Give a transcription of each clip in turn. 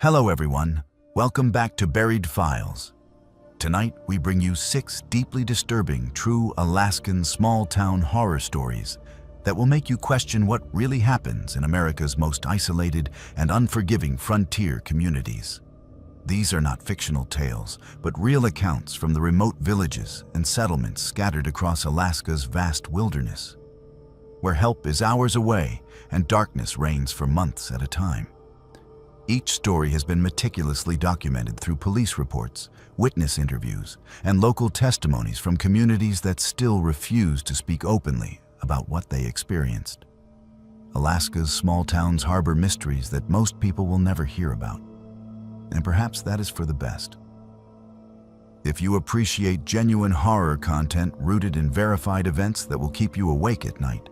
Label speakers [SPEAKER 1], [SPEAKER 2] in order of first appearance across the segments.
[SPEAKER 1] Hello everyone, welcome back to Buried Files. Tonight we bring you 6 deeply disturbing, true Alaskan small-town horror stories that will make you question what really happens in America's most isolated and unforgiving frontier communities. These are not fictional tales, but real accounts from the remote villages and settlements scattered across Alaska's vast wilderness, where help is hours away and darkness reigns for months at a time. Each story has been meticulously documented through police reports, witness interviews, and local testimonies from communities that still refuse to speak openly about what they experienced. Alaska's small towns harbor mysteries that most people will never hear about, and perhaps that is for the best. If you appreciate genuine horror content rooted in verified events that will keep you awake at night,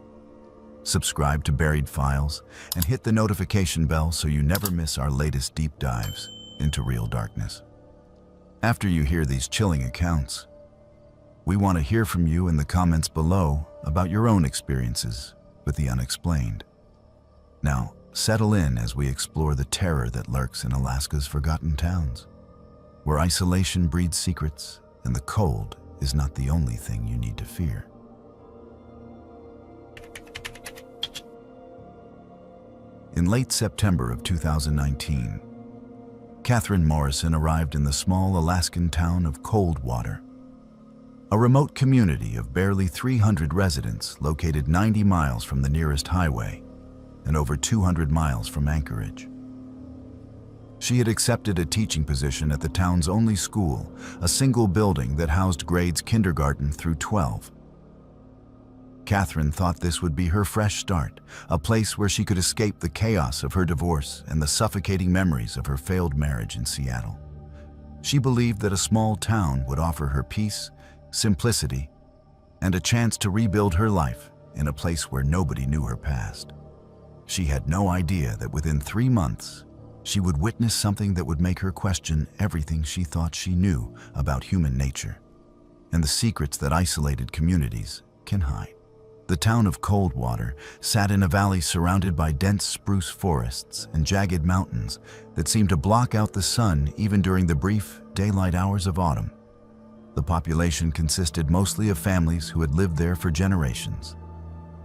[SPEAKER 1] subscribe to Buried Files and hit the notification bell so you never miss our latest deep dives into real darkness. After you hear these chilling accounts, we want to hear from you in the comments below about your own experiences with the unexplained. Now, settle in as we explore the terror that lurks in Alaska's forgotten towns, where isolation breeds secrets and the cold is not the only thing you need to fear. In late September of 2019, Catherine Morrison arrived in the small Alaskan town of Coldwater, a remote community of barely 300 residents located 90 miles from the nearest highway and over 200 miles from Anchorage. She had accepted a teaching position at the town's only school, a single building that housed grades kindergarten through 12. Catherine thought this would be her fresh start, a place where she could escape the chaos of her divorce and the suffocating memories of her failed marriage in Seattle. She believed that a small town would offer her peace, simplicity, and a chance to rebuild her life in a place where nobody knew her past. She had no idea that within 3 months, she would witness something that would make her question everything she thought she knew about human nature and the secrets that isolated communities can hide. The town of Coldwater sat in a valley surrounded by dense spruce forests and jagged mountains that seemed to block out the sun even during the brief daylight hours of autumn. The population consisted mostly of families who had lived there for generations,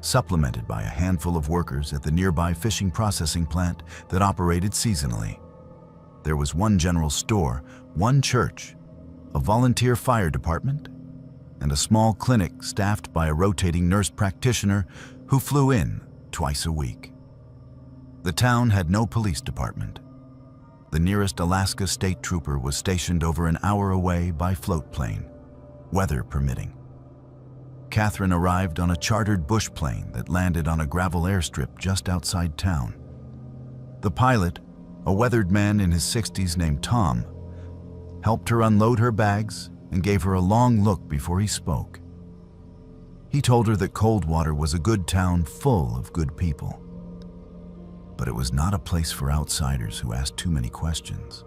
[SPEAKER 1] supplemented by a handful of workers at the nearby fishing processing plant that operated seasonally. There was one general store, one church, a volunteer fire department, and a small clinic staffed by a rotating nurse practitioner who flew in twice a week. The town had no police department. The nearest Alaska state trooper was stationed over an hour away by float plane, weather permitting. Catherine arrived on a chartered bush plane that landed on a gravel airstrip just outside town. The pilot, a weathered man in his 60s named Tom, helped her unload her bags and gave her a long look before he spoke. He told her that Coldwater was a good town full of good people, but it was not a place for outsiders who asked too many questions.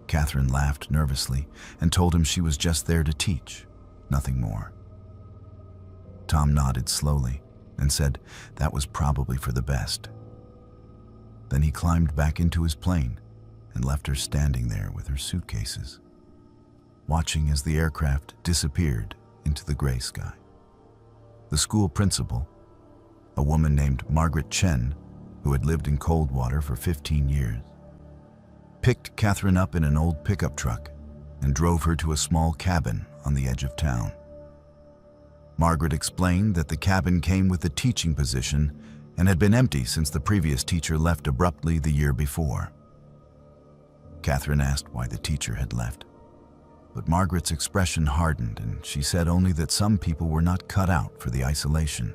[SPEAKER 1] Catherine laughed nervously and told him she was just there to teach, nothing more. Tom nodded slowly and said that was probably for the best. Then he climbed back into his plane and left her standing there with her suitcases, watching as the aircraft disappeared into the gray sky. The school principal, a woman named Margaret Chen, who had lived in Coldwater for 15 years, picked Catherine up in an old pickup truck and drove her to a small cabin on the edge of town. Margaret explained that the cabin came with a teaching position and had been empty since the previous teacher left abruptly the year before. Catherine asked why the teacher had left, but Margaret's expression hardened and she said only that some people were not cut out for the isolation.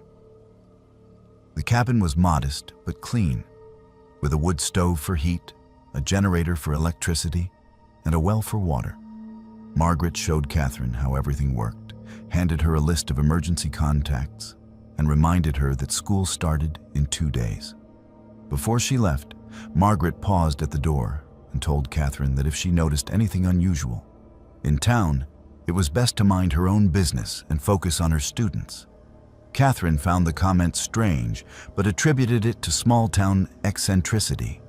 [SPEAKER 1] The cabin was modest but clean, with a wood stove for heat, a generator for electricity, and a well for water. Margaret showed Catherine how everything worked, handed her a list of emergency contacts, and reminded her that school started in 2 days. Before she left, Margaret paused at the door and told Catherine that if she noticed anything unusual in town, it was best to mind her own business and focus on her students. Catherine found the comment strange, but attributed it to small-town eccentricity.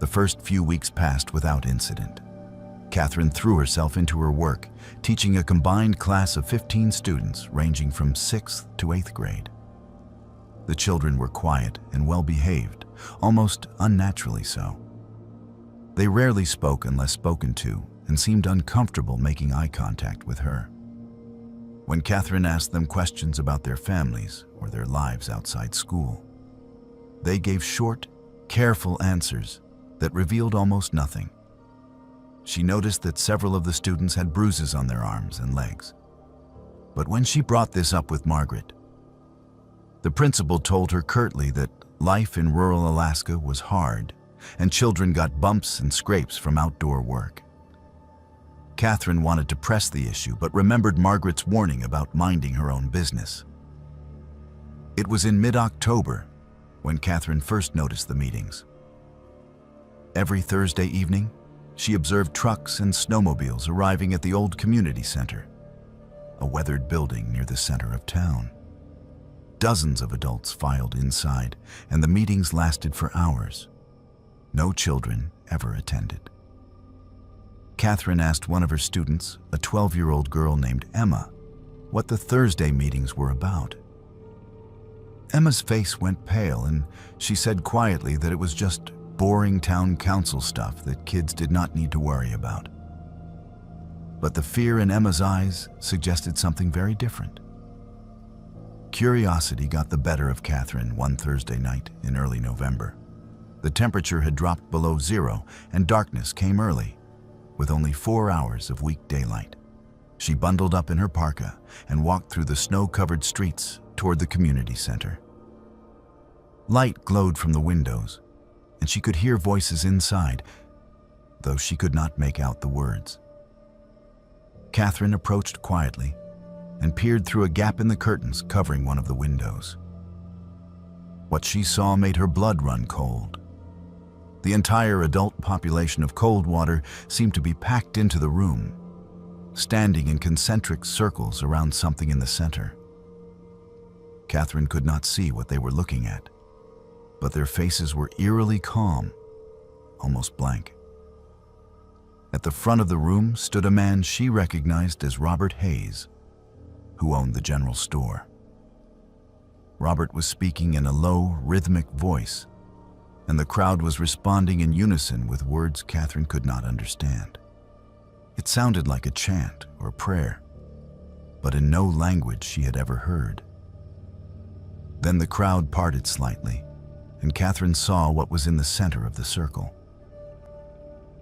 [SPEAKER 1] The first few weeks passed without incident. Catherine threw herself into her work, teaching a combined class of 15 students ranging from 6th to 8th grade. The children were quiet and well-behaved, almost unnaturally so. They rarely spoke unless spoken to and seemed uncomfortable making eye contact with her. When Catherine asked them questions about their families or their lives outside school, they gave short, careful answers that revealed almost nothing. She noticed that several of the students had bruises on their arms and legs. But when she brought this up with Margaret, the principal told her curtly that life in rural Alaska was hard and children got bumps and scrapes from outdoor work. Catherine wanted to press the issue but remembered Margaret's warning about minding her own business. It was in mid-October when Catherine first noticed the meetings. Every Thursday evening, she observed trucks and snowmobiles arriving at the old community center, a weathered building near the center of town. Dozens of adults filed inside, and the meetings lasted for hours. No children ever attended. Catherine asked one of her students, a 12-year-old girl named Emma, what the Thursday meetings were about. Emma's face went pale, and she said quietly that it was just boring town council stuff that kids did not need to worry about. But the fear in Emma's eyes suggested something very different. Curiosity got the better of Catherine one Thursday night in early November. The temperature had dropped below zero and darkness came early, with only 4 hours of week daylight. She bundled up in her parka and walked through the snow-covered streets toward the community center. Light glowed from the windows, and she could hear voices inside, though she could not make out the words. Catherine approached quietly and peered through a gap in the curtains covering one of the windows. What she saw made her blood run cold. The entire adult population of Coldwater seemed to be packed into the room, standing in concentric circles around something in the center. Catherine could not see what they were looking at, but their faces were eerily calm, almost blank. At the front of the room stood a man she recognized as Robert Hayes, who owned the general store. Robert was speaking in a low, rhythmic voice, and the crowd was responding in unison with words Catherine could not understand. It sounded like a chant or prayer, but in no language she had ever heard. Then the crowd parted slightly, and Catherine saw what was in the center of the circle.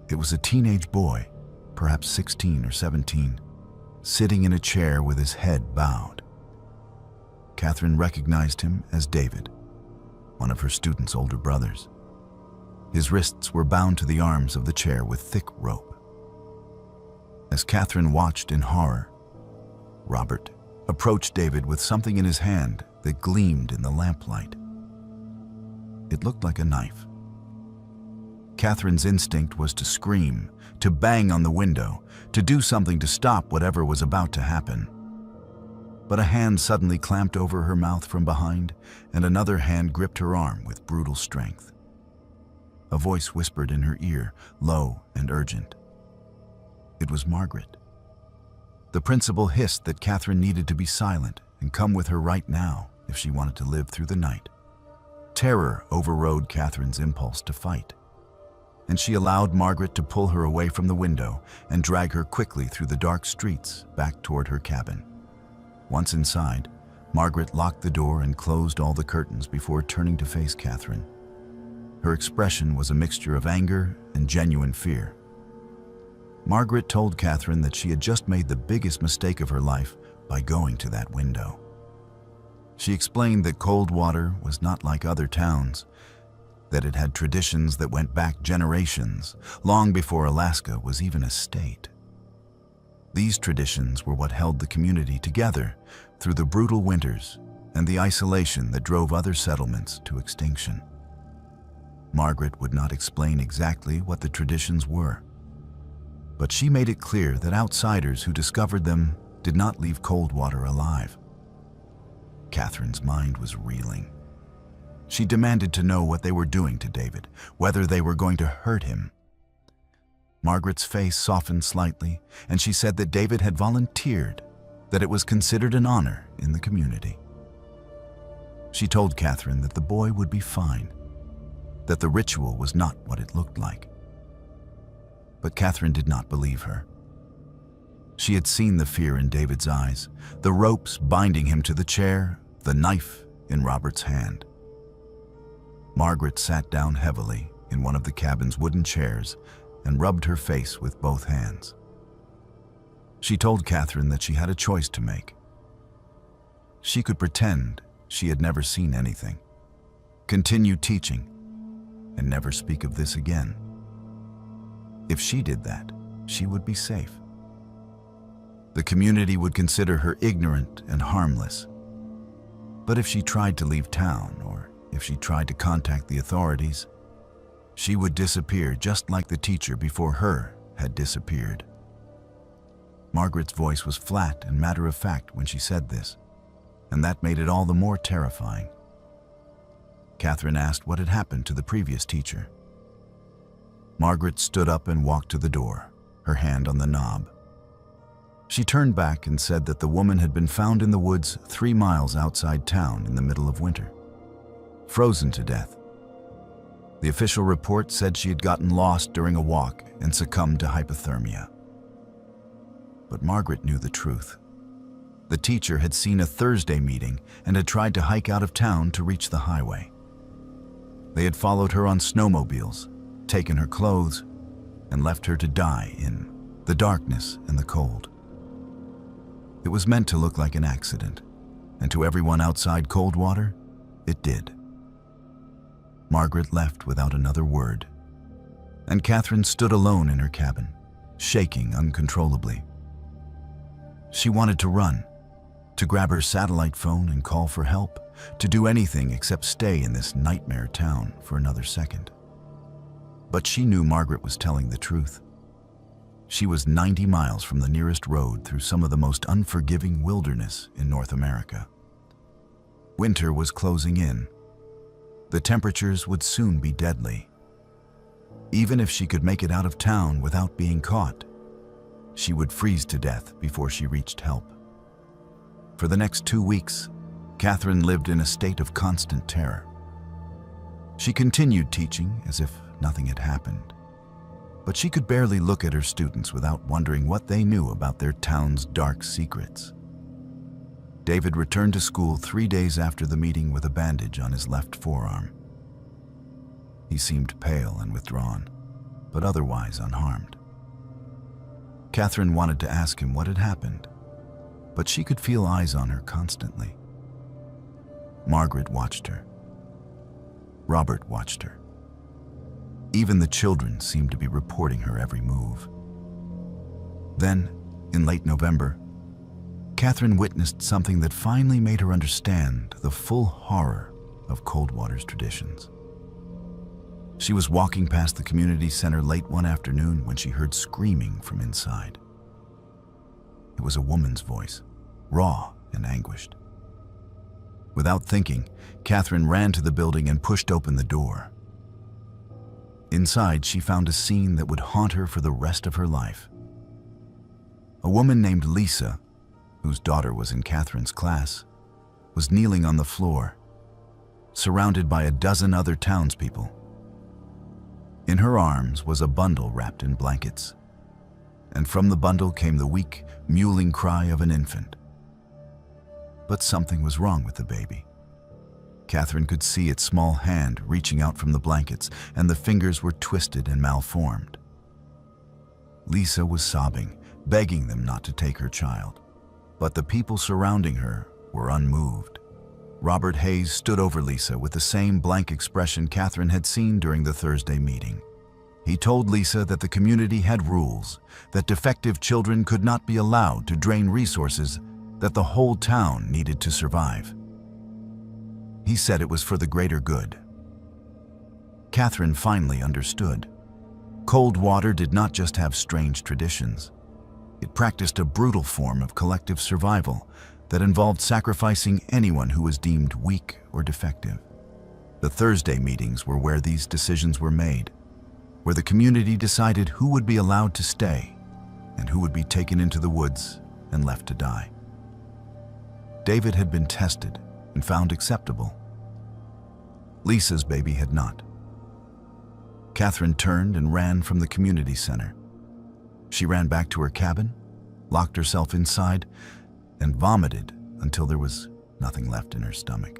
[SPEAKER 1] It was a teenage boy, perhaps 16 or 17, sitting in a chair with his head bowed. Catherine recognized him as David, one of her students' older brothers. His wrists were bound to the arms of the chair with thick rope. As Catherine watched in horror, Robert approached David with something in his hand that gleamed in the lamplight. It looked like a knife. Catherine's instinct was to scream, to bang on the window, to do something to stop whatever was about to happen. But a hand suddenly clamped over her mouth from behind, and another hand gripped her arm with brutal strength. A voice whispered in her ear, low and urgent. It was Margaret. The principal hissed that Catherine needed to be silent and come with her right now if she wanted to live through the night. Terror overrode Catherine's impulse to fight, and she allowed Margaret to pull her away from the window and drag her quickly through the dark streets back toward her cabin. Once inside, Margaret locked the door and closed all the curtains before turning to face Catherine. Her expression was a mixture of anger and genuine fear. Margaret told Catherine that she had just made the biggest mistake of her life by going to that window. She explained that Coldwater was not like other towns, that it had traditions that went back generations, long before Alaska was even a state. These traditions were what held the community together through the brutal winters and the isolation that drove other settlements to extinction. Margaret would not explain exactly what the traditions were, but she made it clear that outsiders who discovered them did not leave Coldwater alive. Catherine's mind was reeling. She demanded to know what they were doing to David, whether they were going to hurt him. Margaret's face softened slightly, and she said that David had volunteered, that it was considered an honor in the community. She told Catherine that the boy would be fine, that the ritual was not what it looked like. But Catherine did not believe her. She had seen the fear in David's eyes, the ropes binding him to the chair, the knife in Robert's hand. Margaret sat down heavily in one of the cabin's wooden chairs and rubbed her face with both hands. She told Catherine that she had a choice to make. She could pretend she had never seen anything, continue teaching, and never speak of this again. If she did that, she would be safe. The community would consider her ignorant and harmless. But if she tried to leave town, or if she tried to contact the authorities, she would disappear just like the teacher before her had disappeared. Margaret's voice was flat and matter-of-fact when she said this, and that made it all the more terrifying. Catherine asked what had happened to the previous teacher. Margaret stood up and walked to the door, her hand on the knob. She turned back and said that the woman had been found in the woods 3 miles outside town in the middle of winter, frozen to death. The official report said she had gotten lost during a walk and succumbed to hypothermia. But Margaret knew the truth. The teacher had seen a Thursday meeting and had tried to hike out of town to reach the highway. They had followed her on snowmobiles, taken her clothes, and left her to die in the darkness and the cold. It was meant to look like an accident, and to everyone outside Coldwater, it did. Margaret left without another word, and Catherine stood alone in her cabin, shaking uncontrollably. She wanted to run, to grab her satellite phone and call for help, to do anything except stay in this nightmare town for another second. But she knew Margaret was telling the truth. She was 90 miles from the nearest road through some of the most unforgiving wilderness in North America. Winter was closing in. The temperatures would soon be deadly. Even if she could make it out of town without being caught, she would freeze to death before she reached help. For the next 2 weeks, Catherine lived in a state of constant terror. She continued teaching as if nothing had happened, but she could barely look at her students without wondering what they knew about their town's dark secrets. David returned to school 3 days after the meeting with a bandage on his left forearm. He seemed pale and withdrawn, but otherwise unharmed. Catherine wanted to ask him what had happened, but she could feel eyes on her constantly. Margaret watched her. Robert watched her. Even the children seemed to be reporting her every move. Then, in late November, Catherine witnessed something that finally made her understand the full horror of Coldwater's traditions. She was walking past the community center late one afternoon when she heard screaming from inside. It was a woman's voice, raw and anguished. Without thinking, Catherine ran to the building and pushed open the door. Inside, she found a scene that would haunt her for the rest of her life. A woman named Lisa, whose daughter was in Catherine's class, was kneeling on the floor, surrounded by a dozen other townspeople. In her arms was a bundle wrapped in blankets, and from the bundle came the weak, mewling cry of an infant. But something was wrong with the baby. Catherine could see its small hand reaching out from the blankets, and the fingers were twisted and malformed. Lisa was sobbing, begging them not to take her child. But the people surrounding her were unmoved. Robert Hayes stood over Lisa with the same blank expression Catherine had seen during the Thursday meeting. He told Lisa that the community had rules, that defective children could not be allowed to drain resources that the whole town needed to survive. He said it was for the greater good. Catherine finally understood. Coldwater did not just have strange traditions. It practiced a brutal form of collective survival that involved sacrificing anyone who was deemed weak or defective. The Thursday meetings were where these decisions were made, where the community decided who would be allowed to stay and who would be taken into the woods and left to die. David had been tested and found acceptable. Lisa's baby had not. Catherine turned and ran from the community center. She ran back to her cabin, locked herself inside, and vomited until there was nothing left in her stomach.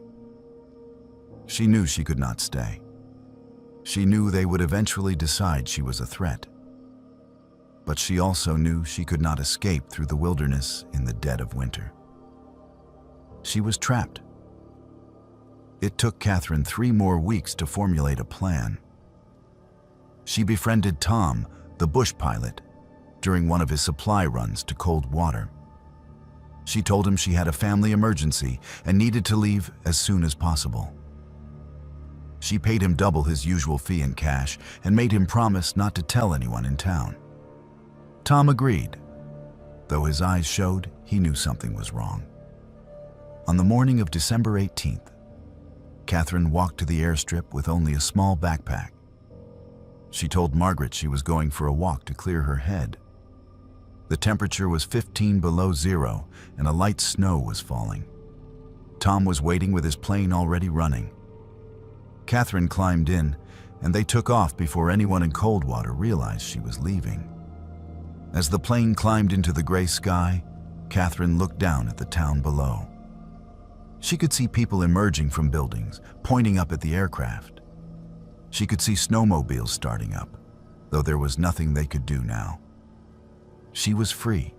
[SPEAKER 1] She knew she could not stay. She knew they would eventually decide she was a threat. But she also knew she could not escape through the wilderness in the dead of winter. She was trapped. It took Catherine 3 more weeks to formulate a plan. She befriended Tom, the bush pilot, during one of his supply runs to cold water. She told him she had a family emergency and needed to leave as soon as possible. She paid him double his usual fee in cash and made him promise not to tell anyone in town. Tom agreed, though his eyes showed he knew something was wrong. On the morning of December 18th, Catherine walked to the airstrip with only a small backpack. She told Margaret she was going for a walk to clear her head. The temperature was 15 below zero and a light snow was falling. Tom was waiting with his plane already running. Catherine climbed in, and they took off before anyone in Coldwater realized she was leaving. As the plane climbed into the gray sky, Catherine looked down at the town below. She could see people emerging from buildings, pointing up at the aircraft. She could see snowmobiles starting up, though there was nothing they could do now. She was free.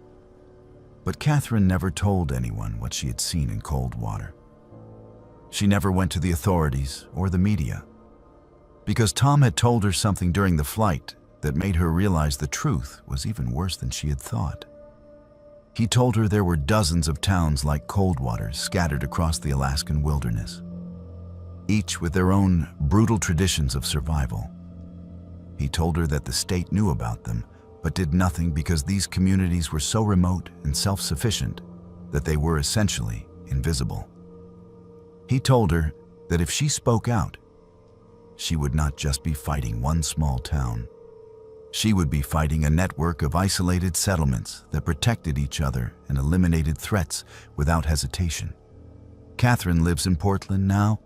[SPEAKER 1] But Catherine never told anyone what she had seen in Coldwater. She never went to the authorities or the media, because Tom had told her something during the flight that made her realize the truth was even worse than she had thought. He told her there were dozens of towns like Coldwater scattered across the Alaskan wilderness, each with their own brutal traditions of survival. He told her that the state knew about them, but did nothing because these communities were so remote and self-sufficient that they were essentially invisible. He told her that if she spoke out, she would not just be fighting one small town. She would be fighting a network of isolated settlements that protected each other and eliminated threats without hesitation. Catherine lives in Portland now,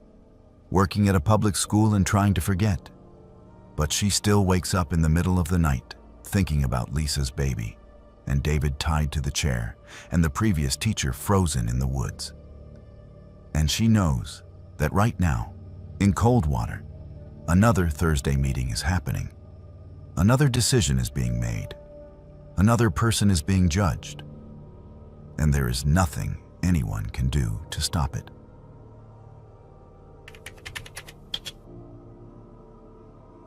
[SPEAKER 1] working at a public school and trying to forget. But she still wakes up in the middle of the night, thinking about Lisa's baby, and David tied to the chair, and the previous teacher frozen in the woods. And she knows that right now, in Coldwater, another Thursday meeting is happening. Another decision is being made. Another person is being judged. And there is nothing anyone can do to stop it.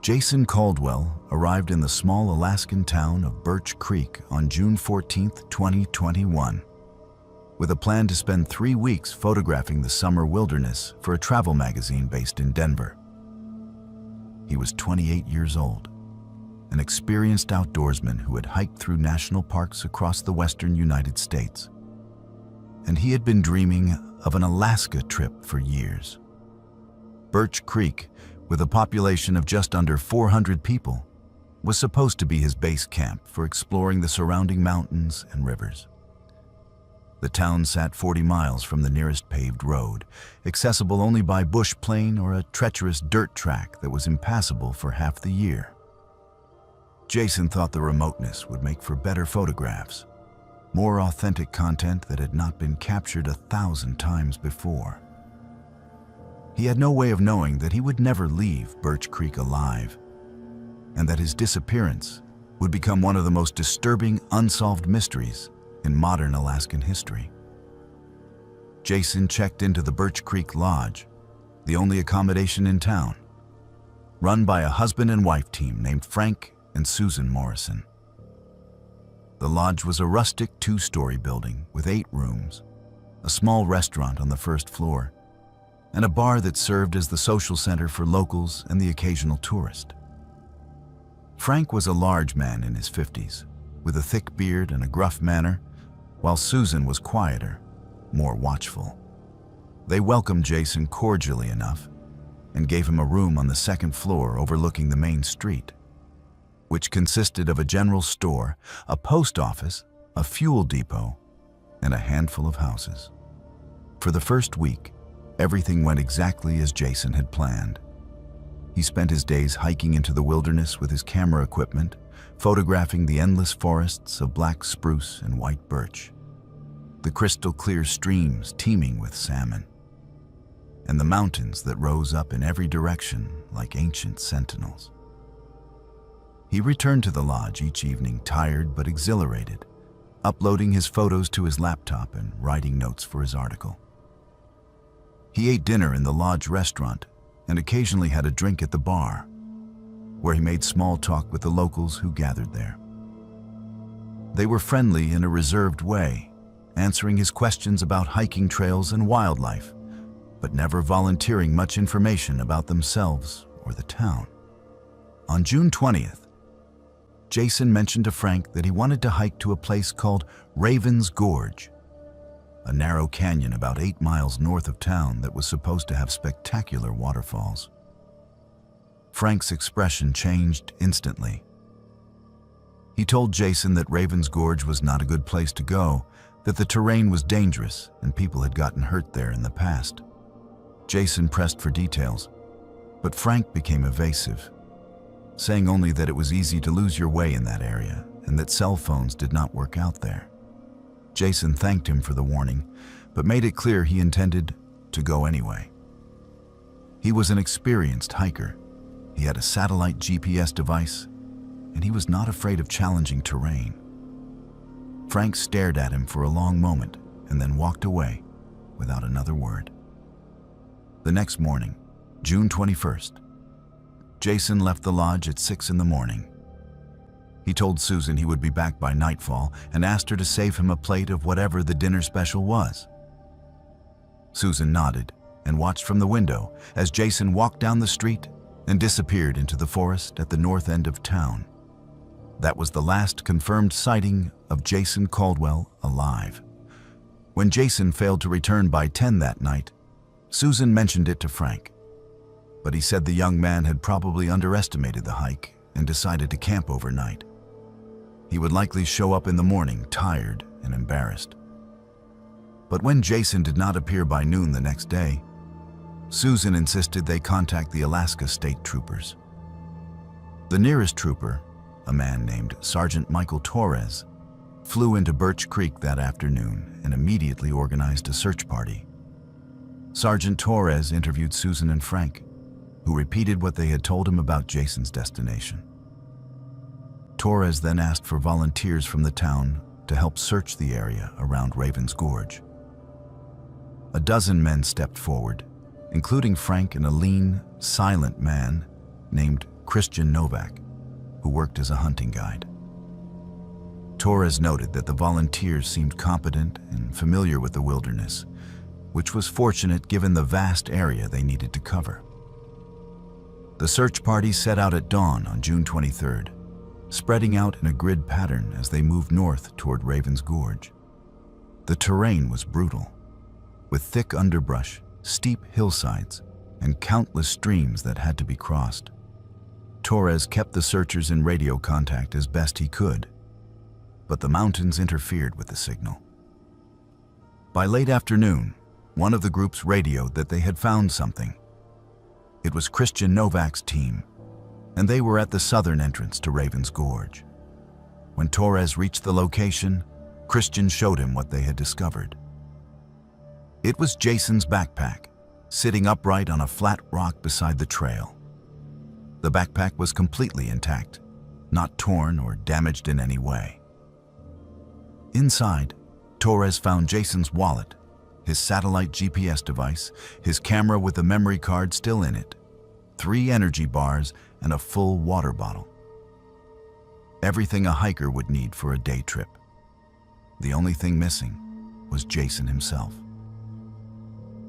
[SPEAKER 1] Jason Caldwell arrived in the small Alaskan town of Birch Creek on June 14, 2021, with a plan to spend 3 weeks photographing the summer wilderness for a travel magazine based in Denver. He was 28 years old, an experienced outdoorsman who had hiked through national parks across the western United States. And he had been dreaming of an Alaska trip for years. Birch Creek, with a population of just under 400 people, was supposed to be his base camp for exploring the surrounding mountains and rivers. The town sat 40 miles from the nearest paved road, accessible only by bush plane or a treacherous dirt track that was impassable for half the year. Jason thought the remoteness would make for better photographs, more authentic content that had not been captured 1,000 times before. He had no way of knowing that he would never leave Birch Creek alive, and that his disappearance would become one of the most disturbing unsolved mysteries in modern Alaskan history. Jason checked into the Birch Creek Lodge, the only accommodation in town, run by a husband and wife team named Frank and Susan Morrison. The lodge was a rustic 2-story building with 8 rooms, a small restaurant on the first floor, and a bar that served as the social center for locals and the occasional tourist. Frank was a large man in his 50s, with a thick beard and a gruff manner, while Susan was quieter, more watchful. They welcomed Jason cordially enough, and gave him a room on the second floor overlooking the main street, which consisted of a general store, a post office, a fuel depot, and a handful of houses. For the first week, everything went exactly as Jason had planned. He spent his days hiking into the wilderness with his camera equipment, photographing the endless forests of black spruce and white birch, the crystal-clear streams teeming with salmon, and the mountains that rose up in every direction like ancient sentinels. He returned to the lodge each evening tired but exhilarated, uploading his photos to his laptop and writing notes for his article. He ate dinner in the lodge restaurant and occasionally had a drink at the bar, where he made small talk with the locals who gathered there. They were friendly in a reserved way, answering his questions about hiking trails and wildlife, but never volunteering much information about themselves or the town. On June 20th, Jason mentioned to Frank that he wanted to hike to a place called Raven's Gorge, a narrow canyon about 8 miles north of town that was supposed to have spectacular waterfalls. Frank's expression changed instantly. He told Jason that Raven's Gorge was not a good place to go, that the terrain was dangerous and people had gotten hurt there in the past. Jason pressed for details, but Frank became evasive, saying only that it was easy to lose your way in that area and that cell phones did not work out there. Jason thanked him for the warning, but made it clear he intended to go anyway. He was an experienced hiker. He had a satellite GPS device, and he was not afraid of challenging terrain. Frank stared at him for a long moment and then walked away without another word. The next morning, June 21st, Jason left the lodge at 6 in the morning. He told Susan he would be back by nightfall and asked her to save him a plate of whatever the dinner special was. Susan nodded and watched from the window as Jason walked down the street and disappeared into the forest at the north end of town. That was the last confirmed sighting of Jason Caldwell alive. When Jason failed to return by 10 that night, Susan mentioned it to Frank, but he said the young man had probably underestimated the hike and decided to camp overnight. He would likely show up in the morning tired and embarrassed. But when Jason did not appear by noon the next day, Susan insisted they contact the Alaska State Troopers. The nearest trooper, a man named Sergeant Michael Torres, flew into Birch Creek that afternoon and immediately organized a search party. Sergeant Torres interviewed Susan and Frank, who repeated what they had told him about Jason's destination. Torres then asked for volunteers from the town to help search the area around Raven's Gorge. A dozen men stepped forward, including Frank and a lean, silent man named Christian Novak, who worked as a hunting guide. Torres noted that the volunteers seemed competent and familiar with the wilderness, which was fortunate given the vast area they needed to cover. The search party set out at dawn on June 23rd, spreading out in a grid pattern as they moved north toward Raven's Gorge. The terrain was brutal, with thick underbrush, steep hillsides, and countless streams that had to be crossed. Torres kept the searchers in radio contact as best he could, but the mountains interfered with the signal. By late afternoon, one of the groups radioed that they had found something. It was Christian Novak's team, and they were at the southern entrance to Raven's Gorge. When Torres reached the location, Christian showed him what they had discovered. It was Jason's backpack, sitting upright on a flat rock beside the trail. The backpack was completely intact, not torn or damaged in any way. Inside, Torres found Jason's wallet, his satellite GPS device, his camera with the memory card still in it, 3 energy bars, and a full water bottle. Everything a hiker would need for a day trip. The only thing missing was Jason himself.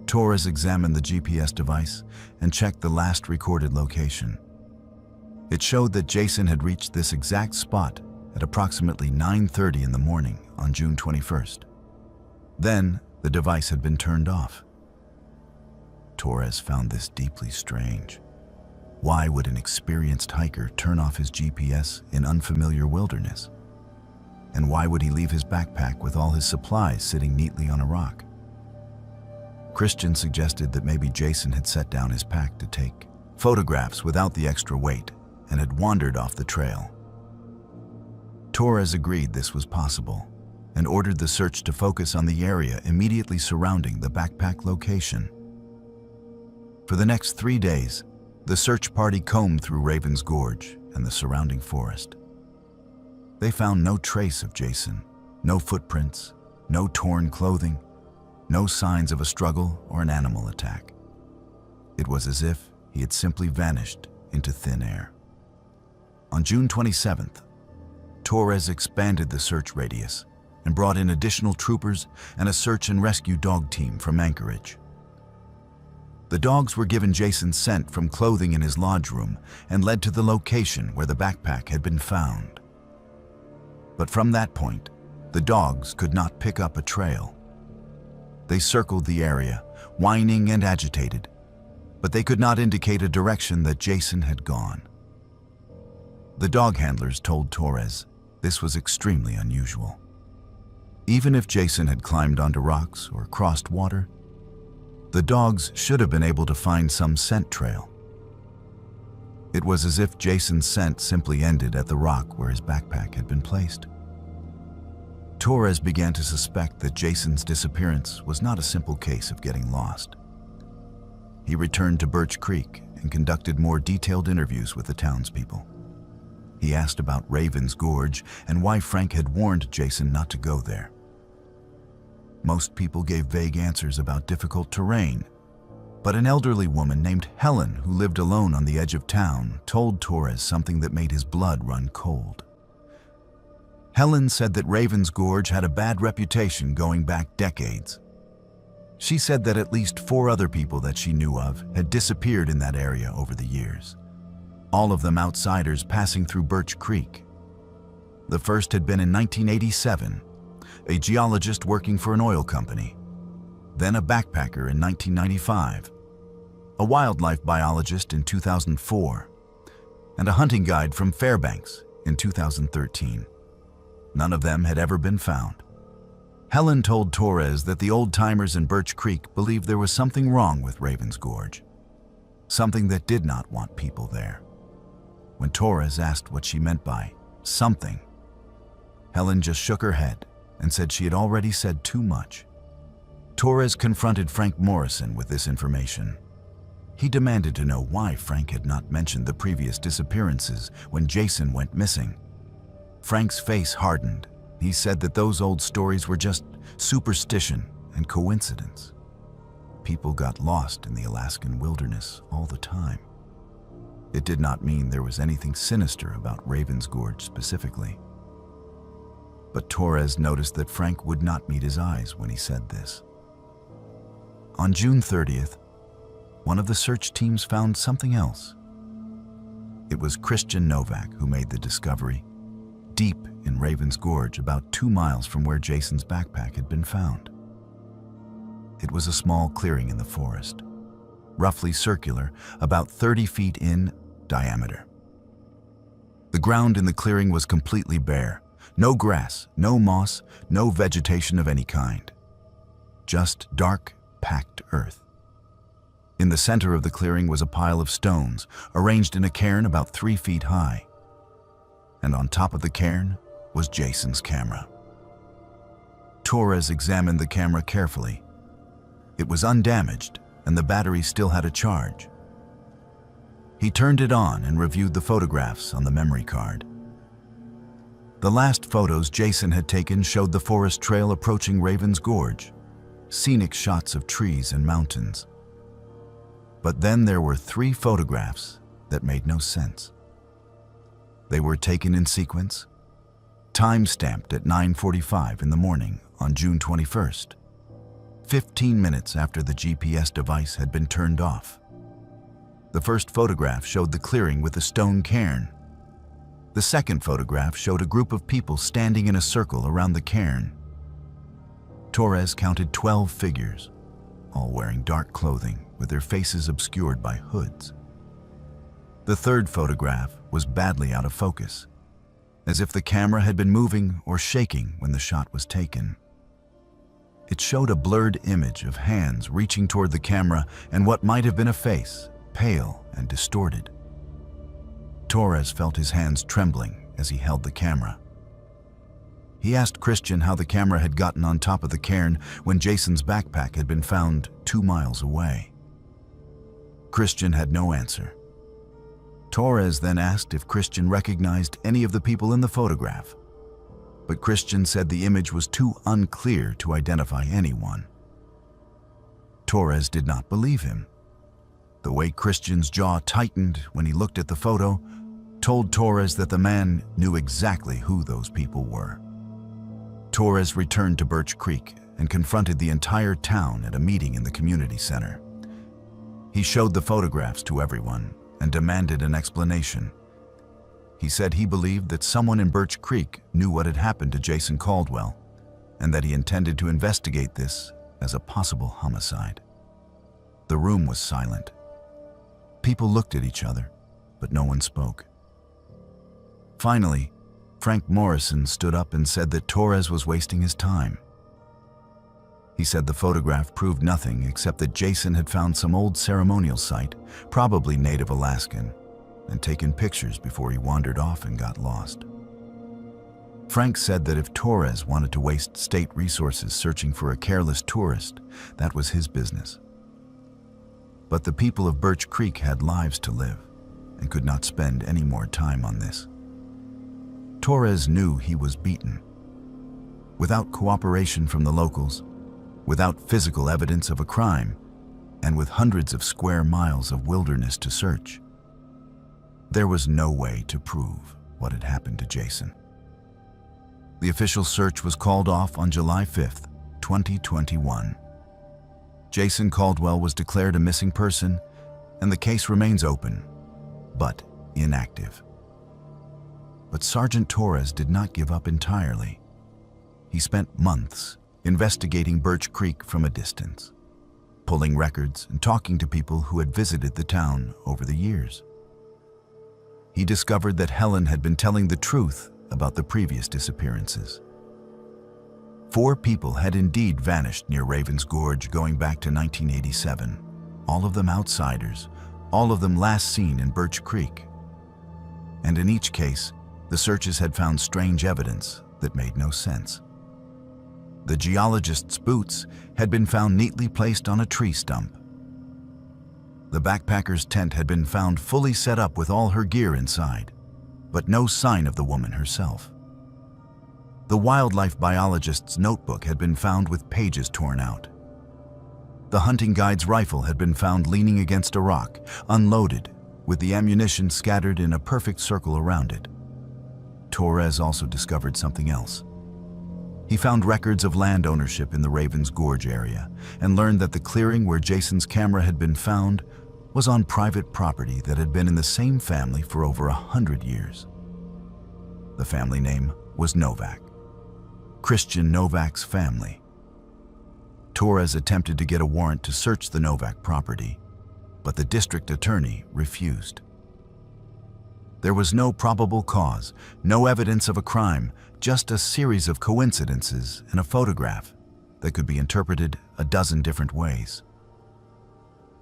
[SPEAKER 1] Torres examined the GPS device and checked the last recorded location. It showed that Jason had reached this exact spot at approximately 9:30 in the morning on June 21st. Then, the device had been turned off. Torres found this deeply strange. Why would an experienced hiker turn off his GPS in unfamiliar wilderness? And why would he leave his backpack with all his supplies sitting neatly on a rock? Christian suggested that maybe Jason had set down his pack to take photographs without the extra weight and had wandered off the trail. Torres agreed this was possible and ordered the search to focus on the area immediately surrounding the backpack location. For the next 3 days, the search party combed through Raven's Gorge and the surrounding forest. They found no trace of Jason, no footprints, no torn clothing, no signs of a struggle or an animal attack. It was as if he had simply vanished into thin air. On June 27th, Torres expanded the search radius and brought in additional troopers and a search and rescue dog team from Anchorage. The dogs were given Jason's scent from clothing in his lodge room and led to the location where the backpack had been found. But from that point, the dogs could not pick up a trail. They circled the area, whining and agitated, but they could not indicate a direction that Jason had gone. The dog handlers told Torres this was extremely unusual. Even if Jason had climbed onto rocks or crossed water, the dogs should have been able to find some scent trail. It was as if Jason's scent simply ended at the rock where his backpack had been placed. Torres began to suspect that Jason's disappearance was not a simple case of getting lost. He returned to Birch Creek and conducted more detailed interviews with the townspeople. He asked about Raven's Gorge and why Frank had warned Jason not to go there. Most people gave vague answers about difficult terrain, but an elderly woman named Helen, who lived alone on the edge of town, told Torres something that made his blood run cold. Helen said that Raven's Gorge had a bad reputation going back decades. She said that at least 4 other people that she knew of had disappeared in that area over the years, all of them outsiders passing through Birch Creek. The first had been in 1987, a geologist working for an oil company, then a backpacker in 1995, a wildlife biologist in 2004, and a hunting guide from Fairbanks in 2013. None of them had ever been found. Helen told Torres that the old-timers in Birch Creek believed there was something wrong with Raven's Gorge, something that did not want people there. When Torres asked what she meant by something, Helen just shook her head and said she had already said too much. Torres confronted Frank Morrison with this information. He demanded to know why Frank had not mentioned the previous disappearances when Jason went missing. Frank's face hardened. He said that those old stories were just superstition and coincidence. People got lost in the Alaskan wilderness all the time. It did not mean there was anything sinister about Raven's Gorge specifically. But Torres noticed that Frank would not meet his eyes when he said this. On June 30th, one of the search teams found something else. It was Christian Novak who made the discovery, deep in Raven's Gorge, about 2 miles from where Jason's backpack had been found. It was a small clearing in the forest, roughly circular, about 30 feet in diameter. The ground in the clearing was completely bare. No grass, no moss, no vegetation of any kind. Just dark, packed earth. In the center of the clearing was a pile of stones, arranged in a cairn about 3 feet high. And on top of the cairn was Jason's camera. Torres examined the camera carefully. It was undamaged, and the battery still had a charge. He turned it on and reviewed the photographs on the memory card. The last photos Jason had taken showed the forest trail approaching Raven's Gorge, scenic shots of trees and mountains. But then there were 3 photographs that made no sense. They were taken in sequence, time-stamped at 9:45 in the morning on June 21st, 15 minutes after the GPS device had been turned off. The first photograph showed the clearing with the stone cairn. The second photograph showed a group of people standing in a circle around the cairn. Torres counted 12 figures, all wearing dark clothing with their faces obscured by hoods. The third photograph was badly out of focus, as if the camera had been moving or shaking when the shot was taken. It showed a blurred image of hands reaching toward the camera and what might have been a face, pale and distorted. Torres felt his hands trembling as he held the camera. He asked Christian how the camera had gotten on top of the cairn when Jason's backpack had been found 2 miles away. Christian had no answer. Torres then asked if Christian recognized any of the people in the photograph, but Christian said the image was too unclear to identify anyone. Torres did not believe him. The way Christian's jaw tightened when he looked at the photo told Torres that the man knew exactly who those people were. Torres returned to Birch Creek and confronted the entire town at a meeting in the community center. He showed the photographs to everyone and demanded an explanation. He said he believed that someone in Birch Creek knew what had happened to Jason Caldwell and that he intended to investigate this as a possible homicide. The room was silent. People looked at each other, but no one spoke. Finally, Frank Morrison stood up and said that Torres was wasting his time. He said the photograph proved nothing except that Jason had found some old ceremonial site, probably native Alaskan, and taken pictures before he wandered off and got lost. Frank said that if Torres wanted to waste state resources searching for a careless tourist, that was his business. But the people of Birch Creek had lives to live and could not spend any more time on this. Torres knew he was beaten. Without cooperation from the locals, without physical evidence of a crime, and with hundreds of square miles of wilderness to search, there was no way to prove what had happened to Jason. The official search was called off on July 5th, 2021. Jason Caldwell was declared a missing person, and the case remains open, but inactive. But Sergeant Torres did not give up entirely. He spent months investigating Birch Creek from a distance, pulling records and talking to people who had visited the town over the years. He discovered that Helen had been telling the truth about the previous disappearances. 4 people had indeed vanished near Raven's Gorge going back to 1987, all of them outsiders, all of them last seen in Birch Creek. And in each case, the searches had found strange evidence that made no sense. The geologist's boots had been found neatly placed on a tree stump. The backpacker's tent had been found fully set up with all her gear inside, but no sign of the woman herself. The wildlife biologist's notebook had been found with pages torn out. The hunting guide's rifle had been found leaning against a rock, unloaded, with the ammunition scattered in a perfect circle around it. Torres also discovered something else. He found records of land ownership in the Raven's Gorge area and learned that the clearing where Jason's camera had been found was on private property that had been in the same family for over 100 years. The family name was Novak, Christian Novak's family. Torres attempted to get a warrant to search the Novak property, but the district attorney refused. There was no probable cause, no evidence of a crime, just a series of coincidences and a photograph that could be interpreted a dozen different ways.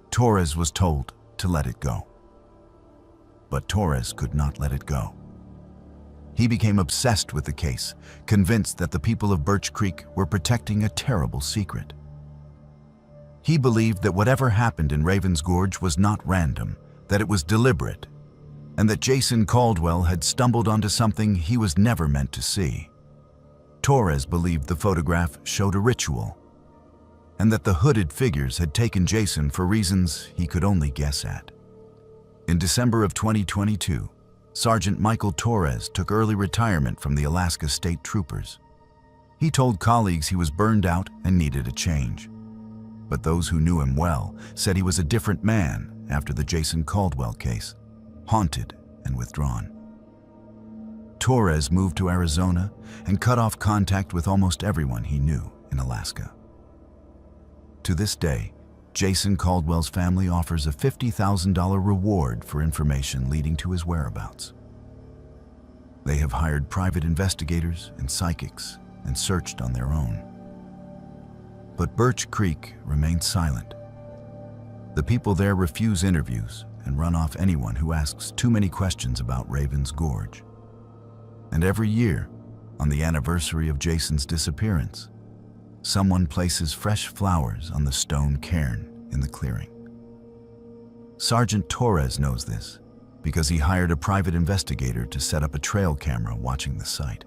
[SPEAKER 1] Torres was told to let it go. But Torres could not let it go. He became obsessed with the case, convinced that the people of Birch Creek were protecting a terrible secret. He believed that whatever happened in Raven's Gorge was not random, that it was deliberate, and that Jason Caldwell had stumbled onto something he was never meant to see. Torres believed the photograph showed a ritual, and that the hooded figures had taken Jason for reasons he could only guess at. In December of 2022, Sergeant Michael Torres took early retirement from the Alaska State Troopers. He told colleagues he was burned out and needed a change. But those who knew him well said he was a different man after the Jason Caldwell case, haunted and withdrawn. Torres moved to Arizona and cut off contact with almost everyone he knew in Alaska. To this day, Jason Caldwell's family offers a $50,000 reward for information leading to his whereabouts. They have hired private investigators and psychics and searched on their own. But Birch Creek remains silent. The people there refuse interviews and run off anyone who asks too many questions about Raven's Gorge. And every year, on the anniversary of Jason's disappearance, someone places fresh flowers on the stone cairn in the clearing. Sergeant Torres knows this because he hired a private investigator to set up a trail camera watching the site.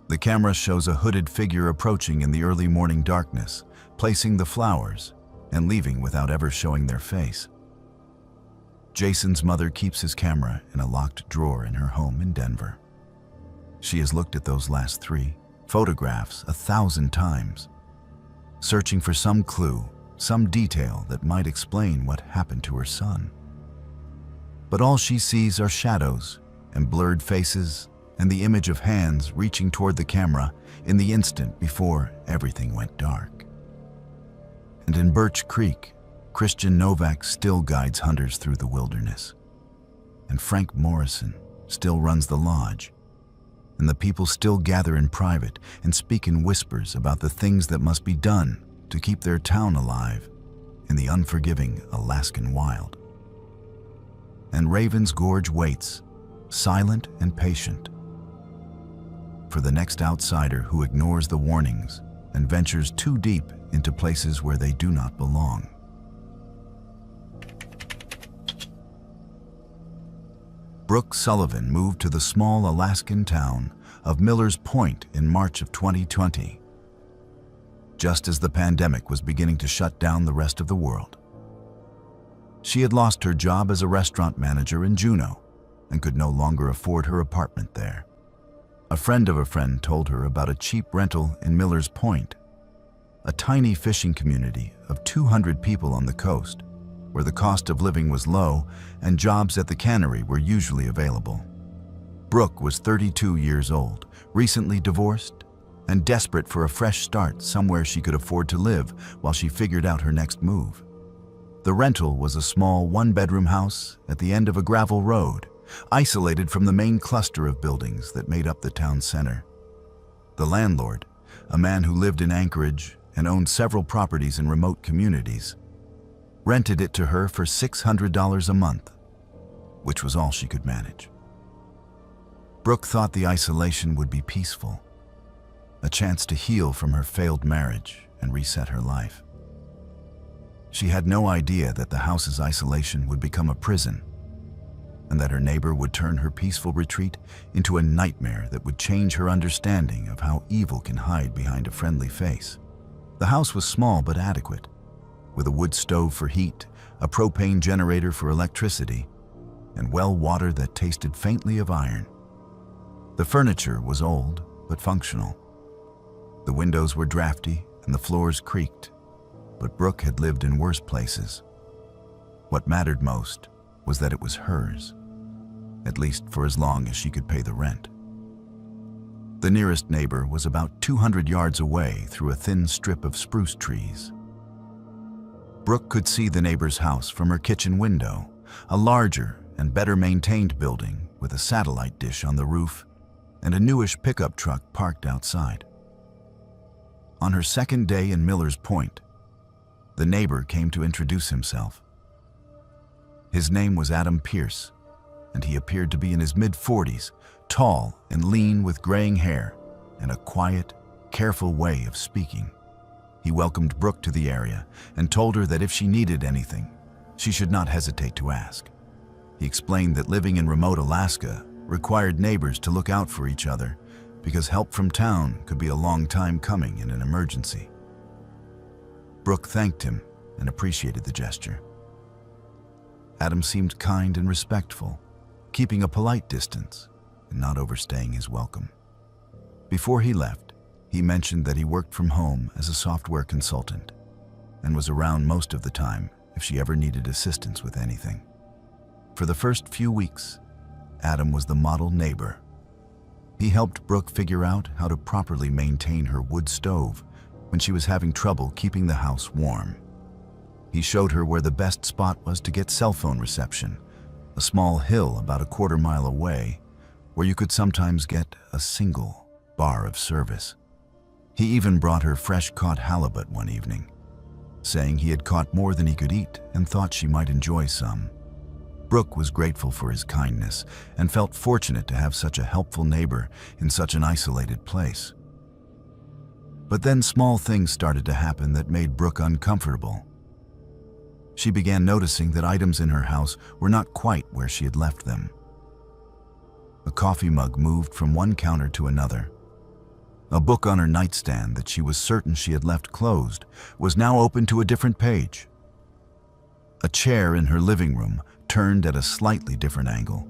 [SPEAKER 1] The camera shows a hooded figure approaching in the early morning darkness, placing the flowers and leaving without ever showing their face. Jason's mother keeps his camera in a locked drawer in her home in Denver. She has looked at those last 3 photographs 1,000 times, searching for some clue, some detail that might explain what happened to her son. But all she sees are shadows and blurred faces and the image of hands reaching toward the camera in the instant before everything went dark. And in Birch Creek, Christian Novak still guides hunters through the wilderness. And Frank Morrison still runs the lodge. And the people still gather in private and speak in whispers about the things that must be done to keep their town alive in the unforgiving Alaskan wild. And Raven's Gorge waits, silent and patient, for the next outsider who ignores the warnings and ventures too deep into places where they do not belong. Brooke Sullivan moved to the small Alaskan town of Millers Point in March of 2020, just as the pandemic was beginning to shut down the rest of the world. She had lost her job as a restaurant manager in Juneau and could no longer afford her apartment there. A friend of a friend told her about a cheap rental in Millers Point, a tiny fishing community of 200 people on the coast, where the cost of living was low and jobs at the cannery were usually available. Brooke was 32 years old, recently divorced, and desperate for a fresh start somewhere she could afford to live while she figured out her next move. The rental was a small one-bedroom house at the end of a gravel road, isolated from the main cluster of buildings that made up the town center. The landlord, a man who lived in Anchorage and owned several properties in remote communities, rented it to her for $600 a month, which was all she could manage. Brooke thought the isolation would be peaceful, a chance to heal from her failed marriage and reset her life. She had no idea that the house's isolation would become a prison, and that her neighbor would turn her peaceful retreat into a nightmare that would change her understanding of how evil can hide behind a friendly face. The house was small but adequate, with a wood stove for heat, a propane generator for electricity, and well water that tasted faintly of iron. The furniture was old but functional. The windows were drafty and the floors creaked, but Brooke had lived in worse places. What mattered most was that it was hers, at least for as long as she could pay the rent. The nearest neighbor was about 200 yards away through a thin strip of spruce trees. Brooke could see the neighbor's house from her kitchen window, a larger and better maintained building with a satellite dish on the roof and a newish pickup truck parked outside. On her second day in Millers Point, the neighbor came to introduce himself. His name was Adam Pierce, and he appeared to be in his mid-40s, tall and lean with graying hair and a quiet, careful way of speaking. He welcomed Brooke to the area and told her that if she needed anything, she should not hesitate to ask. He explained that living in remote Alaska required neighbors to look out for each other because help from town could be a long time coming in an emergency. Brooke thanked him and appreciated the gesture. Adam seemed kind and respectful, keeping a polite distance and not overstaying his welcome. Before he left, he mentioned that he worked from home as a software consultant and was around most of the time if she ever needed assistance with anything. For the first few weeks, Adam was the model neighbor. He helped Brooke figure out how to properly maintain her wood stove when she was having trouble keeping the house warm. He showed her where the best spot was to get cell phone reception, a small hill about a quarter-mile away, where you could sometimes get a single bar of service. He even brought her fresh-caught halibut one evening, saying he had caught more than he could eat and thought she might enjoy some. Brooke was grateful for his kindness and felt fortunate to have such a helpful neighbor in such an isolated place. But then small things started to happen that made Brooke uncomfortable. She began noticing that items in her house were not quite where she had left them. A coffee mug moved from one counter to another. A book on her nightstand that she was certain she had left closed was now open to a different page. A chair in her living room turned at a slightly different angle.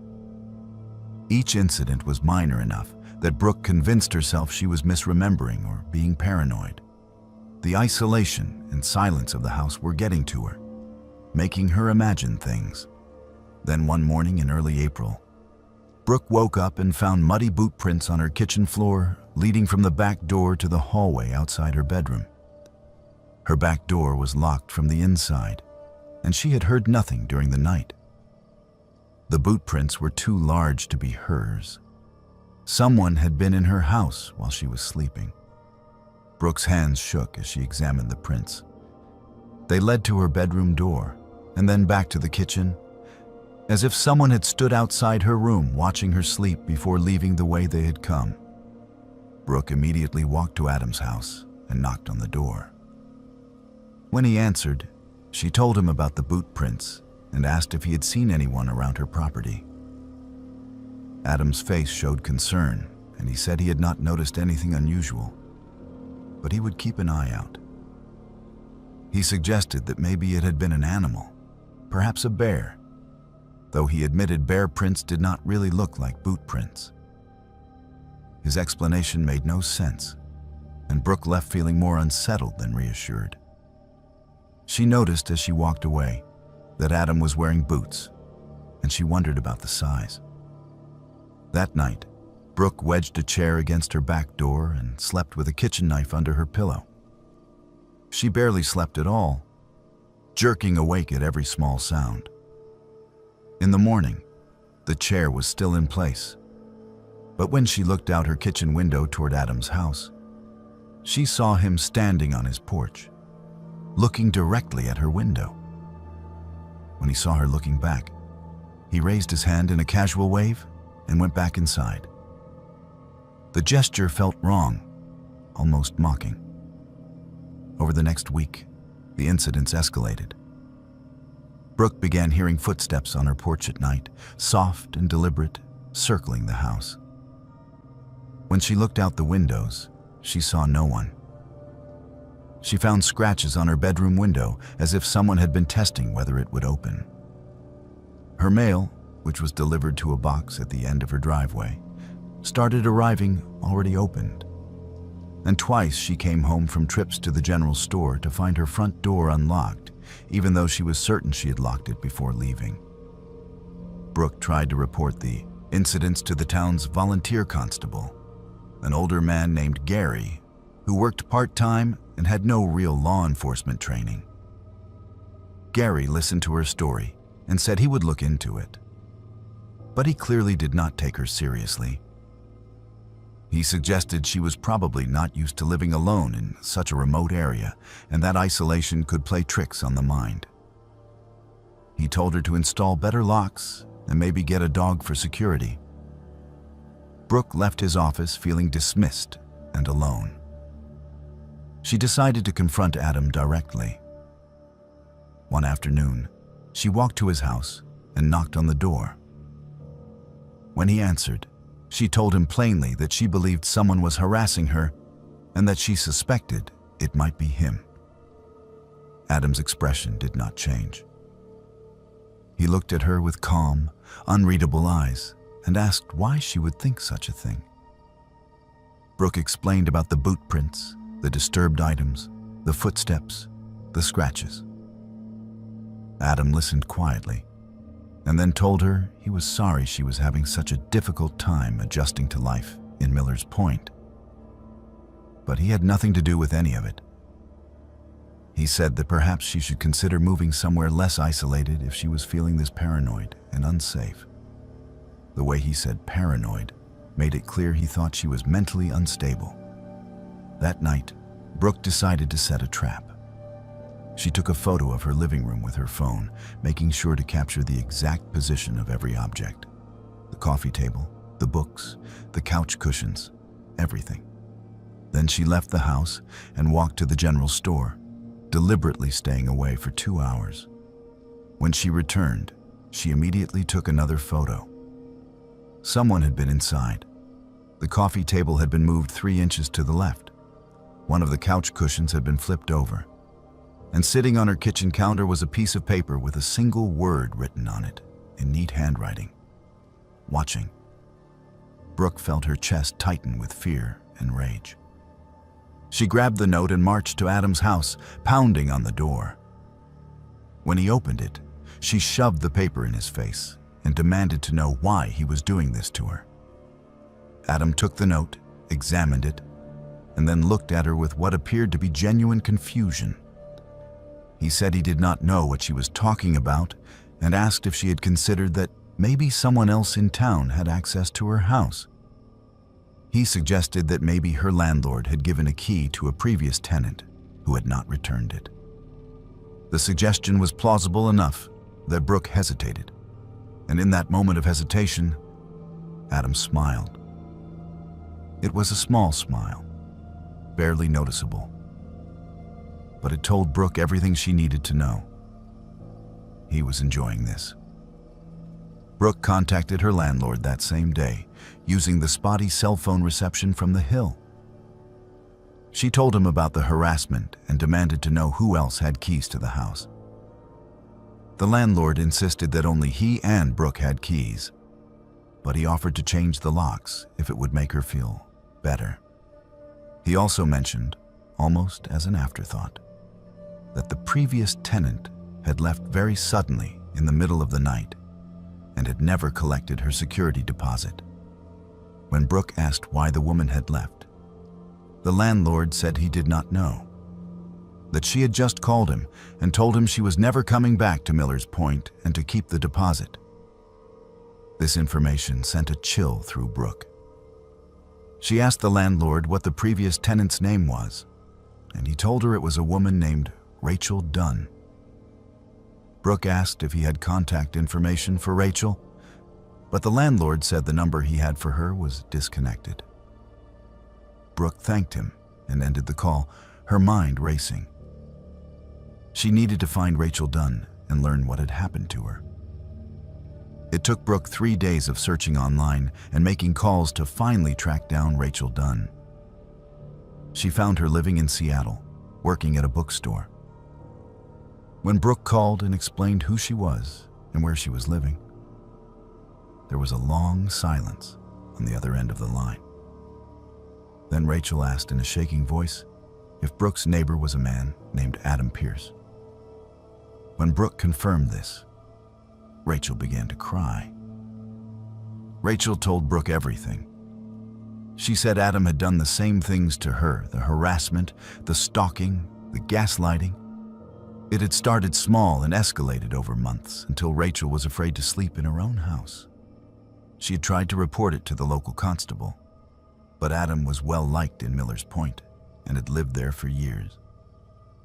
[SPEAKER 1] Each incident was minor enough that Brooke convinced herself she was misremembering or being paranoid. The isolation and silence of the house were getting to her, making her imagine things. Then one morning in early April, Brooke woke up and found muddy boot prints on her kitchen floor leading from the back door to the hallway outside her bedroom. Her back door was locked from the inside, and she had heard nothing during the night. The boot prints were too large to be hers. Someone had been in her house while she was sleeping. Brooke's hands shook as she examined the prints. They led to her bedroom door and then back to the kitchen, as if someone had stood outside her room watching her sleep before leaving the way they had come. Brooke immediately walked to Adam's house and knocked on the door. When he answered, she told him about the boot prints and asked if he had seen anyone around her property. Adam's face showed concern, and he said he had not noticed anything unusual, but he would keep an eye out. He suggested that maybe it had been an animal, perhaps a bear, though he admitted bear prints did not really look like boot prints. His explanation made no sense, and Brooke left feeling more unsettled than reassured. She noticed as she walked away that Adam was wearing boots, and she wondered about the size. That night, Brooke wedged a chair against her back door and slept with a kitchen knife under her pillow. She barely slept at all, jerking awake at every small sound. In the morning, the chair was still in place, but when she looked out her kitchen window toward Adam's house, she saw him standing on his porch, looking directly at her window. When he saw her looking back, he raised his hand in a casual wave and went back inside. The gesture felt wrong, almost mocking. Over the next week, the incidents escalated. Brooke began hearing footsteps on her porch at night, soft and deliberate, circling the house. When she looked out the windows, she saw no one. She found scratches on her bedroom window as if someone had been testing whether it would open. Her mail, which was delivered to a box at the end of her driveway, started arriving already opened. And twice she came home from trips to the general store to find her front door unlocked, even though she was certain she had locked it before leaving. Brooke tried to report the incidents to the town's volunteer constable, an older man named Gary, who worked part-time and had no real law enforcement training. Gary listened to her story and said he would look into it, but he clearly did not take her seriously. He suggested she was probably not used to living alone in such a remote area, and that isolation could play tricks on the mind. He told her to install better locks and maybe get a dog for security. Brooke left his office feeling dismissed and alone. She decided to confront Adam directly. One afternoon, she walked to his house and knocked on the door. When he answered, she told him plainly that she believed someone was harassing her and that she suspected it might be him. Adam's expression did not change. He looked at her with calm, unreadable eyes and asked why she would think such a thing. Brooke explained about the boot prints, the disturbed items, the footsteps, the scratches. Adam listened quietly and then told her he was sorry she was having such a difficult time adjusting to life in Miller's Point. But he had nothing to do with any of it. He said that perhaps she should consider moving somewhere less isolated if she was feeling this paranoid and unsafe. The way he said paranoid made it clear he thought she was mentally unstable. That night, Brooke decided to set a trap. She took a photo of her living room with her phone, making sure to capture the exact position of every object. The coffee table, the books, the couch cushions, everything. Then she left the house and walked to the general store, deliberately staying away for 2 hours. When she returned, she immediately took another photo. Someone had been inside. The coffee table had been moved 3 inches to the left. One of the couch cushions had been flipped over. And sitting on her kitchen counter was a piece of paper with a single word written on it in neat handwriting. Watching. Brooke felt her chest tighten with fear and rage. She grabbed the note and marched to Adam's house, pounding on the door. When he opened it, she shoved the paper in his face and demanded to know why he was doing this to her. Adam took the note, examined it, and then looked at her with what appeared to be genuine confusion. He said he did not know what she was talking about and asked if she had considered that maybe someone else in town had access to her house. He suggested that maybe her landlord had given a key to a previous tenant who had not returned it. The suggestion was plausible enough that Brooke hesitated, and in that moment of hesitation, Adam smiled. It was a small smile, barely noticeable, but it told Brooke everything she needed to know. He was enjoying this. Brooke contacted her landlord that same day, using the spotty cell phone reception from the Hill. She told him about the harassment and demanded to know who else had keys to the house. The landlord insisted that only he and Brooke had keys, but he offered to change the locks if it would make her feel better. He also mentioned, almost as an afterthought, that the previous tenant had left very suddenly in the middle of the night and had never collected her security deposit. When Brooke asked why the woman had left, the landlord said he did not know, that she had just called him and told him she was never coming back to Miller's Point and to keep the deposit. This information sent a chill through Brooke. She asked the landlord what the previous tenant's name was, and he told her it was a woman named Rachel Dunn. Brooke asked if he had contact information for Rachel, but the landlord said the number he had for her was disconnected. Brooke thanked him and ended the call, her mind racing. She needed to find Rachel Dunn and learn what had happened to her. It took Brooke 3 days of searching online and making calls to finally track down Rachel Dunn. She found her living in Seattle, working at a bookstore. When Brooke called and explained who she was and where she was living, there was a long silence on the other end of the line. Then Rachel asked in a shaking voice if Brooke's neighbor was a man named Adam Pierce. When Brooke confirmed this, Rachel began to cry. Rachel told Brooke everything. She said Adam had done the same things to her, the harassment, the stalking, the gaslighting. It had started small and escalated over months until Rachel was afraid to sleep in her own house. She had tried to report it to the local constable, but Adam was well liked in Miller's Point and had lived there for years,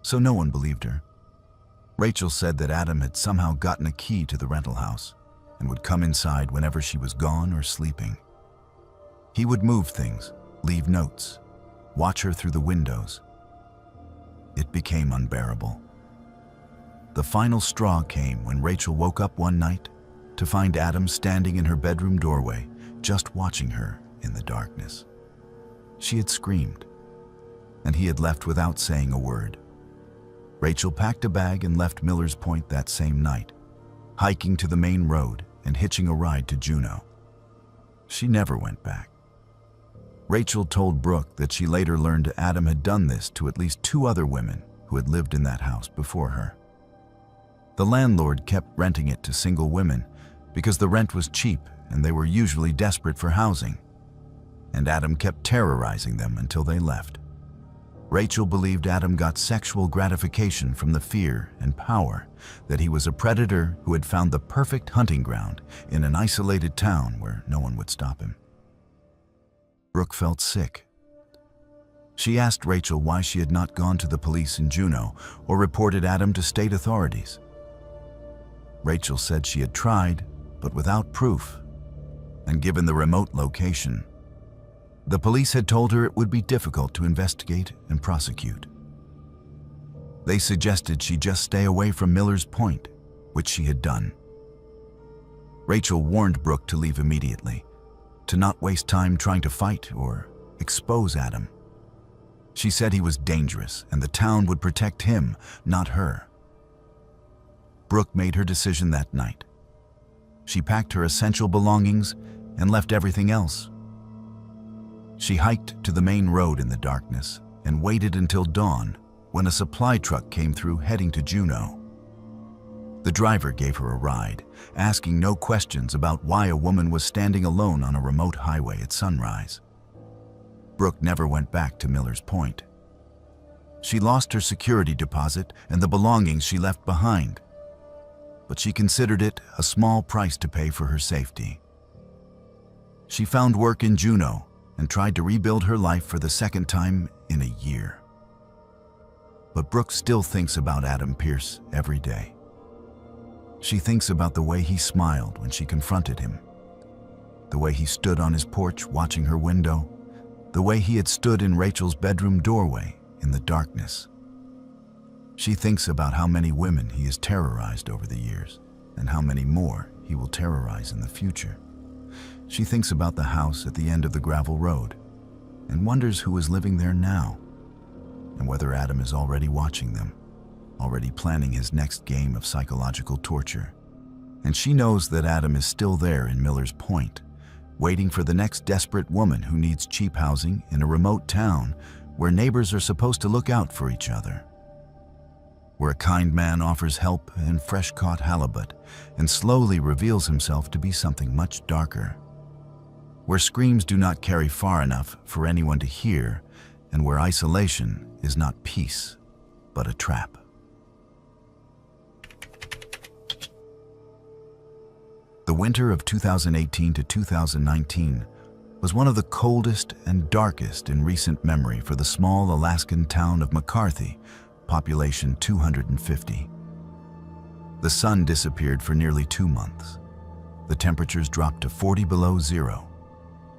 [SPEAKER 1] so no one believed her. Rachel said that Adam had somehow gotten a key to the rental house and would come inside whenever she was gone or sleeping. He would move things, leave notes, watch her through the windows. It became unbearable. The final straw came when Rachel woke up one night to find Adam standing in her bedroom doorway, just watching her in the darkness. She had screamed, and he had left without saying a word. Rachel packed a bag and left Miller's Point that same night, hiking to the main road and hitching a ride to Juneau. She never went back. Rachel told Brooke that she later learned Adam had done this to at least 2 other women who had lived in that house before her. The landlord kept renting it to single women because the rent was cheap and they were usually desperate for housing, and Adam kept terrorizing them until they left. Rachel believed Adam got sexual gratification from the fear and power that he was a predator who had found the perfect hunting ground in an isolated town where no one would stop him. Brooke felt sick. She asked Rachel why she had not gone to the police in Juneau or reported Adam to state authorities. Rachel said she had tried, but without proof, and given the remote location, the police had told her it would be difficult to investigate and prosecute. They suggested she just stay away from Miller's Point, which she had done. Rachel warned Brooke to leave immediately, to not waste time trying to fight or expose Adam. She said he was dangerous and the town would protect him, not her. Brooke made her decision that night. She packed her essential belongings and left everything else. She hiked to the main road in the darkness and waited until dawn when a supply truck came through heading to Juneau. The driver gave her a ride, asking no questions about why a woman was standing alone on a remote highway at sunrise. Brooke never went back to Miller's Point. She lost her security deposit and the belongings she left behind, but she considered it a small price to pay for her safety. She found work in Juneau and tried to rebuild her life for the second time in a year. But Brooke still thinks about Adam Pierce every day. She thinks about the way he smiled when she confronted him, the way he stood on his porch watching her window, the way he had stood in Rachel's bedroom doorway in the darkness. She thinks about how many women he has terrorized over the years and how many more he will terrorize in the future. She thinks about the house at the end of the gravel road and wonders who is living there now and whether Adam is already watching them, already planning his next game of psychological torture. And she knows that Adam is still there in Miller's Point, waiting for the next desperate woman who needs cheap housing in a remote town where neighbors are supposed to look out for each other, where a kind man offers help and fresh-caught halibut and slowly reveals himself to be something much darker, where screams do not carry far enough for anyone to hear, and where isolation is not peace, but a trap. The winter of 2018 to 2019 was one of the coldest and darkest in recent memory for the small Alaskan town of McCarthy, population 250. The sun disappeared for nearly 2 months. The temperatures dropped to 40 below zero,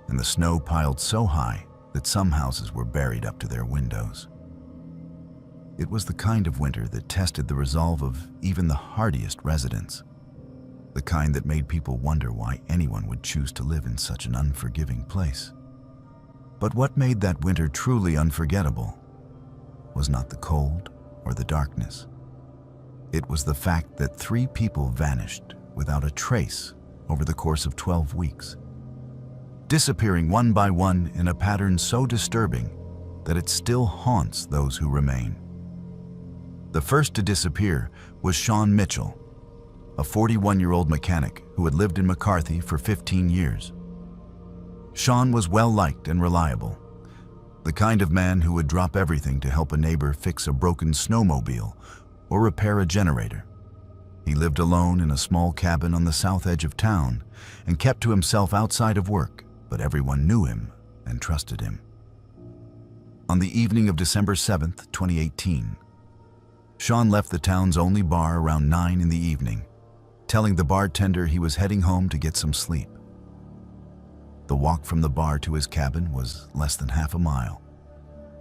[SPEAKER 1] and the snow piled so high that some houses were buried up to their windows. It was the kind of winter that tested the resolve of even the hardiest residents, the kind that made people wonder why anyone would choose to live in such an unforgiving place. But what made that winter truly unforgettable was not the cold or the darkness. It was the fact that 3 people vanished without a trace over the course of 12 weeks, disappearing one by one in a pattern so disturbing that it still haunts those who remain. The first to disappear was Sean Mitchell, a 41-year-old mechanic who had lived in McCarthy for 15 years. Sean was well-liked and reliable, the kind of man who would drop everything to help a neighbor fix a broken snowmobile or repair a generator. He lived alone in a small cabin on the south edge of town and kept to himself outside of work, but everyone knew him and trusted him. On the evening of December 7th, 2018, Sean left the town's only bar around 9 in the evening, telling the bartender he was heading home to get some sleep. The walk from the bar to his cabin was less than half a mile,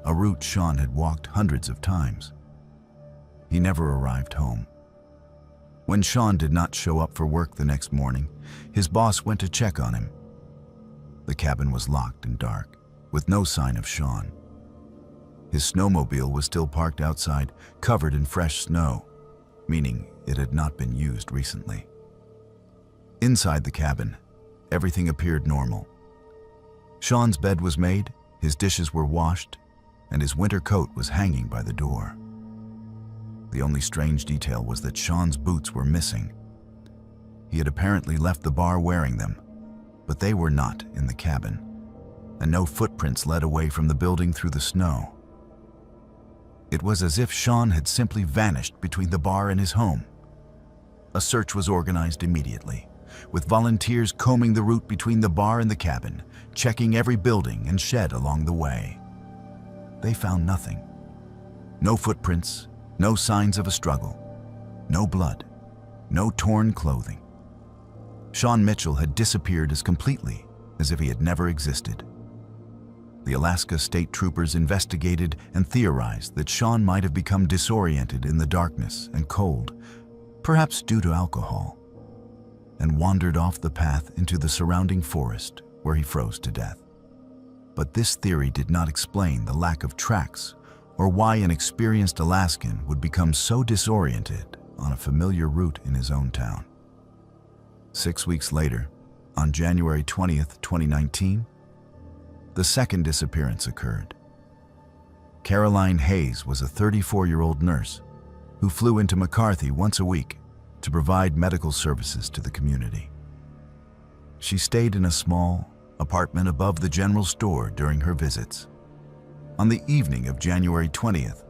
[SPEAKER 1] a route Sean had walked hundreds of times. He never arrived home. When Sean did not show up for work the next morning, his boss went to check on him. The cabin was locked and dark, with no sign of Sean. His snowmobile was still parked outside, covered in fresh snow, meaning it had not been used recently. Inside the cabin, everything appeared normal. Sean's bed was made, his dishes were washed, and his winter coat was hanging by the door. The only strange detail was that Sean's boots were missing. He had apparently left the bar wearing them, but they were not in the cabin, and no footprints led away from the building through the snow. It was as if Sean had simply vanished between the bar and his home. A search was organized immediately, with volunteers combing the route between the bar and the cabin, checking every building and shed along the way. They found nothing. No footprints, no signs of a struggle, no blood, no torn clothing. Sean Mitchell had disappeared as completely as if he had never existed. The Alaska State Troopers investigated and theorized that Sean might have become disoriented in the darkness and cold, perhaps due to alcohol, and wandered off the path into the surrounding forest where he froze to death. But this theory did not explain the lack of tracks or why an experienced Alaskan would become so disoriented on a familiar route in his own town. 6 weeks later, on January 20th, 2019, the second disappearance occurred. Caroline Hayes was a 34-year-old nurse who flew into McCarthy once a week to provide medical services to the community. She stayed in a small apartment above the general store during her visits. On the evening of January 20th,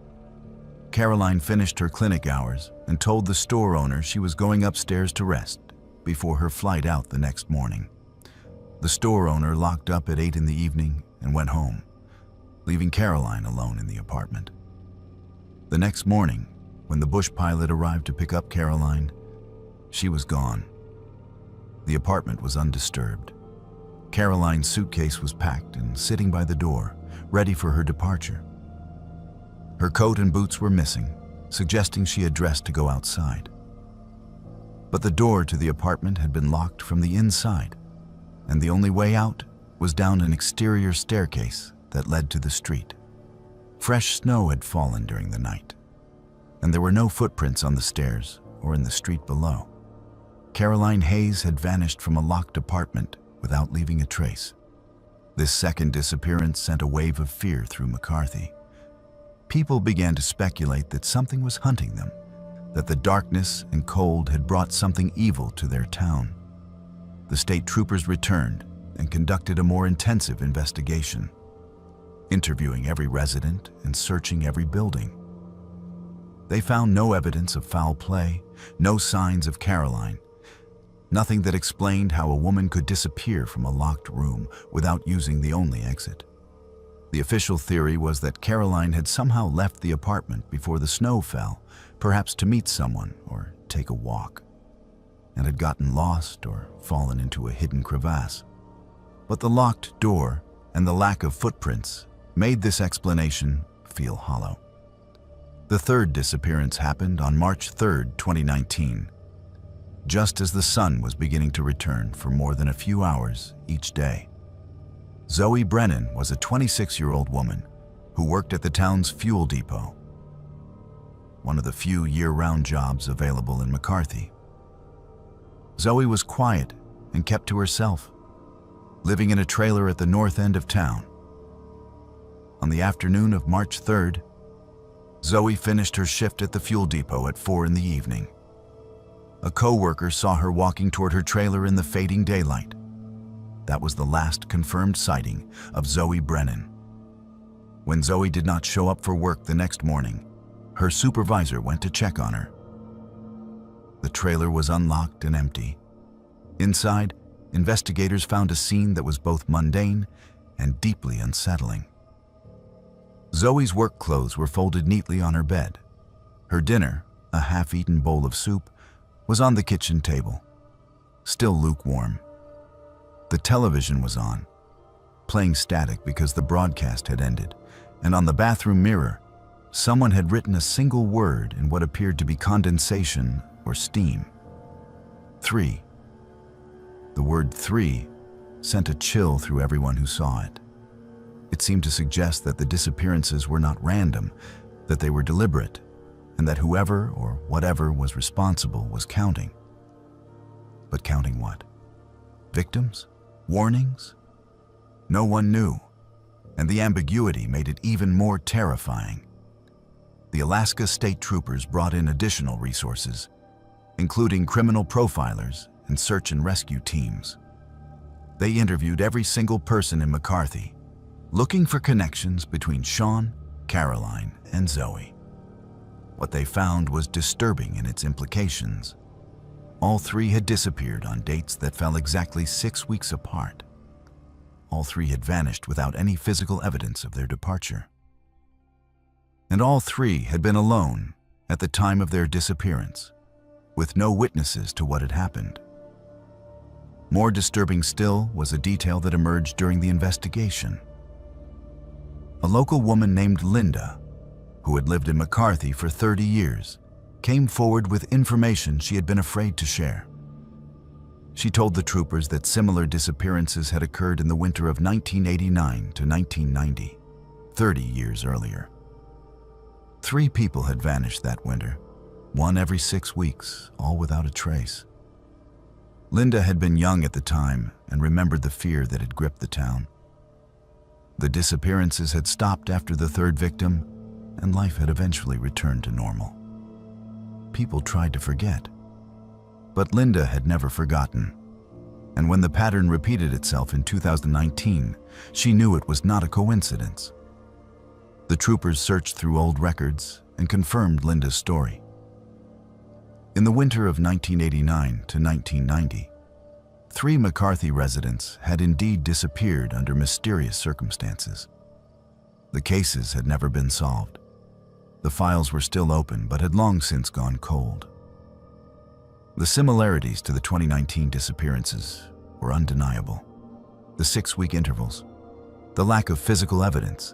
[SPEAKER 1] Caroline finished her clinic hours and told the store owner she was going upstairs to rest before her flight out the next morning. The store owner locked up at 8 in the evening and went home, leaving Caroline alone in the apartment. The next morning, when the bush pilot arrived to pick up Caroline, she was gone. The apartment was undisturbed. Caroline's suitcase was packed and sitting by the door, ready for her departure. Her coat and boots were missing, suggesting she had dressed to go outside. But the door to the apartment had been locked from the inside, and the only way out was down an exterior staircase that led to the street. Fresh snow had fallen during the night, and there were no footprints on the stairs or in the street below. Caroline Hayes had vanished from a locked apartment without leaving a trace. This second disappearance sent a wave of fear through McCarthy. People began to speculate that something was hunting them, that the darkness and cold had brought something evil to their town. The state troopers returned and conducted a more intensive investigation, interviewing every resident and searching every building. They found no evidence of foul play, no signs of Caroline, nothing that explained how a woman could disappear from a locked room without using the only exit. The official theory was that Caroline had somehow left the apartment before the snow fell, perhaps to meet someone or take a walk, and had gotten lost or fallen into a hidden crevasse. But the locked door and the lack of footprints made this explanation feel hollow. The third disappearance happened on March 3rd, 2019, just as the sun was beginning to return for more than a few hours each day. Zoe Brennan was a 26-year-old woman who worked at the town's fuel depot, one of the few year-round jobs available in McCarthy. Zoe was quiet and kept to herself, living in a trailer at the north end of town. On the afternoon of March 3rd, Zoe finished her shift at the fuel depot at 4 in the evening. A co-worker saw her walking toward her trailer in the fading daylight. That was the last confirmed sighting of Zoe Brennan. When Zoe did not show up for work the next morning, her supervisor went to check on her. The trailer was unlocked and empty. Inside, investigators found a scene that was both mundane and deeply unsettling. Zoe's work clothes were folded neatly on her bed. Her dinner, a half-eaten bowl of soup, was on the kitchen table, still lukewarm. The television was on, playing static because the broadcast had ended, and on the bathroom mirror, someone had written a single word in what appeared to be condensation or steam. 3. The word 3 sent a chill through everyone who saw it. It seemed to suggest that the disappearances were not random, that they were deliberate, and that whoever or whatever was responsible was counting. But counting what? Victims? Warnings? No one knew, and the ambiguity made it even more terrifying. The Alaska State Troopers brought in additional resources, including criminal profilers and search and rescue teams. They interviewed every single person in McCarthy, looking for connections between Sean Caroline, and Zoe. What they found was disturbing in its implications. All three had disappeared on dates that fell exactly 6 weeks apart. All three had vanished without any physical evidence of their departure. And all three had been alone at the time of their disappearance, with no witnesses to what had happened. More disturbing still was a detail that emerged during the investigation. A local woman named Linda, who had lived in McCarthy for 30 years, came forward with information she had been afraid to share. She told the troopers that similar disappearances had occurred in the winter of 1989 to 1990, 30 years earlier. 3 people had vanished that winter, one every 6 weeks, all without a trace. Linda had been young at the time and remembered the fear that had gripped the town. The disappearances had stopped after the 3rd victim, and life had eventually returned to normal. People tried to forget, but Linda had never forgotten. And when the pattern repeated itself in 2019, she knew it was not a coincidence. The troopers searched through old records and confirmed Linda's story. In the winter of 1989 to 1990, 3 McCarthy residents had indeed disappeared under mysterious circumstances. The cases had never been solved. The files were still open but had long since gone cold. The similarities to the 2019 disappearances were undeniable. The 6-week intervals, the lack of physical evidence,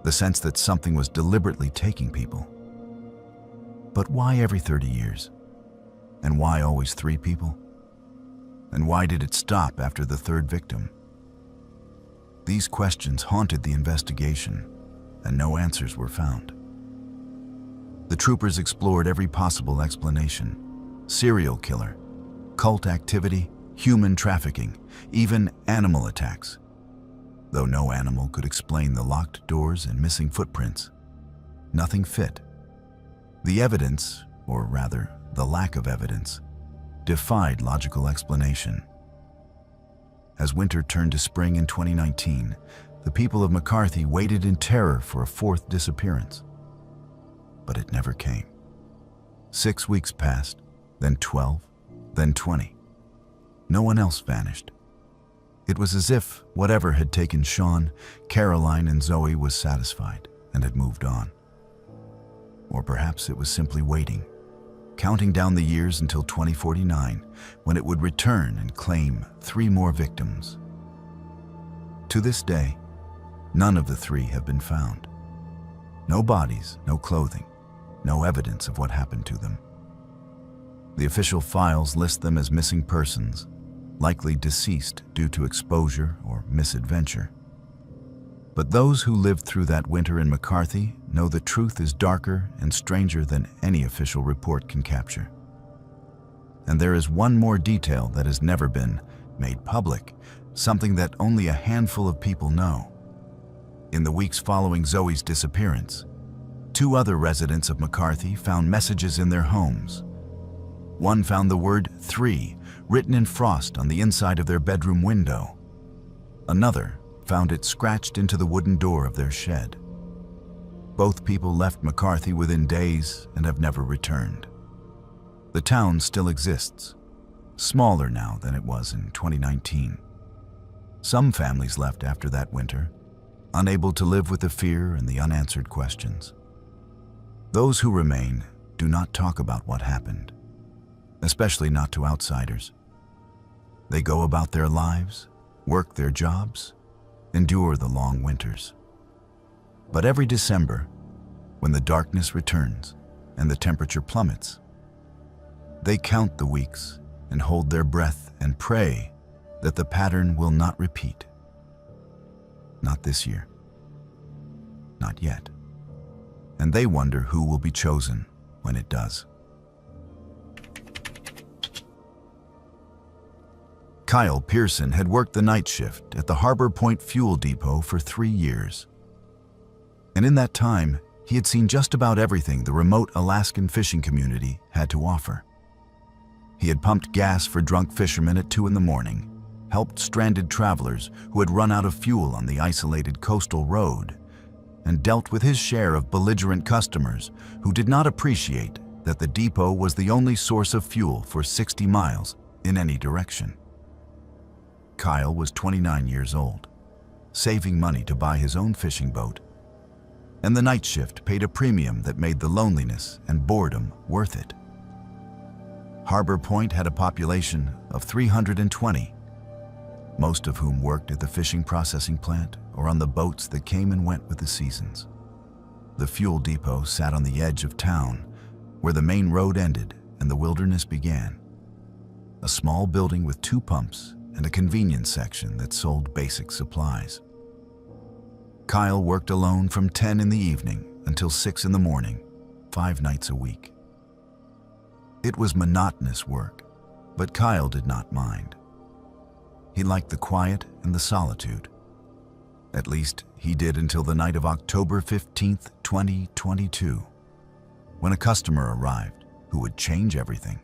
[SPEAKER 1] the sense that something was deliberately taking people. But why every 30 years? And why always 3 people? And why did it stop after the 3rd victim? These questions haunted the investigation, and no answers were found. The troopers explored every possible explanation: serial killer, cult activity, human trafficking, even animal attacks. Though no animal could explain the locked doors and missing footprints, nothing fit. The evidence, or rather, the lack of evidence, defied logical explanation. As winter turned to spring in 2019, the people of McCarthy waited in terror for a 4th disappearance. But it never came. 6 weeks passed, then 12, then 20. No one else vanished. It was as if whatever had taken Sean, Caroline, and Zoe was satisfied and had moved on. Or perhaps it was simply waiting, counting down the years until 2049, when it would return and claim 3 more victims. To this day, none of the 3 have been found. No bodies, no clothing, no evidence of what happened to them. The official files list them as missing persons, likely deceased due to exposure or misadventure. But those who lived through that winter in McCarthy know the truth is darker and stranger than any official report can capture. And there is one more detail that has never been made public, something that only a handful of people know. In the weeks following Zoe's disappearance, 2 other residents of McCarthy found messages in their homes. One found the word 3 written in frost on the inside of their bedroom window. Another found it scratched into the wooden door of their shed. Both people left McCarthy within days and have never returned. The town still exists, smaller now than it was in 2019. Some families left after that winter, unable to live with the fear and the unanswered questions. Those who remain do not talk about what happened, especially not to outsiders. They go about their lives, work their jobs, endure the long winters. But every December, when the darkness returns and the temperature plummets, they count the weeks and hold their breath and pray that the pattern will not repeat. Not this year. Not yet. And they wonder who will be chosen when it does. Kyle Pearson had worked the night shift at the Harbor Point Fuel Depot for 3 years. And in that time, he had seen just about everything the remote Alaskan fishing community had to offer. He had pumped gas for drunk fishermen at 2 in the morning, helped stranded travelers who had run out of fuel on the isolated coastal road, and dealt with his share of belligerent customers who did not appreciate that the depot was the only source of fuel for 60 miles in any direction. Kyle was 29 years old, saving money to buy his own fishing boat, and the night shift paid a premium that made the loneliness and boredom worth it. Harbor Point had a population of 320, most of whom worked at the fishing processing plant or on the boats that came and went with the seasons. The fuel depot sat on the edge of town, where the main road ended and the wilderness began. A small building with 2 pumps and a convenience section that sold basic supplies. Kyle worked alone from 10 in the evening until 6 in the morning, 5 nights a week. It was monotonous work, but Kyle did not mind. He liked the quiet and the solitude. At least, he did until the night of October 15th, 2022, when a customer arrived who would change everything.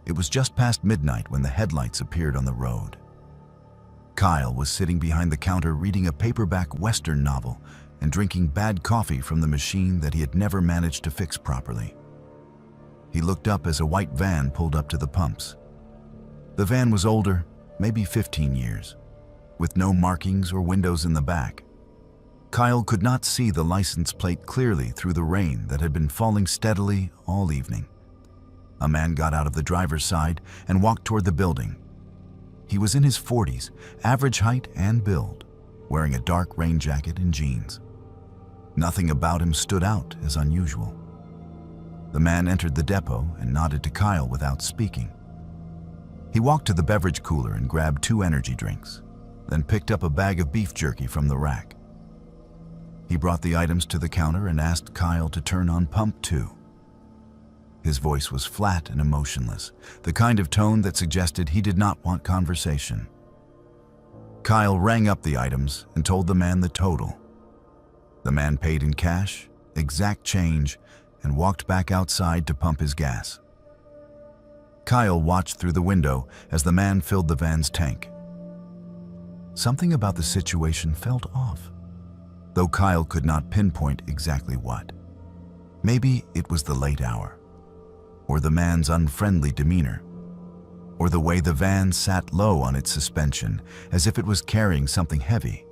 [SPEAKER 1] It was just past midnight when the headlights appeared on the road. Kyle was sitting behind the counter reading a paperback Western novel and drinking bad coffee from the machine that he had never managed to fix properly. He looked up as a white van pulled up to the pumps. The van was older, maybe 15 years, with no markings or windows in the back. Kyle could not see the license plate clearly through the rain that had been falling steadily all evening. A man got out of the driver's side and walked toward the building. He was in his 40s, average height and build, wearing a dark rain jacket and jeans. Nothing about him stood out as unusual. The man entered the depot and nodded to Kyle without speaking. He walked to the beverage cooler and grabbed 2 energy drinks, then picked up a bag of beef jerky from the rack. He brought the items to the counter and asked Kyle to turn on pump 2. His voice was flat and emotionless, the kind of tone that suggested he did not want conversation. Kyle rang up the items and told the man the total. The man paid in cash, exact change, and walked back outside to pump his gas. Kyle watched through the window as the man filled the van's tank. Something about the situation felt off, though Kyle could not pinpoint exactly what. Maybe it was the late hour, or the man's unfriendly demeanor, or the way the van sat low on its suspension as if it was carrying something heavy.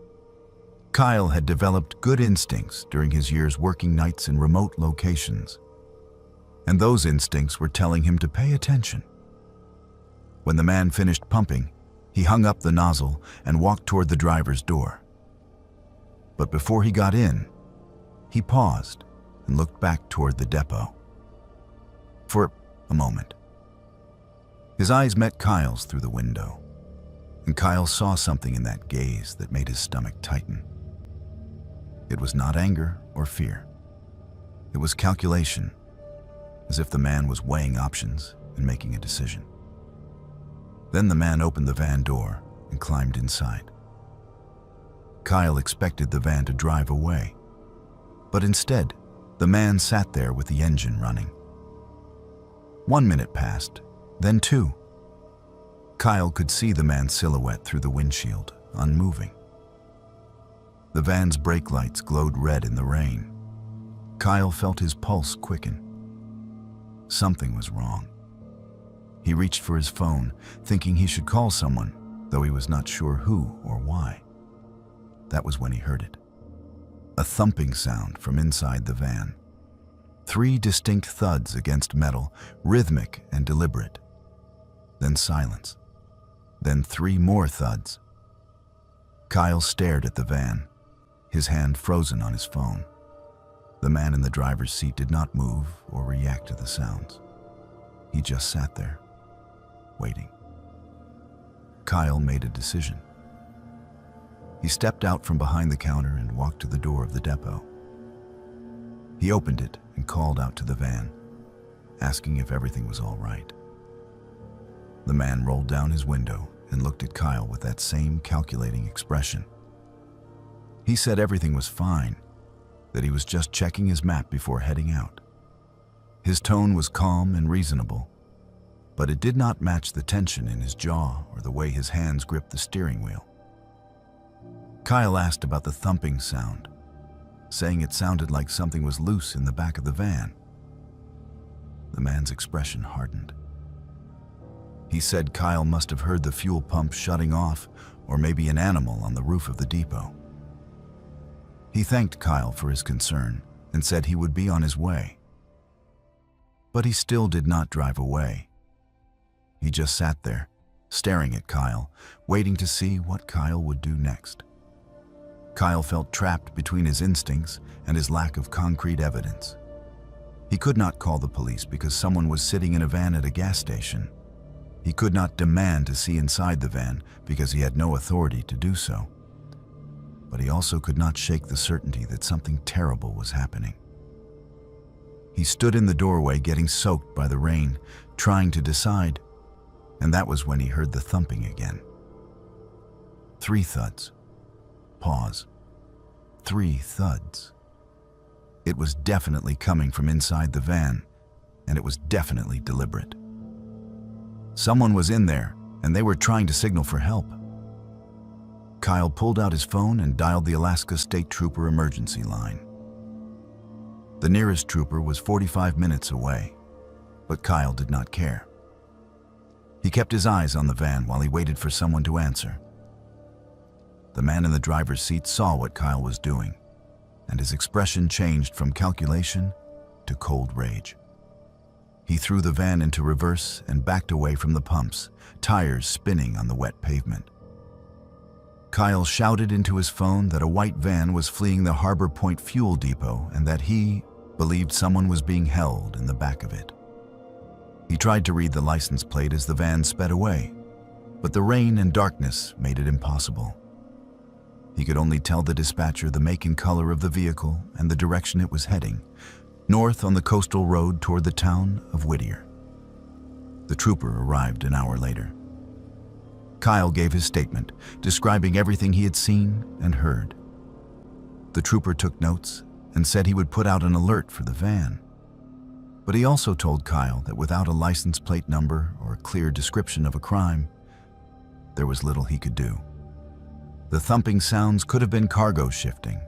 [SPEAKER 1] Kyle had developed good instincts during his years working nights in remote locations, and those instincts were telling him to pay attention. When the man finished pumping, he hung up the nozzle and walked toward the driver's door. But before he got in, he paused and looked back toward the depot. For a moment, his eyes met Kyle's through the window, and Kyle saw something in that gaze that made his stomach tighten. It was not anger or fear. It was calculation, as if the man was weighing options and making a decision. Then the man opened the van door and climbed inside. Kyle expected the van to drive away, but instead, the man sat there with the engine running. 1 minute passed, then 2. Kyle could see the man's silhouette through the windshield, unmoving. The van's brake lights glowed red in the rain. Kyle felt his pulse quicken. Something was wrong. He reached for his phone, thinking he should call someone, though he was not sure who or why. That was when he heard it. A thumping sound from inside the van. 3 distinct thuds against metal, rhythmic and deliberate. Then silence. Then 3 more thuds. Kyle stared at the van, his hand frozen on his phone. The man in the driver's seat did not move or react to the sounds. He just sat there, waiting. Kyle made a decision. He stepped out from behind the counter and walked to the door of the depot. He opened it and called out to the van, asking if everything was all right. The man rolled down his window and looked at Kyle with that same calculating expression. He said everything was fine, that he was just checking his map before heading out. His tone was calm and reasonable, but it did not match the tension in his jaw or the way his hands gripped the steering wheel. Kyle asked about the thumping sound, saying it sounded like something was loose in the back of the van. The man's expression hardened. He said Kyle must have heard the fuel pump shutting off, or maybe an animal on the roof of the depot. He thanked Kyle for his concern and said he would be on his way. But he still did not drive away. He just sat there, staring at Kyle, waiting to see what Kyle would do next. Kyle felt trapped between his instincts and his lack of concrete evidence. He could not call the police because someone was sitting in a van at a gas station. He could not demand to see inside the van because he had no authority to do so. But he also could not shake the certainty that something terrible was happening. He stood in the doorway getting soaked by the rain, trying to decide, and that was when he heard the thumping again. 3 thuds. Pause. 3 thuds. It was definitely coming from inside the van, and it was definitely deliberate. Someone was in there, and they were trying to signal for help. Kyle pulled out his phone and dialed the Alaska State Trooper emergency line. The nearest trooper was 45 minutes away, but Kyle did not care. He kept his eyes on the van while he waited for someone to answer. The man in the driver's seat saw what Kyle was doing, and his expression changed from calculation to cold rage. He threw the van into reverse and backed away from the pumps, tires spinning on the wet pavement. Kyle shouted into his phone that a white van was fleeing the Harbor Point fuel depot and that he believed someone was being held in the back of it. He tried to read the license plate as the van sped away, but the rain and darkness made it impossible. He could only tell the dispatcher the make and color of the vehicle and the direction it was heading, north on the coastal road toward the town of Whittier. The trooper arrived an hour later. Kyle gave his statement, describing everything he had seen and heard. The trooper took notes and said he would put out an alert for the van. But he also told Kyle that without a license plate number or a clear description of a crime, there was little he could do. The thumping sounds could have been cargo shifting.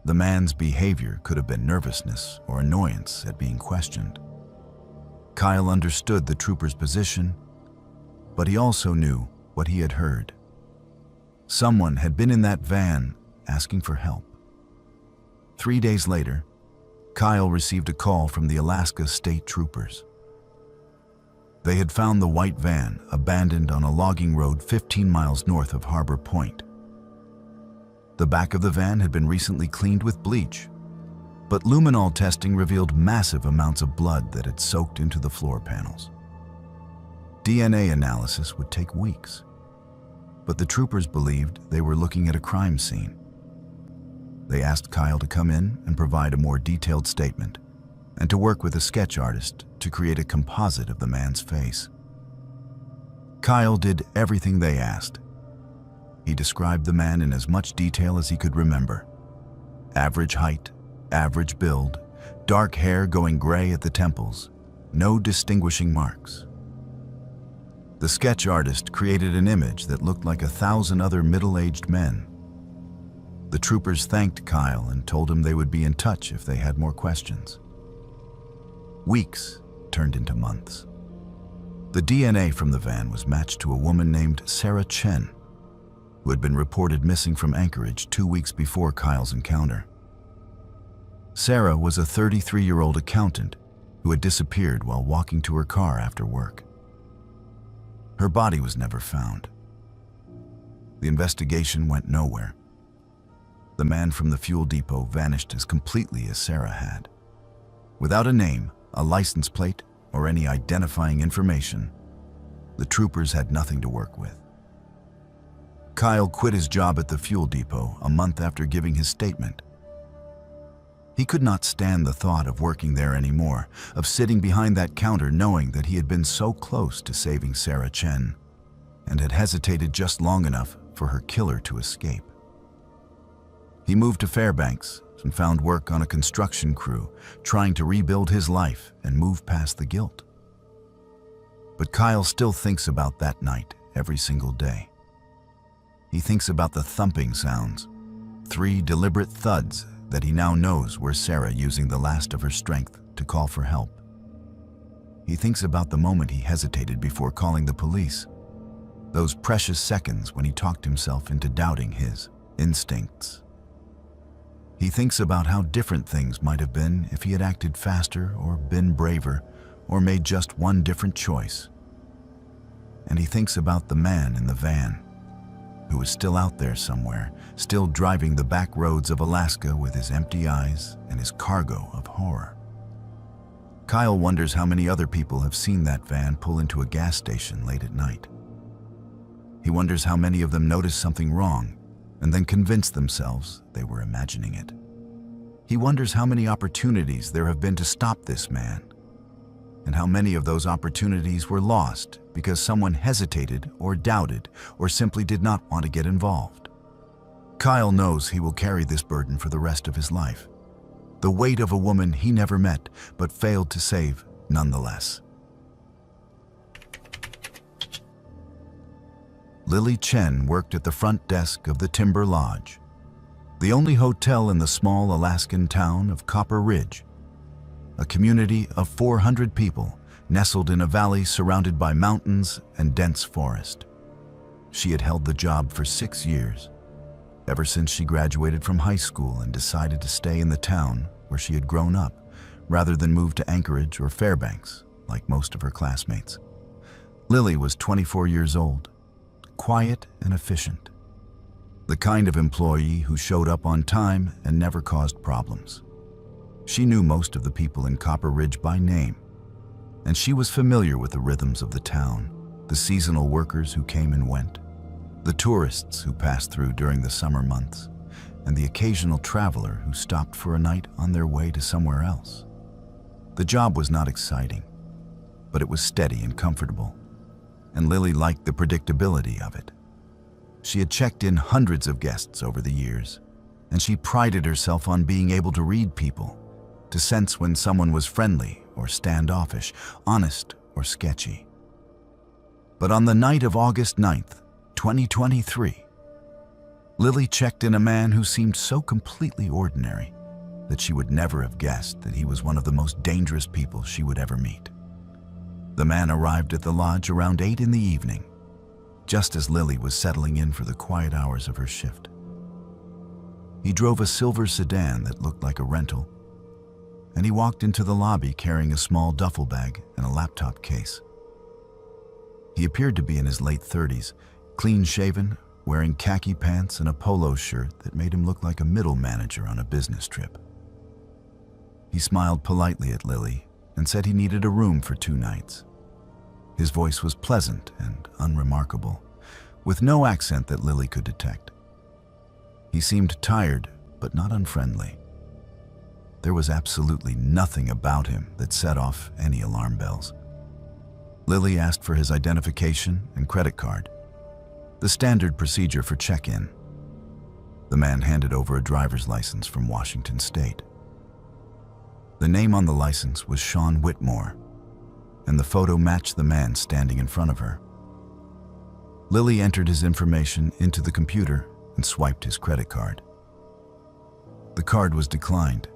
[SPEAKER 1] The man's behavior could have been nervousness or annoyance at being questioned. Kyle understood the trooper's position, but he also knew what he had heard. Someone had been in that van asking for help. 3 days later, Kyle received a call from the Alaska State Troopers. They had found the white van abandoned on a logging road 15 miles north of Harbor Point. The back of the van had been recently cleaned with bleach, but luminol testing revealed massive amounts of blood that had soaked into the floor panels. DNA analysis would take weeks, but the troopers believed they were looking at a crime scene. They asked Kyle to come in and provide a more detailed statement, and to work with a sketch artist to create a composite of the man's face. Kyle did everything they asked. He described the man in as much detail as he could remember. Average height, average build, dark hair going gray at the temples, no distinguishing marks. The sketch artist created an image that looked like 1,000 other middle-aged men. The troopers thanked Kyle and told him they would be in touch if they had more questions. Weeks turned into months. The DNA from the van was matched to a woman named Sarah Chen, who had been reported missing from Anchorage 2 weeks before Kyle's encounter. Sarah was a 33-year-old accountant who had disappeared while walking to her car after work. Her body was never found. The investigation went nowhere. The man from the fuel depot vanished as completely as Sarah had. Without a name, a license plate, or any identifying information, the troopers had nothing to work with. Kyle quit his job at the fuel depot a month after giving his statement. He could not stand the thought of working there anymore, of sitting behind that counter knowing that he had been so close to saving Sarah Chen, and had hesitated just long enough for her killer to escape. He moved to Fairbanks and found work on a construction crew, trying to rebuild his life and move past the guilt. But Kyle still thinks about that night every single day. He thinks about the thumping sounds, 3 deliberate thuds that he now knows were Sarah using the last of her strength to call for help. He thinks about the moment he hesitated before calling the police, those precious seconds when he talked himself into doubting his instincts. He thinks about how different things might have been if he had acted faster or been braver or made just one different choice. And he thinks about the man in the van, who is still out there somewhere, still driving the back roads of Alaska with his empty eyes and his cargo of horror. Kyle wonders how many other people have seen that van pull into a gas station late at night. He wonders how many of them noticed something wrong and then convinced themselves they were imagining it. He wonders how many opportunities there have been to stop this man, and how many of those opportunities were lost because someone hesitated or doubted or simply did not want to get involved. Kyle knows he will carry this burden for the rest of his life, the weight of a woman he never met but failed to save nonetheless. Lily Chen worked at the front desk of the Timber Lodge, the only hotel in the small Alaskan town of Copper Ridge, a community of 400 people nestled in a valley surrounded by mountains and dense forest. She had held the job for 6 years, ever since she graduated from high school and decided to stay in the town where she had grown up, rather than move to Anchorage or Fairbanks, like most of her classmates. Lily was 24 years old, quiet and efficient, the kind of employee who showed up on time and never caused problems. She knew most of the people in Copper Ridge by name, and she was familiar with the rhythms of the town, the seasonal workers who came and went, the tourists who passed through during the summer months, and the occasional traveler who stopped for a night on their way to somewhere else. The job was not exciting, but it was steady and comfortable, and Lily liked the predictability of it. She had checked in hundreds of guests over the years, and she prided herself on being able to read people, to sense when someone was friendly or standoffish, honest or sketchy. But on the night of August 9th, 2023, Lily checked in a man who seemed so completely ordinary that she would never have guessed that he was one of the most dangerous people she would ever meet. The man arrived at the lodge around 8 in the evening, just as Lily was settling in for the quiet hours of her shift. He drove a silver sedan that looked like a rental, and he walked into the lobby carrying a small duffel bag and a laptop case. He appeared to be in his late 30s, clean-shaven, wearing khaki pants and a polo shirt that made him look like a middle manager on a business trip. He smiled politely at Lily and said he needed a room for 2 nights. His voice was pleasant and unremarkable, with no accent that Lily could detect. He seemed tired, but not unfriendly. There was absolutely nothing about him that set off any alarm bells. Lily asked for his identification and credit card, the standard procedure for check-in. The man handed over a driver's license from Washington State. The name on the license was Sean Whitmore, and the photo matched the man standing in front of her. Lily entered his information into the computer and swiped his credit card. The card was declined.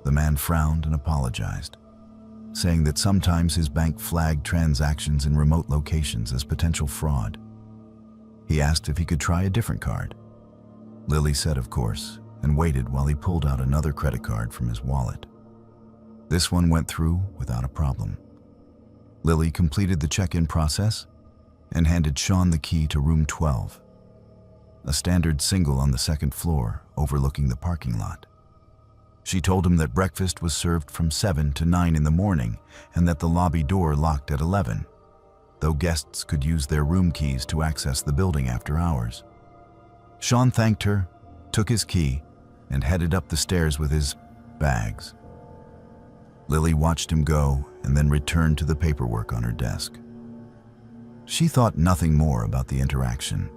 [SPEAKER 1] The man frowned and apologized, saying that sometimes his bank flagged transactions in remote locations as potential fraud. He asked if he could try a different card. Lily said of course, and waited while he pulled out another credit card from his wallet. This one went through without a problem. Lily completed the check-in process and handed Sean the key to room 12, a standard single on the 2nd floor overlooking the parking lot. She told him that breakfast was served from 7 to 9 in the morning and that the lobby door locked at 11, though guests could use their room keys to access the building after hours. Sean thanked her, took his key, and headed up the stairs with his bags. Lily watched him go and then returned to the paperwork on her desk. She thought nothing more about the interaction.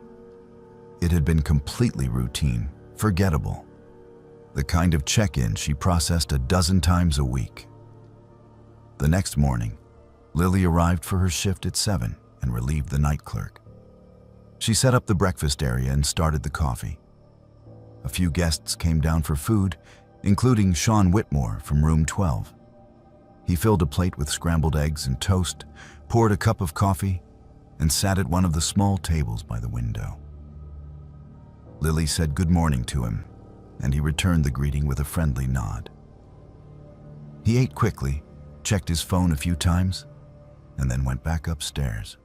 [SPEAKER 1] It had been completely routine, forgettable, the kind of check-in she processed a dozen times a week. The next morning, Lily arrived for her shift at 7 and relieved the night clerk. She set up the breakfast area and started the coffee. a few guests came down for food, including Sean Whitmore from room 12. He filled a plate with scrambled eggs and toast, poured a cup of coffee, and sat at one of the small tables by the window. Lily said good morning to him, and he returned the greeting with a friendly nod. He ate quickly, checked his phone a few times, and then went back upstairs.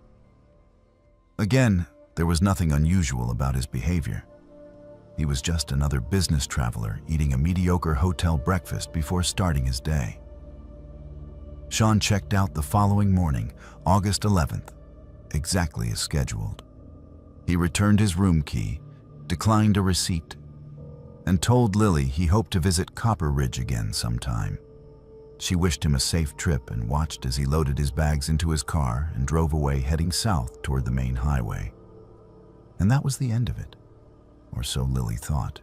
[SPEAKER 1] Again, there was nothing unusual about his behavior. He was just another business traveler eating a mediocre hotel breakfast before starting his day. Sean checked out the following morning, August 11th, exactly as scheduled. He returned his room key, declined a receipt, and told Lily he hoped to visit Copper Ridge again sometime. She wished him a safe trip and watched as he loaded his bags into his car and drove away, heading south toward the main highway. And that was the end of it, or so Lily thought.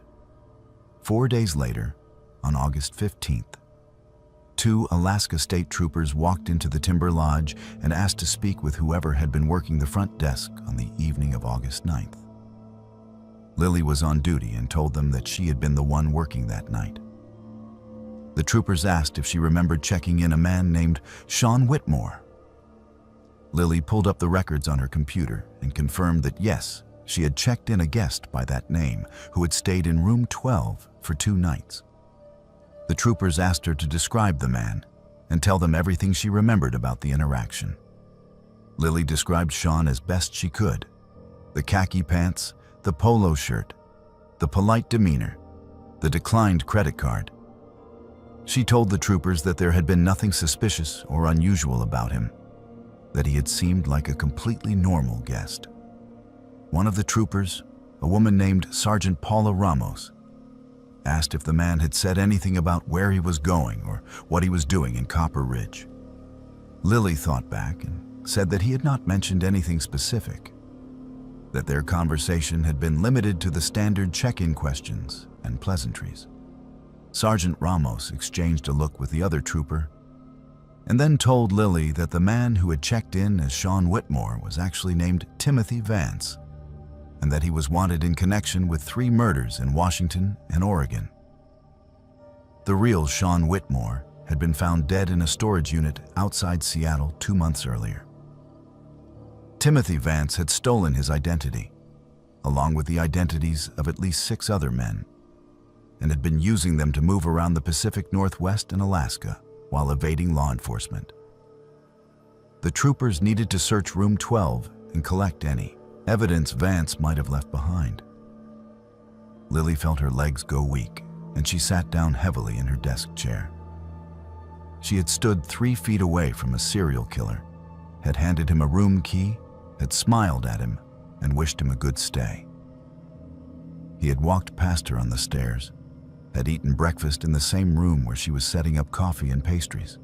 [SPEAKER 1] 4 days later, on August 15th, 2 Alaska State Troopers walked into the Timber Lodge and asked to speak with whoever had been working the front desk on the evening of August 9th. Lily was on duty and told them that she had been the one working that night. The troopers asked if she remembered checking in a man named Sean Whitmore. Lily pulled up the records on her computer and confirmed that yes, she had checked in a guest by that name who had stayed in room 12 for 2 nights. The troopers asked her to describe the man and tell them everything she remembered about the interaction. Lily described Sean as best she could: the khaki pants, the polo shirt, the polite demeanor, the declined credit card. She told the troopers that there had been nothing suspicious or unusual about him, that he had seemed like a completely normal guest. One of the troopers, a woman named Sergeant Paula Ramos, asked if the man had said anything about where he was going or what he was doing in Copper Ridge. Lily thought back and said that he had not mentioned anything specific, that their conversation had been limited to the standard check-in questions and pleasantries. Sergeant Ramos exchanged a look with the other trooper and then told Lily that the man who had checked in as Sean Whitmore was actually named Timothy Vance, and that he was wanted in connection with 3 murders in Washington and Oregon. The real Sean Whitmore had been found dead in a storage unit outside Seattle 2 months earlier. Timothy Vance had stolen his identity, along with the identities of at least 6 other men, and had been using them to move around the Pacific Northwest and Alaska while evading law enforcement. The troopers needed to search room 12 and collect any evidence Vance might have left behind. Lily felt her legs go weak, and she sat down heavily in her desk chair. She had stood 3 feet away from a serial killer, had handed him a room key, had smiled at him, and wished him a good stay. He had walked past her on the stairs, had eaten breakfast in the same room where she was setting up coffee and pastries,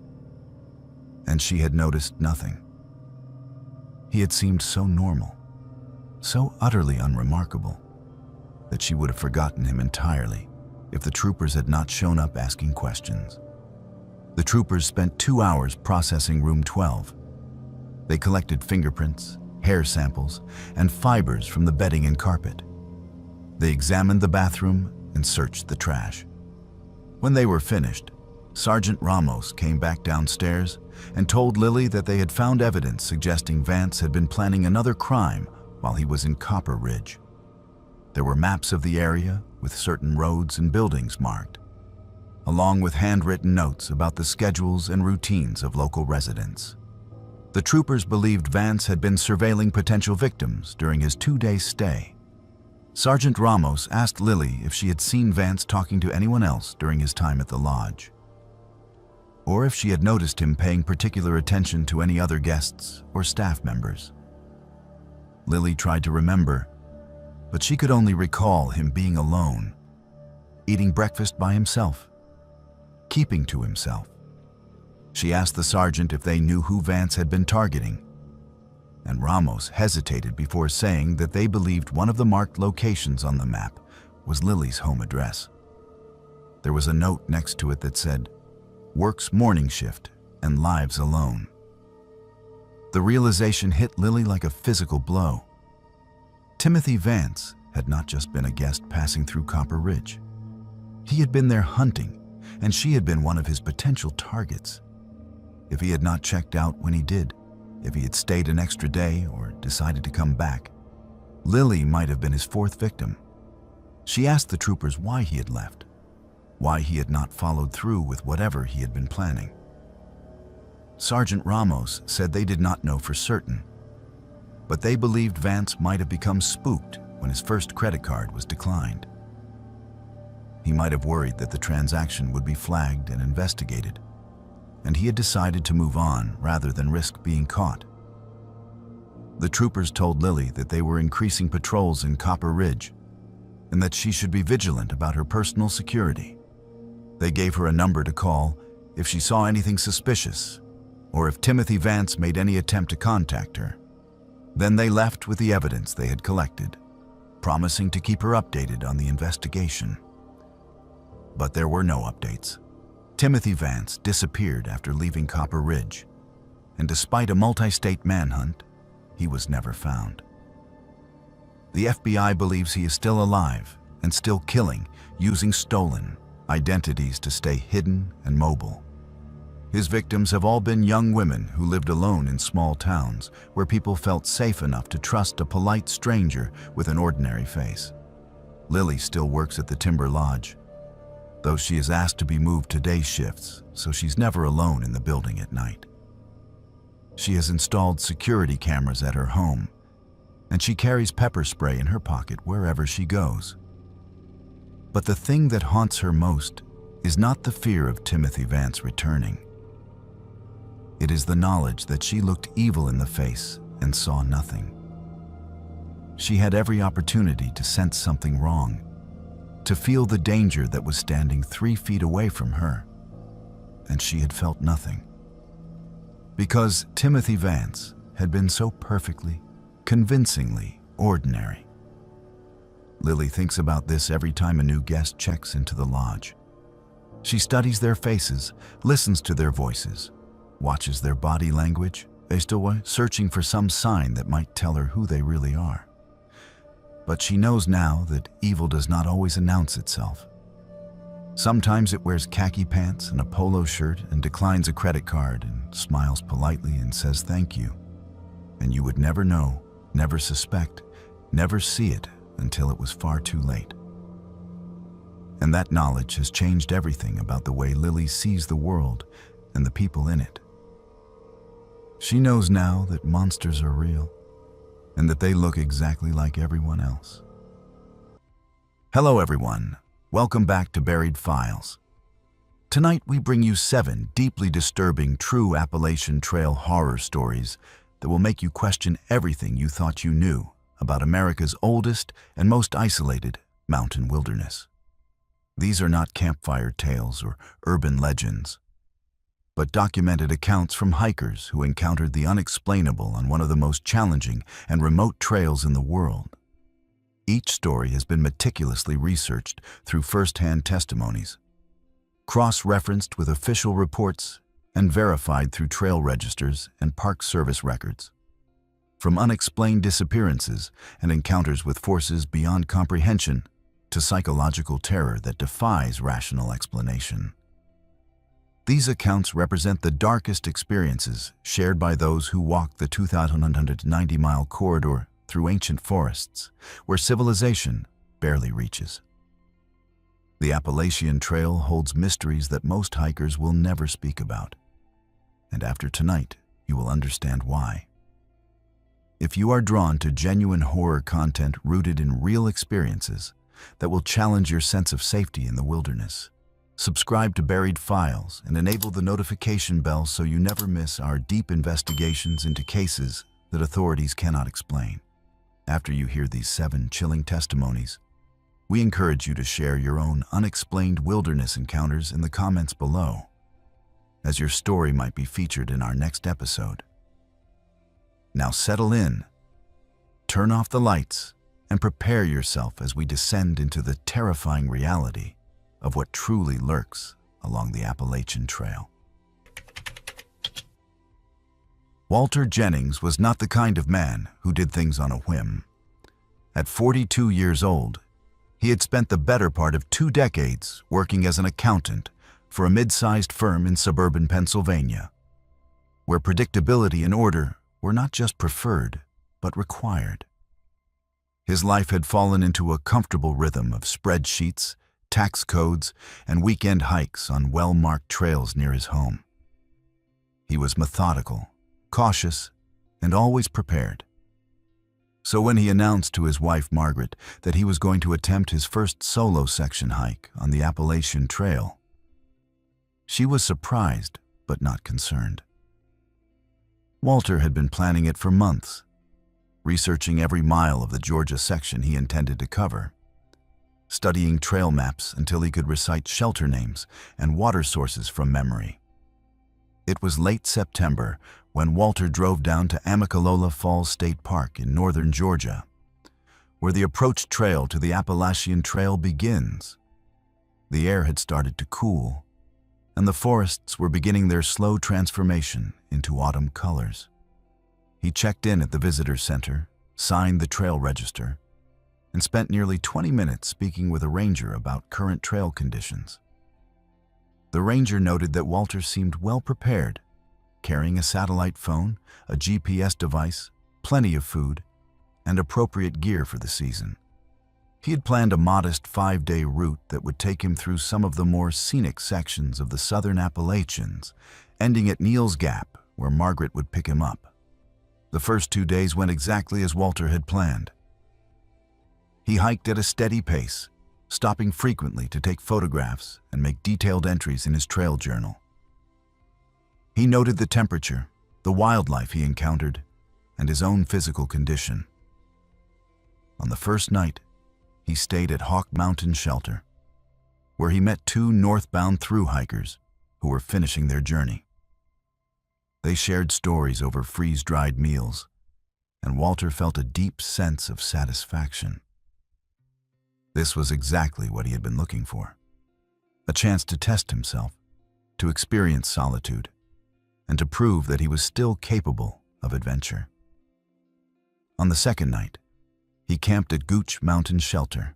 [SPEAKER 1] and she had noticed nothing. He had seemed so normal, so utterly unremarkable, that she would have forgotten him entirely if the troopers had not shown up asking questions. The troopers spent 2 hours processing room 12. They collected fingerprints, hair samples, and fibers from the bedding and carpet. They examined the bathroom and searched the trash. When they were finished, Sergeant Ramos came back downstairs and told Lily that they had found evidence suggesting Vance had been planning another crime while he was in Copper Ridge. There were maps of the area with certain roads and buildings marked, along with handwritten notes about the schedules and routines of local residents. The troopers believed Vance had been surveilling potential victims during his 2-day stay. Sergeant Ramos asked Lily if she had seen Vance talking to anyone else during his time at the lodge, or if she had noticed him paying particular attention to any other guests or staff members. Lily tried to remember, but she could only recall him being alone, eating breakfast by himself, keeping to himself. She asked the sergeant if they knew who Vance had been targeting, and Ramos hesitated before saying that they believed one of the marked locations on the map was Lily's home address. There was a note next to it that said, "Works morning shift and lives alone." The realization hit Lily like a physical blow. Timothy Vance had not just been a guest passing through Copper Ridge. He had been there hunting, and she had been one of his potential targets. If he had not checked out when he did, if he had stayed an extra day or decided to come back, Lily might have been his fourth victim. She asked the troopers why he had left, why he had not followed through with whatever he had been planning. Sergeant Ramos said they did not know for certain, but they believed Vance might have become spooked when his first credit card was declined. He might have worried that the transaction would be flagged and investigated, and he had decided to move on rather than risk being caught. The troopers told Lily that they were increasing patrols in Copper Ridge and that she should be vigilant about her personal security. They gave her a number to call if she saw anything suspicious or if Timothy Vance made any attempt to contact her. Then they left with the evidence they had collected, promising to keep her updated on the investigation. But there were no updates. Timothy Vance disappeared after leaving Copper Ridge, and despite a multi-state manhunt, he was never found. The FBI believes he is still alive and still killing, using stolen identities to stay hidden and mobile. His victims have all been young women who lived alone in small towns where people felt safe enough to trust a polite stranger with an ordinary face. Lily still works at the Timber Lodge, though she is asked to be moved to day shifts, so she's never alone in the building at night. She has installed security cameras at her home, and she carries pepper spray in her pocket wherever she goes. But the thing that haunts her most is not the fear of Timothy Vance returning. It is the knowledge that she looked evil in the face and saw nothing. She had every opportunity to sense something wrong, to feel the danger that was standing 3 feet away from her, and she had felt nothing. Because Timothy Vance had been so perfectly, convincingly ordinary. Lily thinks about this every time a new guest checks into the lodge. She studies their faces, listens to their voices, watches their body language, searching for some sign that might tell her who they really are. But she knows now that evil does not always announce itself. Sometimes it wears khaki pants and a polo shirt and declines a credit card and smiles politely and says thank you. And you would never know, never suspect, never see it until it was far too late. And that knowledge has changed everything about the way Lily sees the world and the people in it. She knows now that monsters are real, and that they look exactly like everyone else. Hello everyone, welcome back to Buried Files. Tonight we bring you 7 deeply disturbing true Appalachian Trail horror stories that will make you question everything you thought you knew about America's oldest and most isolated mountain wilderness. These are not campfire tales or urban legends, but documented accounts from hikers who encountered the unexplainable on one of the most challenging and remote trails in the world. Each story has been meticulously researched through first-hand testimonies, cross-referenced with official reports, and verified through trail registers and Park Service records. From unexplained disappearances and encounters with forces beyond comprehension to psychological terror that defies rational explanation. These accounts represent the darkest experiences shared by those who walk the 2,190-mile corridor through ancient forests, where civilization barely reaches. The Appalachian Trail holds mysteries that most hikers will never speak about. And after tonight, you will understand why. If you are drawn to genuine horror content rooted in real experiences that will challenge your sense of safety in the wilderness, subscribe to Buried Files and enable the notification bell so you never miss our deep investigations into cases that authorities cannot explain. After you hear these 7 chilling testimonies, we encourage you to share your own unexplained wilderness encounters in the comments below, as your story might be featured in our next episode. Now settle in, turn off the lights, and prepare yourself as we descend into the terrifying reality of what truly lurks along the Appalachian Trail. Walter Jennings was not the kind of man who did things on a whim. At 42 years old, he had spent the better part of 2 decades working as an accountant for a mid-sized firm in suburban Pennsylvania, where predictability and order were not just preferred, but required. His life had fallen into a comfortable rhythm of spreadsheets, tax codes, and weekend hikes on well-marked trails near his home. He was methodical, cautious, and always prepared. So when he announced to his wife Margaret that he was going to attempt his first solo section hike on the Appalachian Trail, she was surprised but not concerned. Walter had been planning it for months, researching every mile of the Georgia section he intended to cover, studying trail maps until he could recite shelter names and water sources from memory. It was late September when Walter drove down to Amicalola Falls State Park in northern Georgia, where the approach trail to the Appalachian Trail begins. The air had started to cool, and the forests were beginning their slow transformation into autumn colors. He checked in at the visitor center, signed the trail register, and spent nearly 20 minutes speaking with a ranger about current trail conditions. The ranger noted that Walter seemed well prepared, carrying a satellite phone, a GPS device, plenty of food, and appropriate gear for the season. He had planned a modest 5-day route that would take him through some of the more scenic sections of the southern Appalachians, ending at Neal's Gap, where Margaret would pick him up. The first 2 days went exactly as Walter had planned. He hiked at a steady pace, stopping frequently to take photographs and make detailed entries in his trail journal. He noted the temperature, the wildlife he encountered, and his own physical condition. On the first night, he stayed at Hawk Mountain Shelter, where he met 2 northbound through hikers who were finishing their journey. They shared stories over freeze-dried meals, and Walter felt a deep sense of satisfaction. This was exactly what he had been looking for: a chance to test himself, to experience solitude, and to prove that he was still capable of adventure. On the second night, he camped at Gooch Mountain Shelter,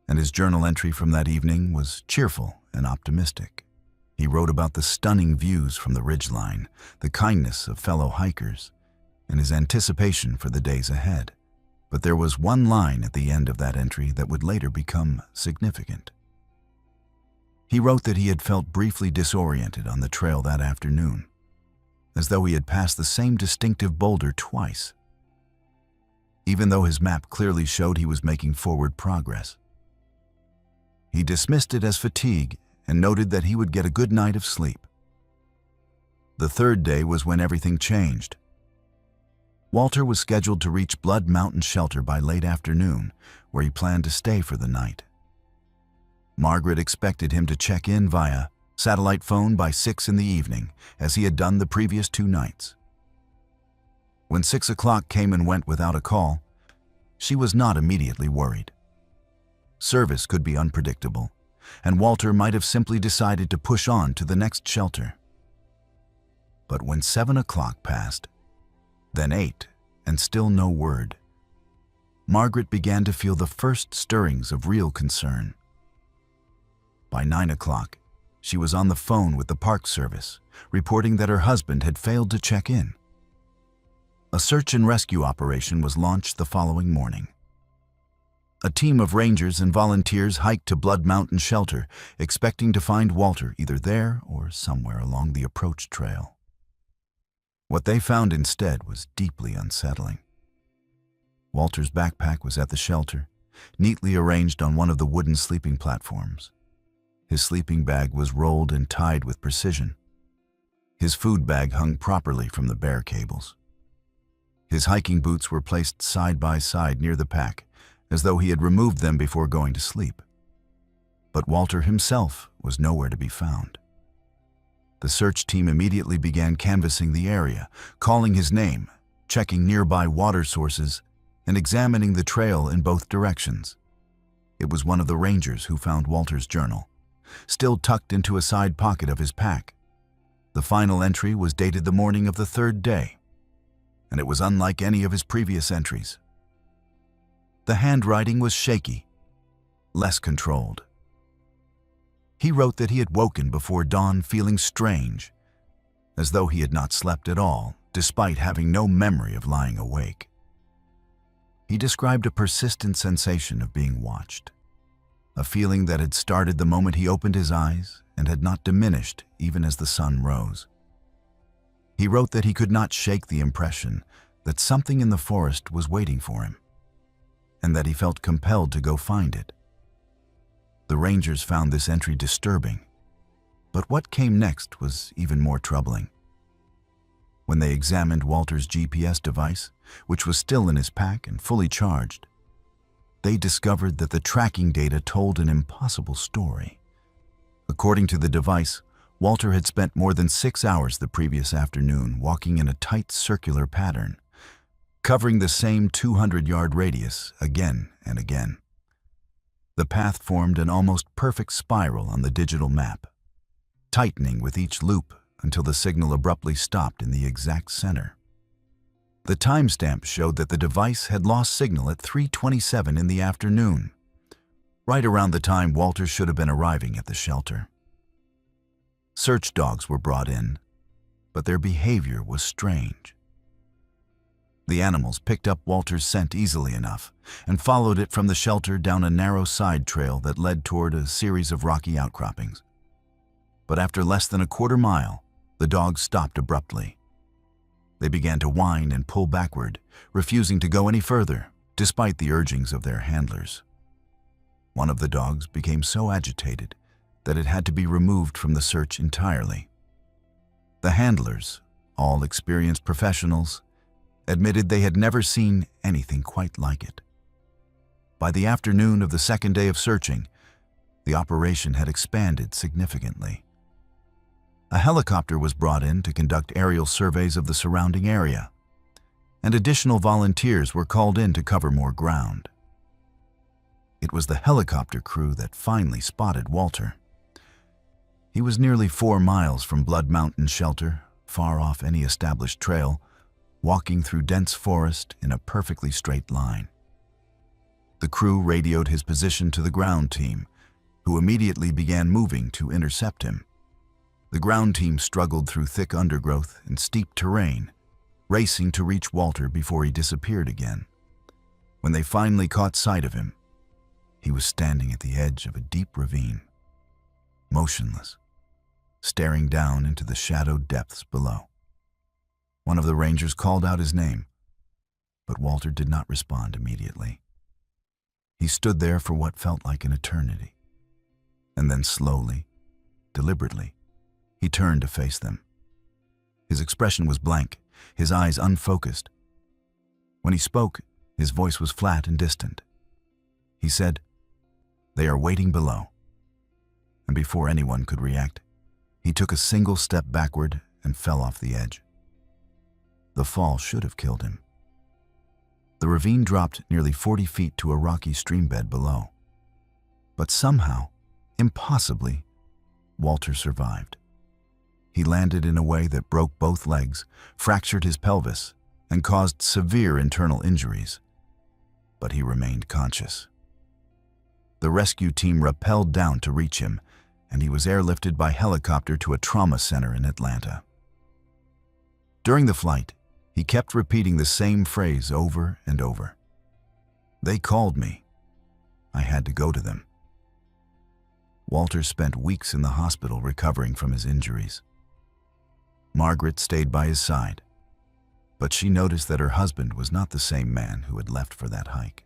[SPEAKER 1] and his journal entry from that evening was cheerful and optimistic. He wrote about the stunning views from the ridgeline, the kindness of fellow hikers, and his anticipation for the days ahead. But there was one line at the end of that entry that would later become significant. He wrote that he had felt briefly disoriented on the trail that afternoon, as though he had passed the same distinctive boulder twice, even though his map clearly showed he was making forward progress. He dismissed it as fatigue and noted that he would get a good night of sleep. The third day was when everything changed. Walter was scheduled to reach Blood Mountain Shelter by late afternoon, where he planned to stay for the night. Margaret expected him to check in via satellite phone by 6 in the evening, as he had done the previous 2 nights. When 6 o'clock came and went without a call, she was not immediately worried. Service could be unpredictable, and Walter might have simply decided to push on to the next shelter. But when 7 o'clock passed, then 8, and still no word, Margaret began to feel the first stirrings of real concern. By 9 o'clock, she was on the phone with the Park Service, reporting that her husband had failed to check in. A search and rescue operation was launched the following morning. A team of rangers and volunteers hiked to Blood Mountain Shelter, expecting to find Walter either there or somewhere along the approach trail. What they found instead was deeply unsettling. Walter's backpack was at the shelter, neatly arranged on one of the wooden sleeping platforms. His sleeping bag was rolled and tied with precision. His food bag hung properly from the bear cables. His hiking boots were placed side by side near the pack, as though he had removed them before going to sleep. But Walter himself was nowhere to be found. The search team immediately began canvassing the area, calling his name, checking nearby water sources, and examining the trail in both directions. It was one of the rangers who found Walter's journal, still tucked into a side pocket of his pack. The final entry was dated the morning of the 3rd day, and it was unlike any of his previous entries. The handwriting was shaky, less controlled. He wrote that he had woken before dawn feeling strange, as though he had not slept at all, despite having no memory of lying awake. He described a persistent sensation of being watched, a feeling that had started the moment he opened his eyes and had not diminished even as the sun rose. He wrote that he could not shake the impression that something in the forest was waiting for him, and that he felt compelled to go find it. The rangers found this entry disturbing, but what came next was even more troubling. When they examined Walter's GPS device, which was still in his pack and fully charged, they discovered that the tracking data told an impossible story. According to the device, Walter had spent more than 6 hours the previous afternoon walking in a tight circular pattern, covering the same 200-yard radius again and again. The path formed an almost perfect spiral on the digital map, tightening with each loop until the signal abruptly stopped in the exact center. The timestamp showed that the device had lost signal at 3:27 in the afternoon, right around the time Walter should have been arriving at the shelter. Search dogs were brought in, but their behavior was strange. The animals picked up Walter's scent easily enough and followed it from the shelter down a narrow side trail that led toward a series of rocky outcroppings. But after less than a quarter mile, the dogs stopped abruptly. They began to whine and pull backward, refusing to go any further, despite the urgings of their handlers. One of the dogs became so agitated that it had to be removed from the search entirely. The handlers, all experienced professionals, admitted they had never seen anything quite like it. By the afternoon of the second day of searching, the operation had expanded significantly. A helicopter was brought in to conduct aerial surveys of the surrounding area, and additional volunteers were called in to cover more ground. It was the helicopter crew that finally spotted Walter. He was nearly 4 miles from Blood Mountain Shelter, far off any established trail, walking through dense forest in a perfectly straight line. The crew radioed his position to the ground team, who immediately began moving to intercept him. The ground team struggled through thick undergrowth and steep terrain, racing to reach Walter before he disappeared again. When they finally caught sight of him, he was standing at the edge of a deep ravine, motionless, staring down into the shadowed depths below. One of the rangers called out his name, but Walter did not respond immediately. He stood there for what felt like an eternity, and then slowly, deliberately, he turned to face them. His expression was blank, his eyes unfocused. When he spoke, his voice was flat and distant. He said, "They are waiting below." And before anyone could react, he took a single step backward and fell off the edge. The fall should have killed him. The ravine dropped nearly 40 feet to a rocky streambed below. But somehow, impossibly, Walter survived. He landed in a way that broke both legs, fractured his pelvis, and caused severe internal injuries. But he remained conscious. The rescue team rappelled down to reach him, and he was airlifted by helicopter to a trauma center in Atlanta. During the flight, he kept repeating the same phrase over and over. "They called me. I had to go to them." Walter spent weeks in the hospital recovering from his injuries. Margaret stayed by his side, but she noticed that her husband was not the same man who had left for that hike.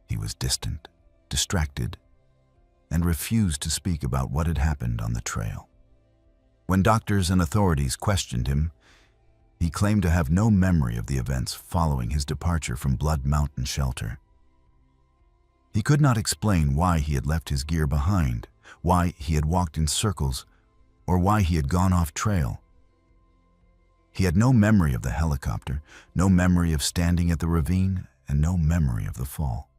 [SPEAKER 1] He was distant, distracted, and refused to speak about what had happened on the trail. When doctors and authorities questioned him, he claimed to have no memory of the events following his departure from Blood Mountain Shelter. He could not explain why he had left his gear behind, why he had walked in circles, or why he had gone off trail. He had no memory of the helicopter, no memory of standing at the ravine, and no memory of the fall.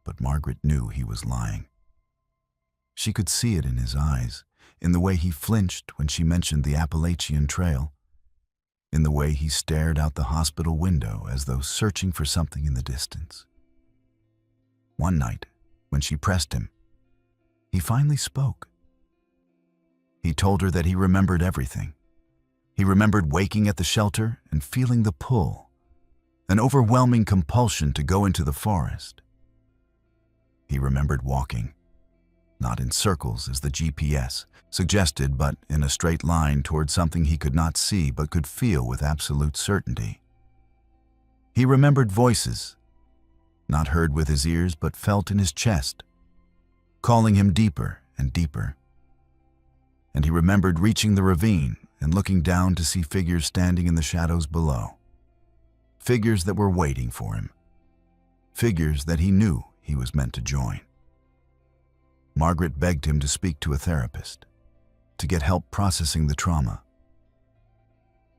[SPEAKER 1] But Margaret knew he was lying. She could see it in his eyes, in the way he flinched when she mentioned the Appalachian Trail, in the way he stared out the hospital window as though searching for something in the distance. One night, when she pressed him, he finally spoke. He told her that he remembered everything. He remembered waking at the shelter and feeling the pull, an overwhelming compulsion to go into the forest. He remembered walking, not in circles as the GPS suggested, but in a straight line toward something he could not see but could feel with absolute certainty. He remembered voices, not heard with his ears but felt in his chest, calling him deeper and deeper. And he remembered reaching the ravine and looking down to see figures standing in the shadows below. Figures that were waiting for him. Figures that he knew he was meant to join. Margaret begged him to speak to a therapist, to get help processing the trauma.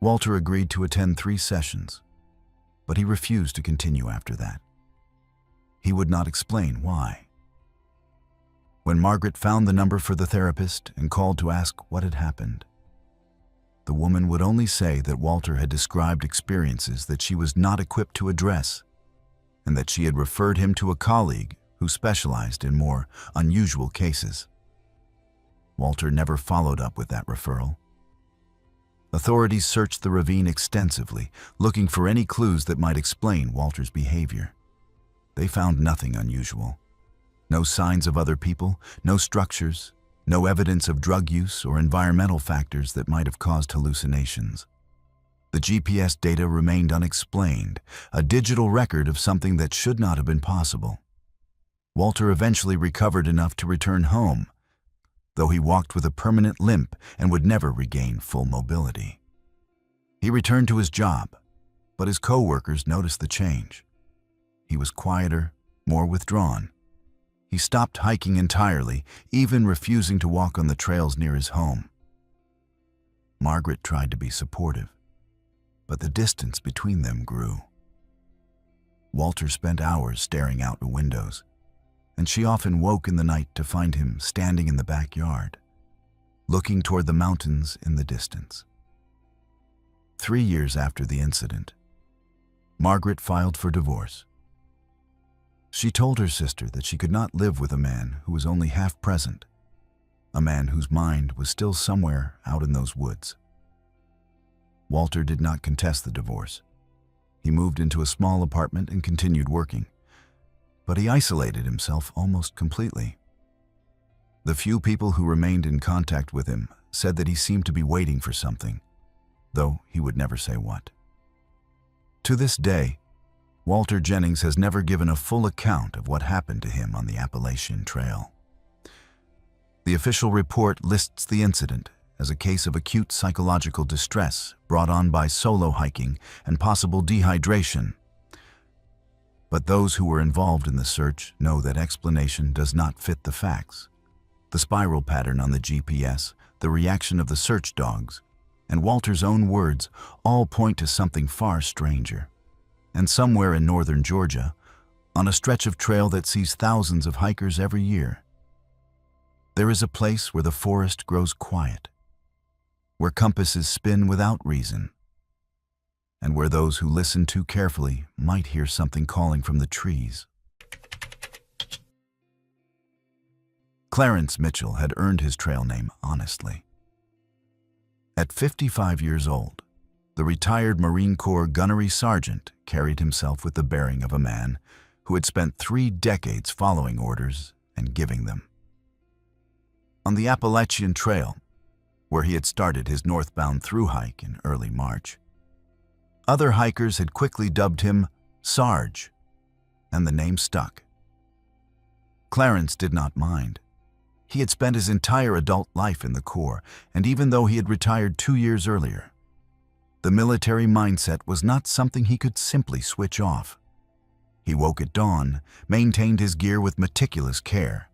[SPEAKER 1] Walter agreed to attend 3 sessions, but he refused to continue after that. He would not explain why. When Margaret found the number for the therapist and called to ask what had happened, the woman would only say that Walter had described experiences that she was not equipped to address, and that she had referred him to a colleague who specialized in more unusual cases. Walter never followed up with that referral. Authorities searched the ravine extensively, looking for any clues that might explain Walter's behavior. They found nothing unusual. No signs of other people, no structures, no evidence of drug use or environmental factors that might have caused hallucinations. The GPS data remained unexplained, a digital record of something that should not have been possible. Walter eventually recovered enough to return home, though he walked with a permanent limp and would never regain full mobility. He returned to his job, but his co-workers noticed the change. He was quieter, more withdrawn. He stopped hiking entirely, even refusing to walk on the trails near his home. Margaret tried to be supportive, but the distance between them grew. Walter spent hours staring out the windows, and she often woke in the night to find him standing in the backyard, looking toward the mountains in the distance. 3 years after the incident, Margaret filed for divorce. She told her sister that she could not live with a man who was only half present, a man whose mind was still somewhere out in those woods. Walter did not contest the divorce. He moved into a small apartment and continued working, but he isolated himself almost completely. The few people who remained in contact with him said that he seemed to be waiting for something, though he would never say what. To this day, Walter Jennings has never given a full account of what happened to him on the Appalachian Trail. The official report lists the incident as a case of acute psychological distress brought on by solo hiking and possible dehydration. But those who were involved in the search know that explanation does not fit the facts. The spiral pattern on the GPS, the reaction of the search dogs, and Walter's own words all point to something far stranger. And somewhere in northern Georgia, on a stretch of trail that sees thousands of hikers every year, there is a place where the forest grows quiet, where compasses spin without reason, and where those who listen too carefully might hear something calling from the trees. Clarence Mitchell had earned his trail name honestly. At 55 years old, the retired Marine Corps gunnery sergeant carried himself with the bearing of a man who had spent 3 decades following orders and giving them. On the Appalachian Trail, where he had started his northbound through hike in early March, other hikers had quickly dubbed him Sarge, and the name stuck. Clarence did not mind. He had spent his entire adult life in the Corps, and even though he had retired 2 years earlier, the military mindset was not something he could simply switch off. He woke at dawn, maintained his gear with meticulous care,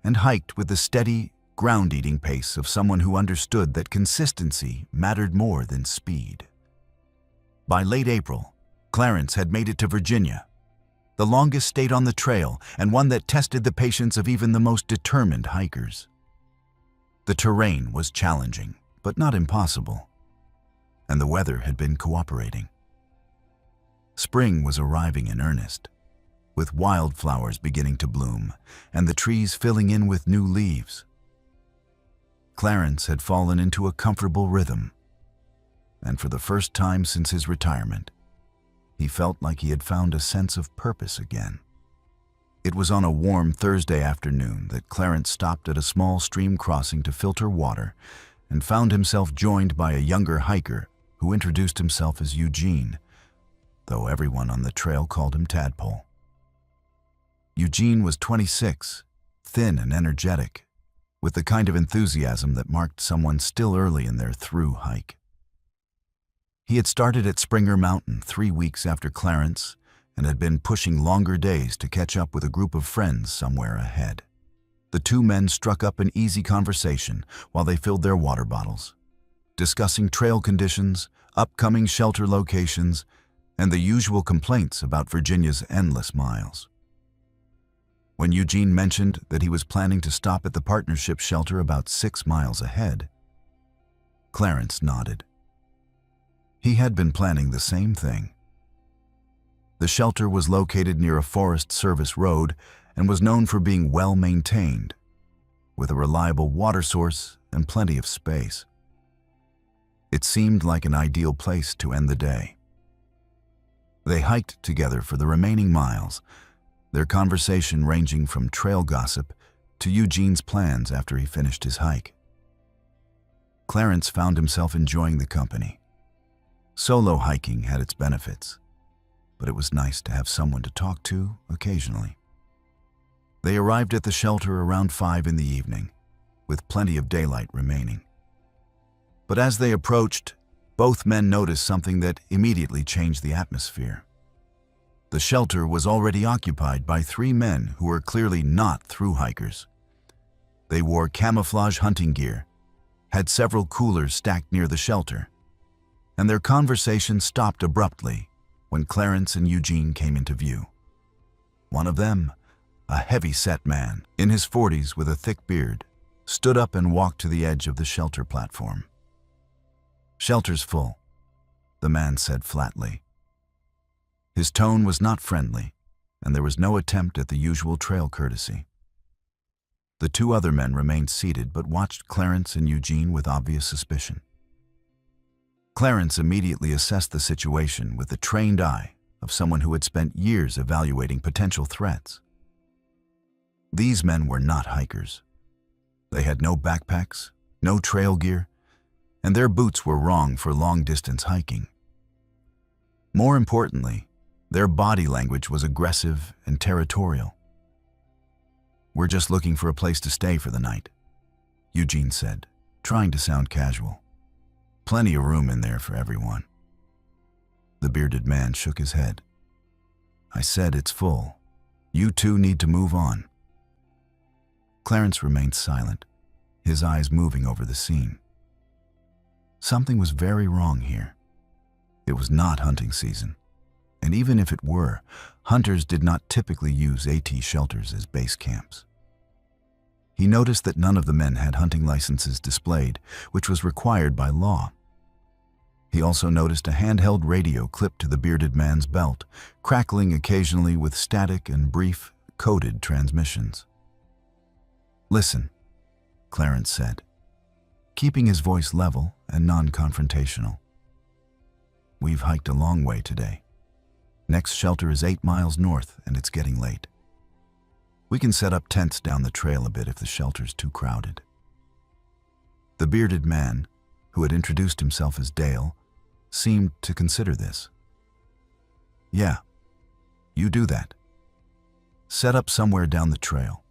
[SPEAKER 1] and hiked with the steady, ground-eating pace of someone who understood that consistency mattered more than speed. By late April, Clarence had made it to Virginia, the longest state on the trail and one that tested the patience of even the most determined hikers. The terrain was challenging, but not impossible, and the weather had been cooperating. Spring was arriving in earnest. with wildflowers beginning to bloom and the trees filling in with new leaves. Clarence had fallen into a comfortable rhythm, and for the first time since his retirement, he felt like he had found a sense of purpose again. It was on a warm Thursday afternoon that Clarence stopped at a small stream crossing to filter water and found himself joined by a younger hiker who introduced himself as Eugene, though everyone on the trail called him Tadpole. Eugene was 26, thin and energetic, with the kind of enthusiasm that marked someone still early in their through hike. He had started at Springer Mountain 3 weeks after Clarence and had been pushing longer days to catch up with a group of friends somewhere ahead. The two men struck up an easy conversation while they filled their water bottles, discussing trail conditions, upcoming shelter locations, and the usual complaints about Virginia's endless miles. When Eugene mentioned that he was planning to stop at the partnership shelter about 6 miles ahead, Clarence nodded. He had been planning the same thing. The shelter was located near a Forest Service road and was known for being well maintained, with a reliable water source and plenty of space. It seemed like an ideal place to end the day. They hiked together for the remaining miles, their conversation ranging from trail gossip to Eugene's plans after he finished his hike. Clarence found himself enjoying the company. Solo hiking had its benefits, but it was nice to have someone to talk to occasionally. They arrived at the shelter around 5 in the evening, with plenty of daylight remaining. But as they approached, both men noticed something that immediately changed the atmosphere. The shelter was already occupied by 3 men who were clearly not through hikers. They wore camouflage hunting gear, had several coolers stacked near the shelter, and their conversation stopped abruptly when Clarence and Eugene came into view. One of them, a heavy-set man in his 40s with a thick beard, stood up and walked to the edge of the shelter platform. "Shelter's full," the man said flatly. His tone was not friendly, and there was no attempt at the usual trail courtesy. The 2 other men remained seated but watched Clarence and Eugene with obvious suspicion. Clarence immediately assessed the situation with the trained eye of someone who had spent years evaluating potential threats. These men were not hikers. They had no backpacks, no trail gear, and their boots were wrong for long-distance hiking. More importantly, their body language was aggressive and territorial. "We're just looking for a place to stay for the night," Eugene said, trying to sound casual. "Plenty of room in there for everyone." The bearded man shook his head. "I said it's full. You 2 need to move on." Clarence remained silent, his eyes moving over the scene. Something was very wrong here. It was not hunting season, and even if it were, hunters did not typically use AT shelters as base camps. He noticed that none of the men had hunting licenses displayed, which was required by law. He also noticed a handheld radio clipped to the bearded man's belt, crackling occasionally with static and brief, coded transmissions. "Listen," Clarence said, keeping his voice level and non-confrontational. "We've hiked a long way today. Next shelter is 8 miles north, and it's getting late. We can set up tents down the trail a bit if the shelter's too crowded." The bearded man, who had introduced himself as Dale, seemed to consider this. "Yeah, you do that. Set up somewhere down the trail.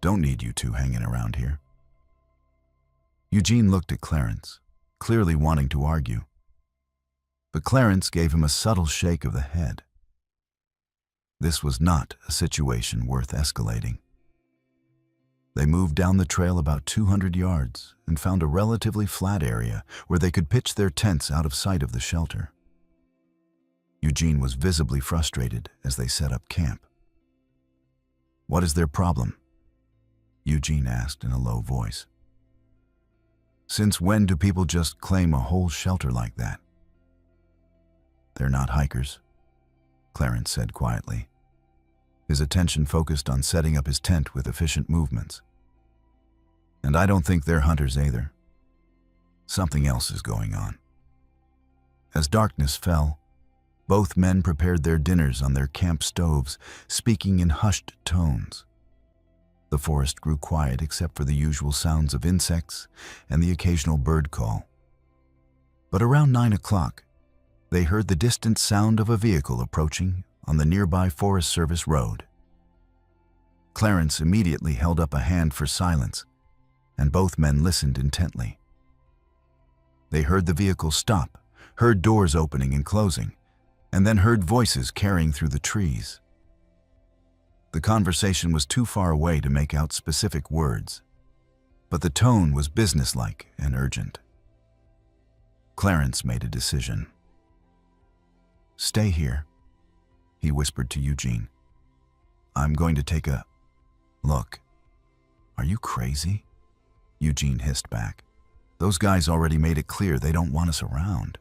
[SPEAKER 1] Don't need you 2 hanging around here." Eugene looked at Clarence, clearly wanting to argue. But Clarence gave him a subtle shake of the head. This was not a situation worth escalating. They moved down the trail about 200 yards and found a relatively flat area where they could pitch their tents out of sight of the shelter. Eugene was visibly frustrated as they set up camp. "What is their problem?" Eugene asked in a low voice. "Since when do people just claim a whole shelter like that?" "They're not hikers," Clarence said quietly. his attention focused on setting up his tent with efficient movements. And I don't think they're hunters either. Something else is going on. As darkness fell, both men prepared their dinners on their camp stoves, speaking in hushed tones. The forest grew quiet except for the usual sounds of insects and the occasional bird call. But around 9 o'clock, they heard the distant sound of a vehicle approaching on the nearby Forest Service road. Clarence immediately held up a hand for silence, and both men listened intently. They heard the vehicle stop, heard doors opening and closing, and then heard voices carrying through the trees. The conversation was too far away to make out specific words, but the tone was businesslike and urgent. Clarence made a decision. "Stay here," he whispered to Eugene. "I'm going to take a look." "Are you crazy?" Eugene hissed back. "Those guys already made it clear they don't want us around."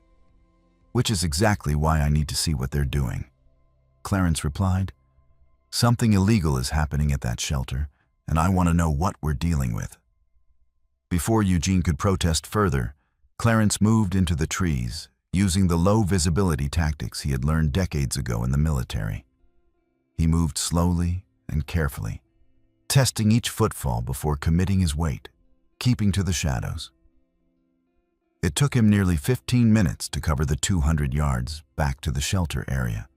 [SPEAKER 1] "Which is exactly why I need to see what they're doing," Clarence replied. "Something illegal is happening at that shelter, and I want to know what we're dealing with." Before Eugene could protest further, Clarence moved into the trees, using the low visibility tactics he had learned decades ago in the military. He moved slowly and carefully, testing each footfall before committing his weight, keeping to the shadows. It took him nearly 15 minutes to cover the 200 yards back to the shelter area.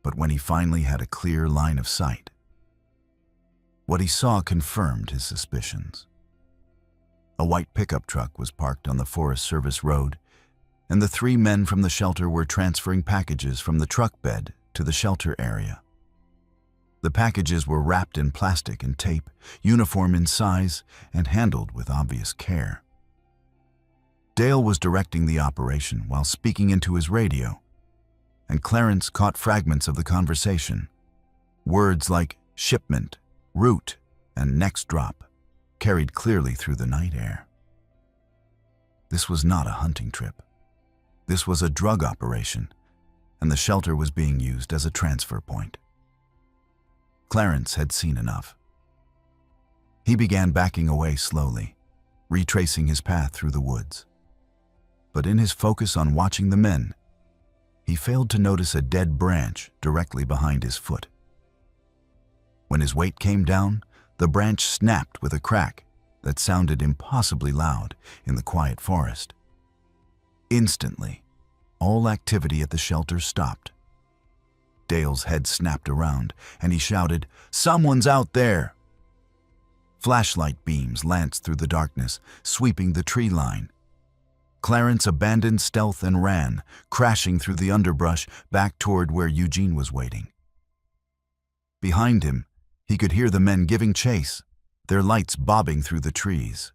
[SPEAKER 1] But when he finally had a clear line of sight, what he saw confirmed his suspicions. A white pickup truck was parked on the Forest Service road, and the 3 men from the shelter were transferring packages from the truck bed to the shelter area. The packages were wrapped in plastic and tape, uniform in size, and handled with obvious care. Dale was directing the operation while speaking into his radio, and Clarence caught fragments of the conversation. Words like shipment, route, and next drop carried clearly through the night air. This was not a hunting trip. This was a drug operation, and the shelter was being used as a transfer point. Clarence had seen enough. He began backing away slowly, retracing his path through the woods. But in his focus on watching the men, he failed to notice a dead branch directly behind his foot. When his weight came down, the branch snapped with a crack that sounded impossibly loud in the quiet forest. Instantly, all activity at the shelter stopped. Dale's head snapped around, and he shouted, "Someone's out there!" Flashlight beams lanced through the darkness, sweeping the tree line. Clarence abandoned stealth and ran, crashing through the underbrush back toward where Eugene was waiting. Behind him, he could hear the men giving chase, their lights bobbing through the trees.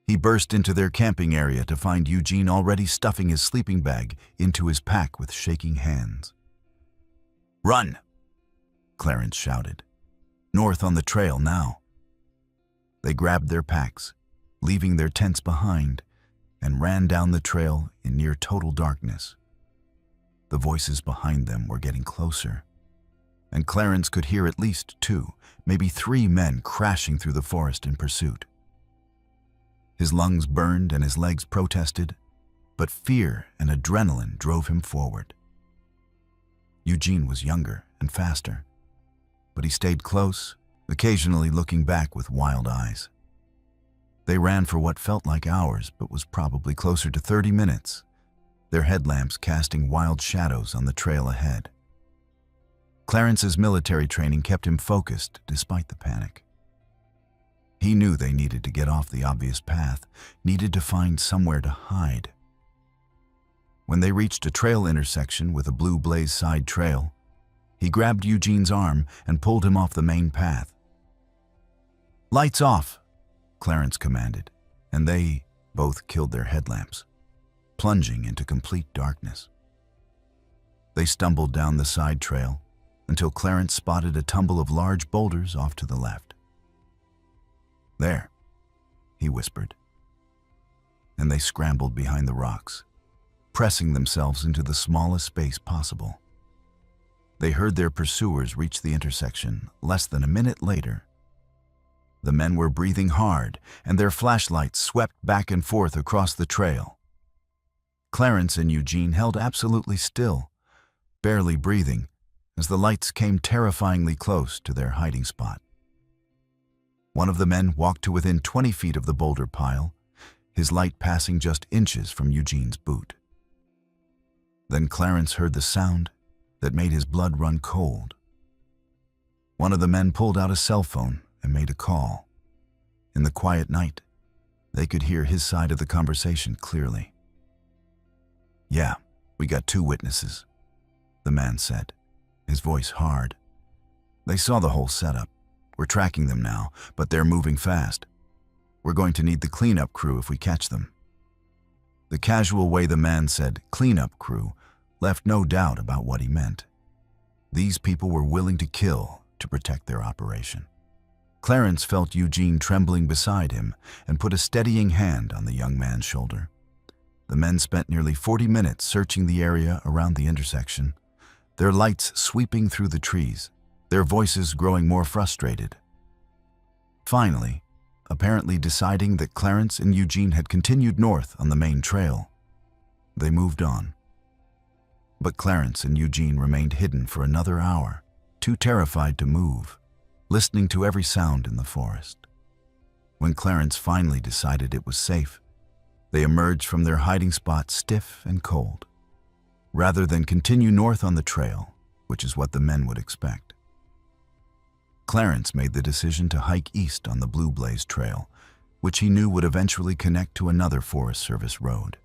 [SPEAKER 1] He burst into their camping area to find Eugene already stuffing his sleeping bag into his pack with shaking hands. "Run!" Clarence shouted. "North on the trail now." They grabbed their packs, leaving their tents behind, and ran down the trail in near total darkness. The voices behind them were getting closer, and Clarence could hear at least 2, maybe 3 men crashing through the forest in pursuit. His lungs burned and his legs protested, but fear and adrenaline drove him forward. Eugene was younger and faster, but he stayed close, occasionally looking back with wild eyes. They ran for what felt like hours, but was probably closer to 30 minutes, their headlamps casting wild shadows on the trail ahead. Clarence's military training kept him focused despite the panic. He knew they needed to get off the obvious path, needed to find somewhere to hide. When they reached a trail intersection with a blue blaze side trail, he grabbed Eugene's arm and pulled him off the main path. "Lights off," Clarence commanded, and they both killed their headlamps, plunging into complete darkness. They stumbled down the side trail until Clarence spotted a tumble of large boulders off to the left. "There," he whispered, and they scrambled behind the rocks, pressing themselves into the smallest space possible. They heard their pursuers reach the intersection less than a minute later. The men were breathing hard, and their flashlights swept back and forth across the trail. Clarence and Eugene held absolutely still, barely breathing, as the lights came terrifyingly close to their hiding spot. One of the men walked to within 20 feet of the boulder pile, his light passing just inches from Eugene's boot. Then Clarence heard the sound that made his blood run cold. One of the men pulled out a cell phone and made a call. In the quiet night, they could hear his side of the conversation clearly. "Yeah, we got 2 witnesses," the man said, his voice hard. "They saw the whole setup. We're tracking them now, but they're moving fast. We're going to need the cleanup crew if we catch them." The casual way the man said "cleanup crew" left no doubt about what he meant. These people were willing to kill to protect their operation. Clarence felt Eugene trembling beside him and put a steadying hand on the young man's shoulder. The men spent nearly 40 minutes searching the area around the intersection, their lights sweeping through the trees, their voices growing more frustrated. Finally, apparently deciding that Clarence and Eugene had continued north on the main trail, they moved on. But Clarence and Eugene remained hidden for another hour, too terrified to move, listening to every sound in the forest. When Clarence finally decided it was safe, they emerged from their hiding spot stiff and cold, rather than continue north on the trail, which is what the men would expect. Clarence made the decision to hike east on the Blue Blaze Trail, which he knew would eventually connect to another Forest Service road.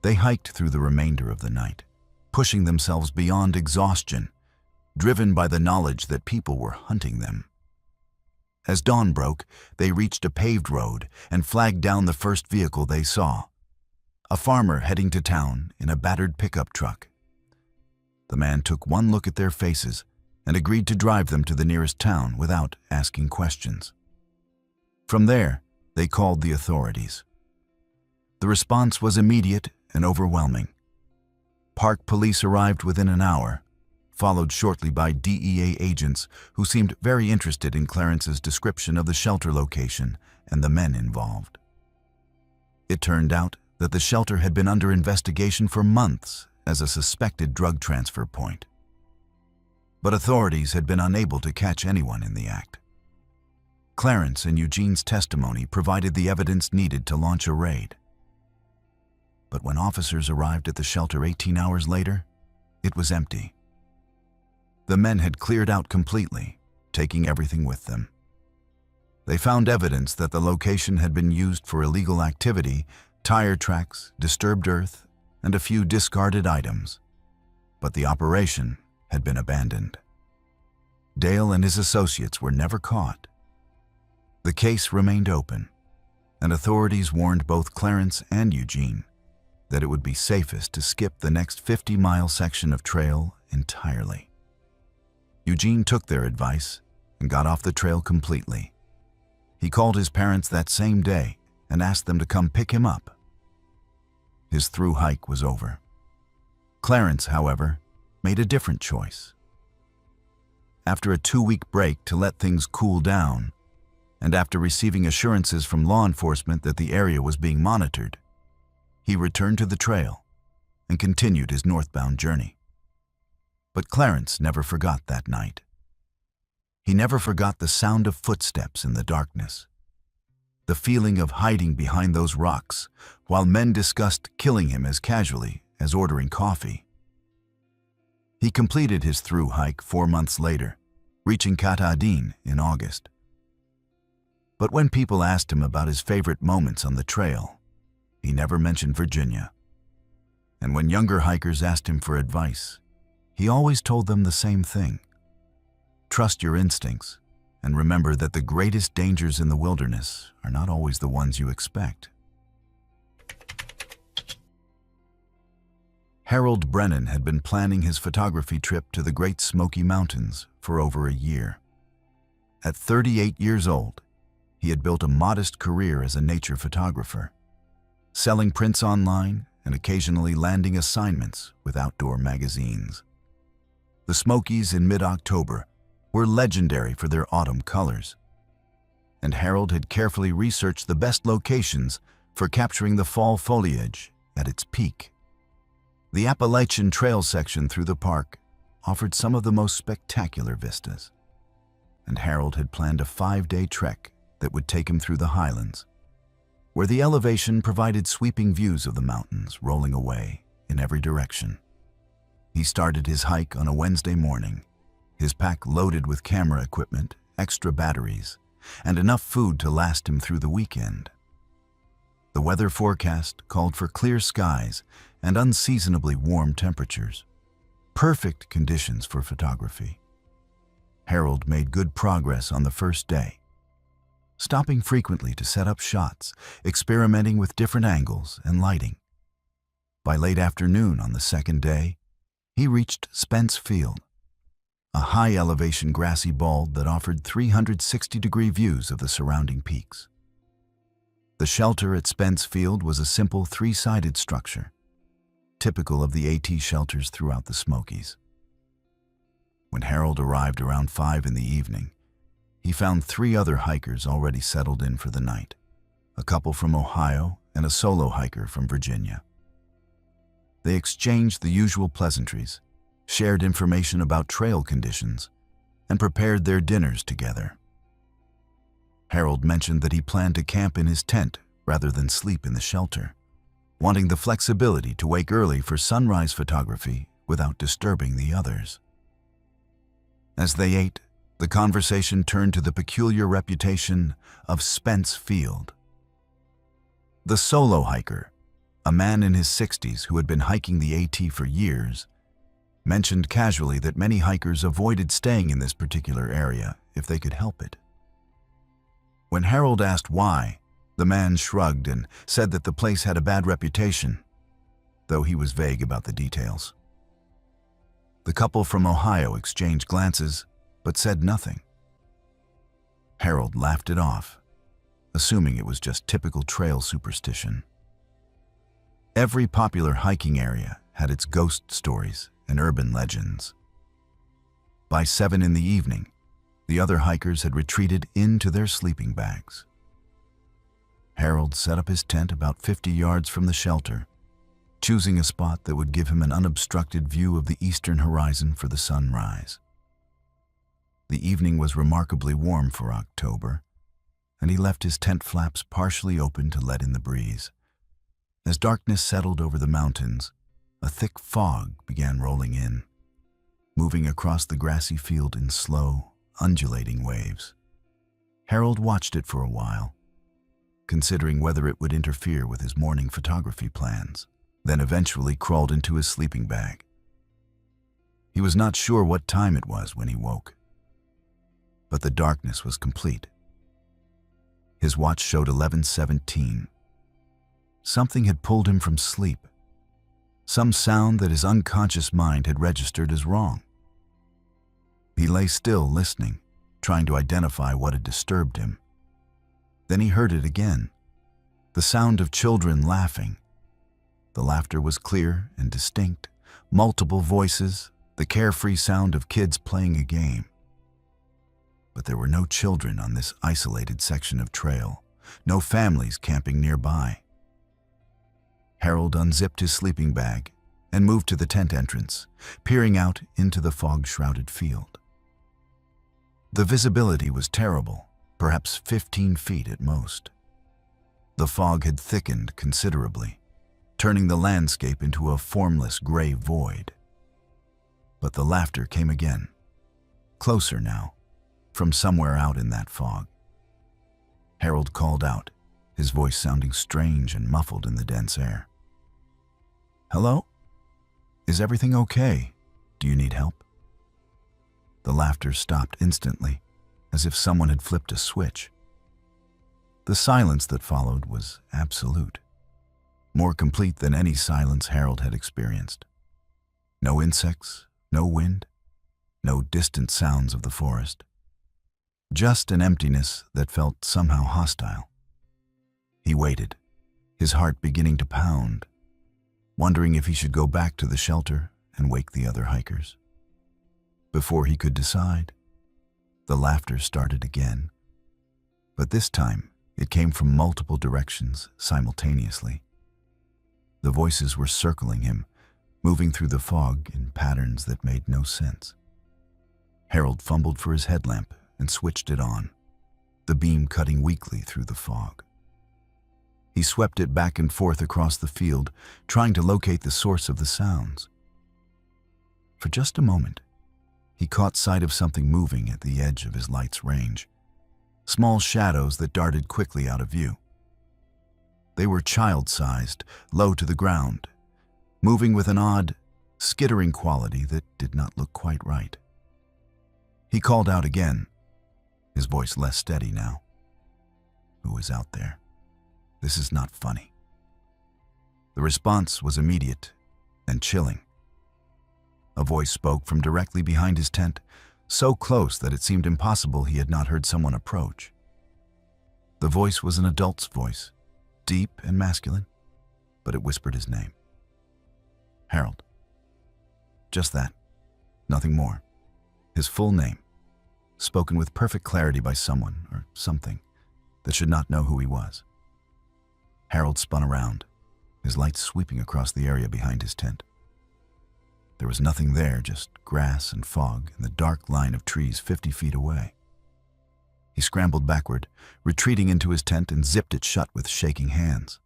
[SPEAKER 1] They hiked through the remainder of the night, pushing themselves beyond exhaustion, driven by the knowledge that people were hunting them. As dawn broke, they reached a paved road and flagged down the first vehicle they saw, a farmer heading to town in a battered pickup truck. The man took one look at their faces and agreed to drive them to the nearest town without asking questions. From there, they called the authorities. The response was immediate and overwhelming. Park police arrived within an hour, followed shortly by DEA agents who seemed very interested in Clarence's description of the shelter location and the men involved. It turned out that the shelter had been under investigation for months as a suspected drug transfer point. But authorities had been unable to catch anyone in the act. Clarence and Eugene's testimony provided the evidence needed to launch a raid. But when officers arrived at the shelter 18 hours later, it was empty. The men had cleared out completely, taking everything with them. They found evidence that the location had been used for illegal activity, tire tracks, disturbed earth, and a few discarded items. But the operation had been abandoned. Dale and his associates were never caught. The case remained open, and authorities warned both Clarence and Eugene that it would be safest to skip the next 50-mile section of trail entirely. Eugene took their advice and got off the trail completely. He called his parents that same day and asked them to come pick him up. His through hike was over. Clarence, however, made a different choice. After a 2-week break to let things cool down, and after receiving assurances from law enforcement that the area was being monitored, he returned to the trail and continued his northbound journey. But Clarence never forgot that night. He never forgot the sound of footsteps in the darkness, the feeling of hiding behind those rocks while men discussed killing him as casually as ordering coffee. He completed his through hike 4 months later, reaching Katahdin in August. But when people asked him about his favorite moments on the trail, he never mentioned Virginia. And when younger hikers asked him for advice, he always told them the same thing. Trust your instincts, and remember that the greatest dangers in the wilderness are not always the ones you expect. Harold Brennan had been planning his photography trip to the Great Smoky Mountains for over a year. At 38 years old, he had built a modest career as a nature photographer, selling prints online and occasionally landing assignments with outdoor magazines. The Smokies in mid-October were legendary for their autumn colors, and Harold had carefully researched the best locations for capturing the fall foliage at its peak. The Appalachian Trail section through the park offered some of the most spectacular vistas, and Harold had planned a 5-day trek that would take him through the highlands, where the elevation provided sweeping views of the mountains rolling away in every direction. He started his hike on a Wednesday morning, his pack loaded with camera equipment, extra batteries, and enough food to last him through the weekend. The weather forecast called for clear skies and unseasonably warm temperatures, perfect conditions for photography. Harold made good progress on the first day, stopping frequently to set up shots, experimenting with different angles and lighting. By late afternoon on the second day, he reached Spence Field, a high-elevation grassy bald that offered 360-degree views of the surrounding peaks. The shelter at Spence Field was a simple 3-sided structure, typical of the AT shelters throughout the Smokies. When Harold arrived around 5 in the evening, he found 3 other hikers already settled in for the night, a couple from Ohio and a solo hiker from Virginia. They exchanged the usual pleasantries, shared information about trail conditions, and prepared their dinners together. Harold mentioned that he planned to camp in his tent rather than sleep in the shelter, wanting the flexibility to wake early for sunrise photography without disturbing the others. As they ate, the conversation turned to the peculiar reputation of Spence Field. The solo hiker, a man in his 60s who had been hiking the AT for years, mentioned casually that many hikers avoided staying in this particular area if they could help it. When Harold asked why, the man shrugged and said that the place had a bad reputation, though he was vague about the details. The couple from Ohio exchanged glances, but said nothing. Harold laughed it off, assuming it was just typical trail superstition. Every popular hiking area had its ghost stories and urban legends. By 7 in the evening, the other hikers had retreated into their sleeping bags. Harold set up his tent about 50 yards from the shelter, choosing a spot that would give him an unobstructed view of the eastern horizon for the sunrise. The evening was remarkably warm for October, and he left his tent flaps partially open to let in the breeze. As darkness settled over the mountains, a thick fog began rolling in, moving across the grassy field in slow, undulating waves. Harold watched it for a while, considering whether it would interfere with his morning photography plans, then eventually crawled into his sleeping bag. He was not sure what time it was when he woke, but the darkness was complete. His watch showed 11:17. Something had pulled him from sleep, some sound that his unconscious mind had registered as wrong. He lay still, listening, trying to identify what had disturbed him. Then he heard it again, the sound of children laughing. The laughter was clear and distinct, multiple voices, the carefree sound of kids playing a game. But there were no children on this isolated section of trail, no families camping nearby. Harold unzipped his sleeping bag and moved to the tent entrance, peering out into the fog-shrouded field. The visibility was terrible, perhaps 15 feet at most. The fog had thickened considerably, turning the landscape into a formless gray void. But the laughter came again, closer now, from somewhere out in that fog. Harold called out, his voice sounding strange and muffled in the dense air. "Hello? Is everything okay? Do you need help?" The laughter stopped instantly, as if someone had flipped a switch. The silence that followed was absolute, more complete than any silence Harold had experienced. No insects, no wind, no distant sounds of the forest. Just an emptiness that felt somehow hostile. He waited, his heart beginning to pound, wondering if he should go back to the shelter and wake the other hikers. Before he could decide, the laughter started again. But this time, it came from multiple directions simultaneously. The voices were circling him, moving through the fog in patterns that made no sense. Harold fumbled for his headlamp and switched it on, the beam cutting weakly through the fog. He swept it back and forth across the field, trying to locate the source of the sounds. For just a moment, he caught sight of something moving at the edge of his light's range, small shadows that darted quickly out of view. They were child-sized, low to the ground, moving with an odd, skittering quality that did not look quite right. He called out again, his voice less steady now. "Who is out there? This is not funny." The response was immediate and chilling. A voice spoke from directly behind his tent, so close that it seemed impossible he had not heard someone approach. The voice was an adult's voice, deep and masculine, but it whispered his name. Harold. Just that, nothing more. His full name, spoken with perfect clarity by someone or something that should not know who he was. Harold spun around, his light sweeping across the area behind his tent. There was nothing there, just grass and fog and the dark line of trees 50 feet away. He scrambled backward, retreating into his tent and zipped it shut with shaking hands.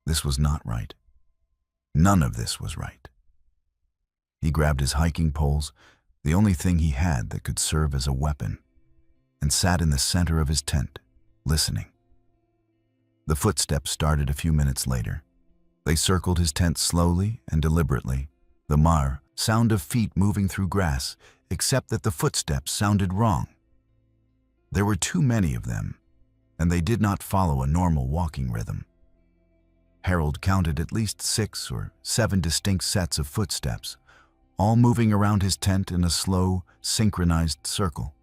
[SPEAKER 1] This was not right. None of this was right. He grabbed his hiking poles, the only thing he had that could serve as a weapon, and sat in the center of his tent, listening. The footsteps started a few minutes later. They circled his tent slowly and deliberately, the sound of feet moving through grass, except that the footsteps sounded wrong. There were too many of them, and they did not follow a normal walking rhythm. Harold counted at least 6 or 7 distinct sets of footsteps, all moving around his tent in a slow, synchronized circle.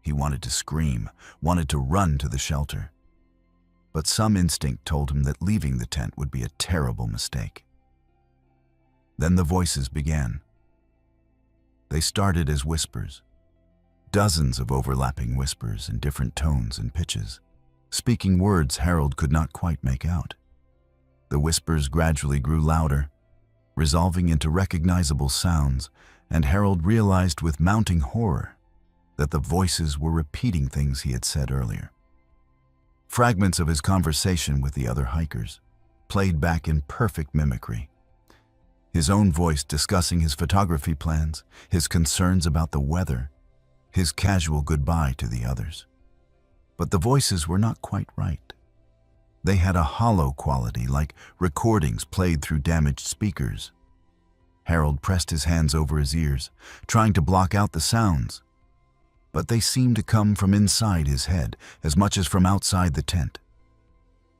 [SPEAKER 1] He wanted to scream, wanted to run to the shelter. But some instinct told him that leaving the tent would be a terrible mistake. Then the voices began. They started as whispers, dozens of overlapping whispers in different tones and pitches, speaking words Harold could not quite make out. The whispers gradually grew louder, resolving into recognizable sounds, and Harold realized with mounting horror that the voices were repeating things he had said earlier. Fragments of his conversation with the other hikers, played back in perfect mimicry. His own voice discussing his photography plans, his concerns about the weather, his casual goodbye to the others. But the voices were not quite right. They had a hollow quality, like recordings played through damaged speakers. Harold pressed his hands over his ears, trying to block out the sounds. But they seemed to come from inside his head as much as from outside the tent.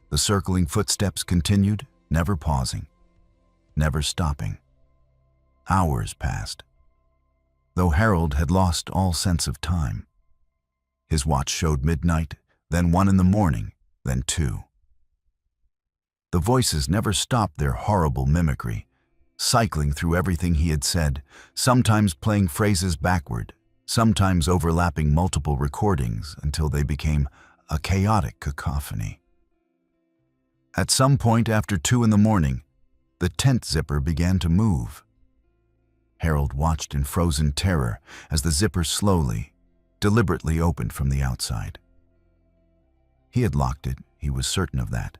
[SPEAKER 1] The circling footsteps continued, never pausing, never stopping. Hours passed, though Harold had lost all sense of time. His watch showed midnight, then 1 in the morning, then 2. The voices never stopped their horrible mimicry, cycling through everything he had said, sometimes playing phrases backward, sometimes overlapping multiple recordings until they became a chaotic cacophony. At some point after 2 in the morning, the tent zipper began to move. Harold watched in frozen terror as the zipper slowly, deliberately opened from the outside. He had locked it, he was certain of that.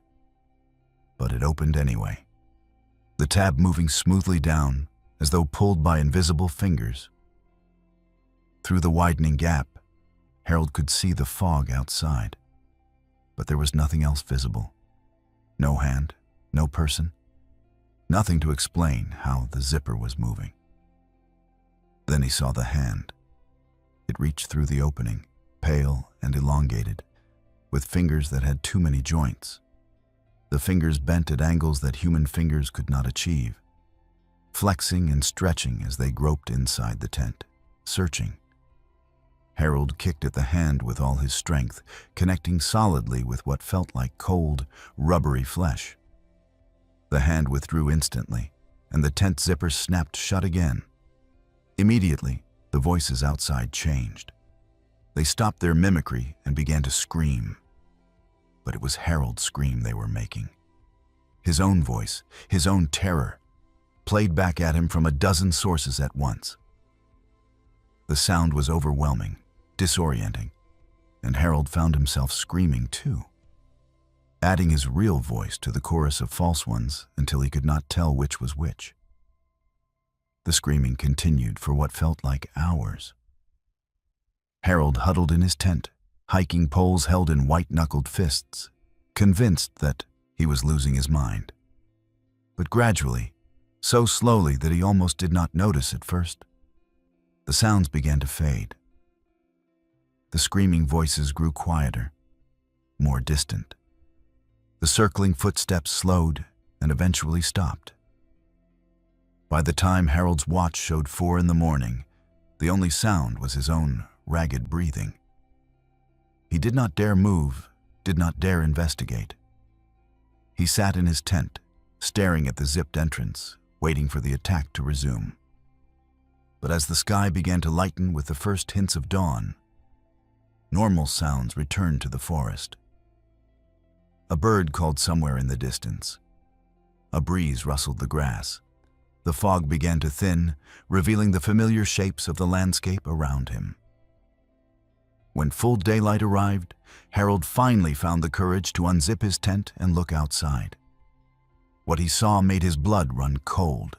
[SPEAKER 1] But it opened anyway, the tab moving smoothly down as though pulled by invisible fingers. Through the widening gap, Harold could see the fog outside, but there was nothing else visible. No hand, no person, nothing to explain how the zipper was moving. Then he saw the hand. It reached through the opening, pale and elongated, with fingers that had too many joints. The fingers bent at angles that human fingers could not achieve, flexing and stretching as they groped inside the tent, searching. Harold kicked at the hand with all his strength, connecting solidly with what felt like cold, rubbery flesh. The hand withdrew instantly, and the tent zipper snapped shut again. Immediately, the voices outside changed. They stopped their mimicry and began to scream. But it was Harold's scream they were making. His own voice, his own terror, played back at him from a dozen sources at once. The sound was overwhelming, disorienting, and Harold found himself screaming too, adding his real voice to the chorus of false ones until he could not tell which was which. The screaming continued for what felt like hours. Harold huddled in his tent, hiking poles held in white-knuckled fists, convinced that he was losing his mind. But gradually, so slowly that he almost did not notice at first, the sounds began to fade. The screaming voices grew quieter, more distant. The circling footsteps slowed and eventually stopped. By the time Harold's watch showed 4 a.m, the only sound was his own ragged breathing. He did not dare move, did not dare investigate. He sat in his tent, staring at the zipped entrance, waiting for the attack to resume. But as the sky began to lighten with the first hints of dawn, normal sounds returned to the forest. A bird called somewhere in the distance. A breeze rustled the grass. The fog began to thin, revealing the familiar shapes of the landscape around him. When full daylight arrived, Harold finally found the courage to unzip his tent and look outside. What he saw made his blood run cold.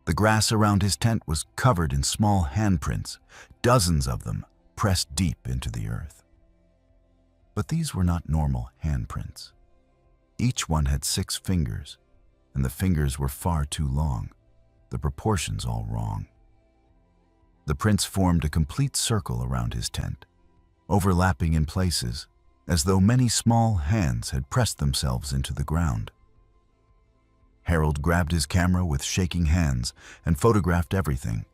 [SPEAKER 1] The grass around his tent was covered in small handprints, dozens of them pressed deep into the earth. But these were not normal handprints. Each one had 6 fingers, and the fingers were far too long, the proportions all wrong. The prints formed a complete circle around his tent, overlapping in places, as though many small hands had pressed themselves into the ground. Harold grabbed his camera with shaking hands and photographed everything.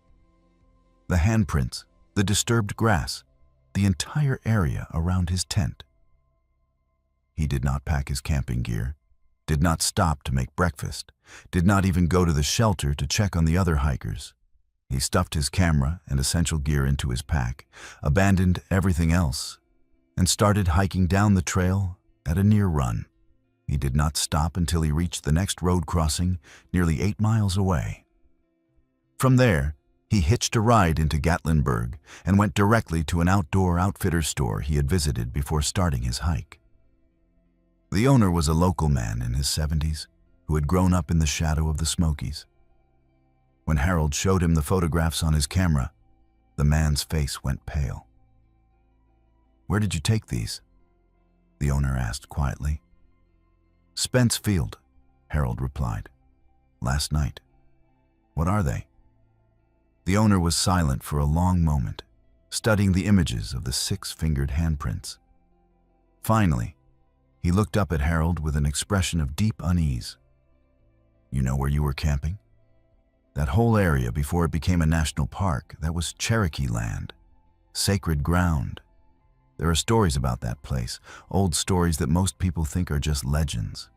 [SPEAKER 1] The handprints, the disturbed grass, the entire area around his tent. He did not pack his camping gear, did not stop to make breakfast, did not even go to the shelter to check on the other hikers. He stuffed his camera and essential gear into his pack, abandoned everything else, and started hiking down the trail at a near run. He did not stop until he reached the next road crossing, nearly 8 miles away. From there, he hitched a ride into Gatlinburg and went directly to an outdoor outfitter store he had visited before starting his hike. The owner was a local man in his 70s who had grown up in the shadow of the Smokies. When Harold showed him the photographs on his camera, the man's face went pale. "Where did you take these?" the owner asked quietly. "Spence Field," Harold replied. "Last night." "What are they?" The owner was silent for a long moment, studying the images of the 6-fingered handprints. Finally, he looked up at Harold with an expression of deep unease. "You know where you were camping? That whole area before it became a national park, that was Cherokee land, sacred ground. There are stories about that place, old stories that most people think are just legends.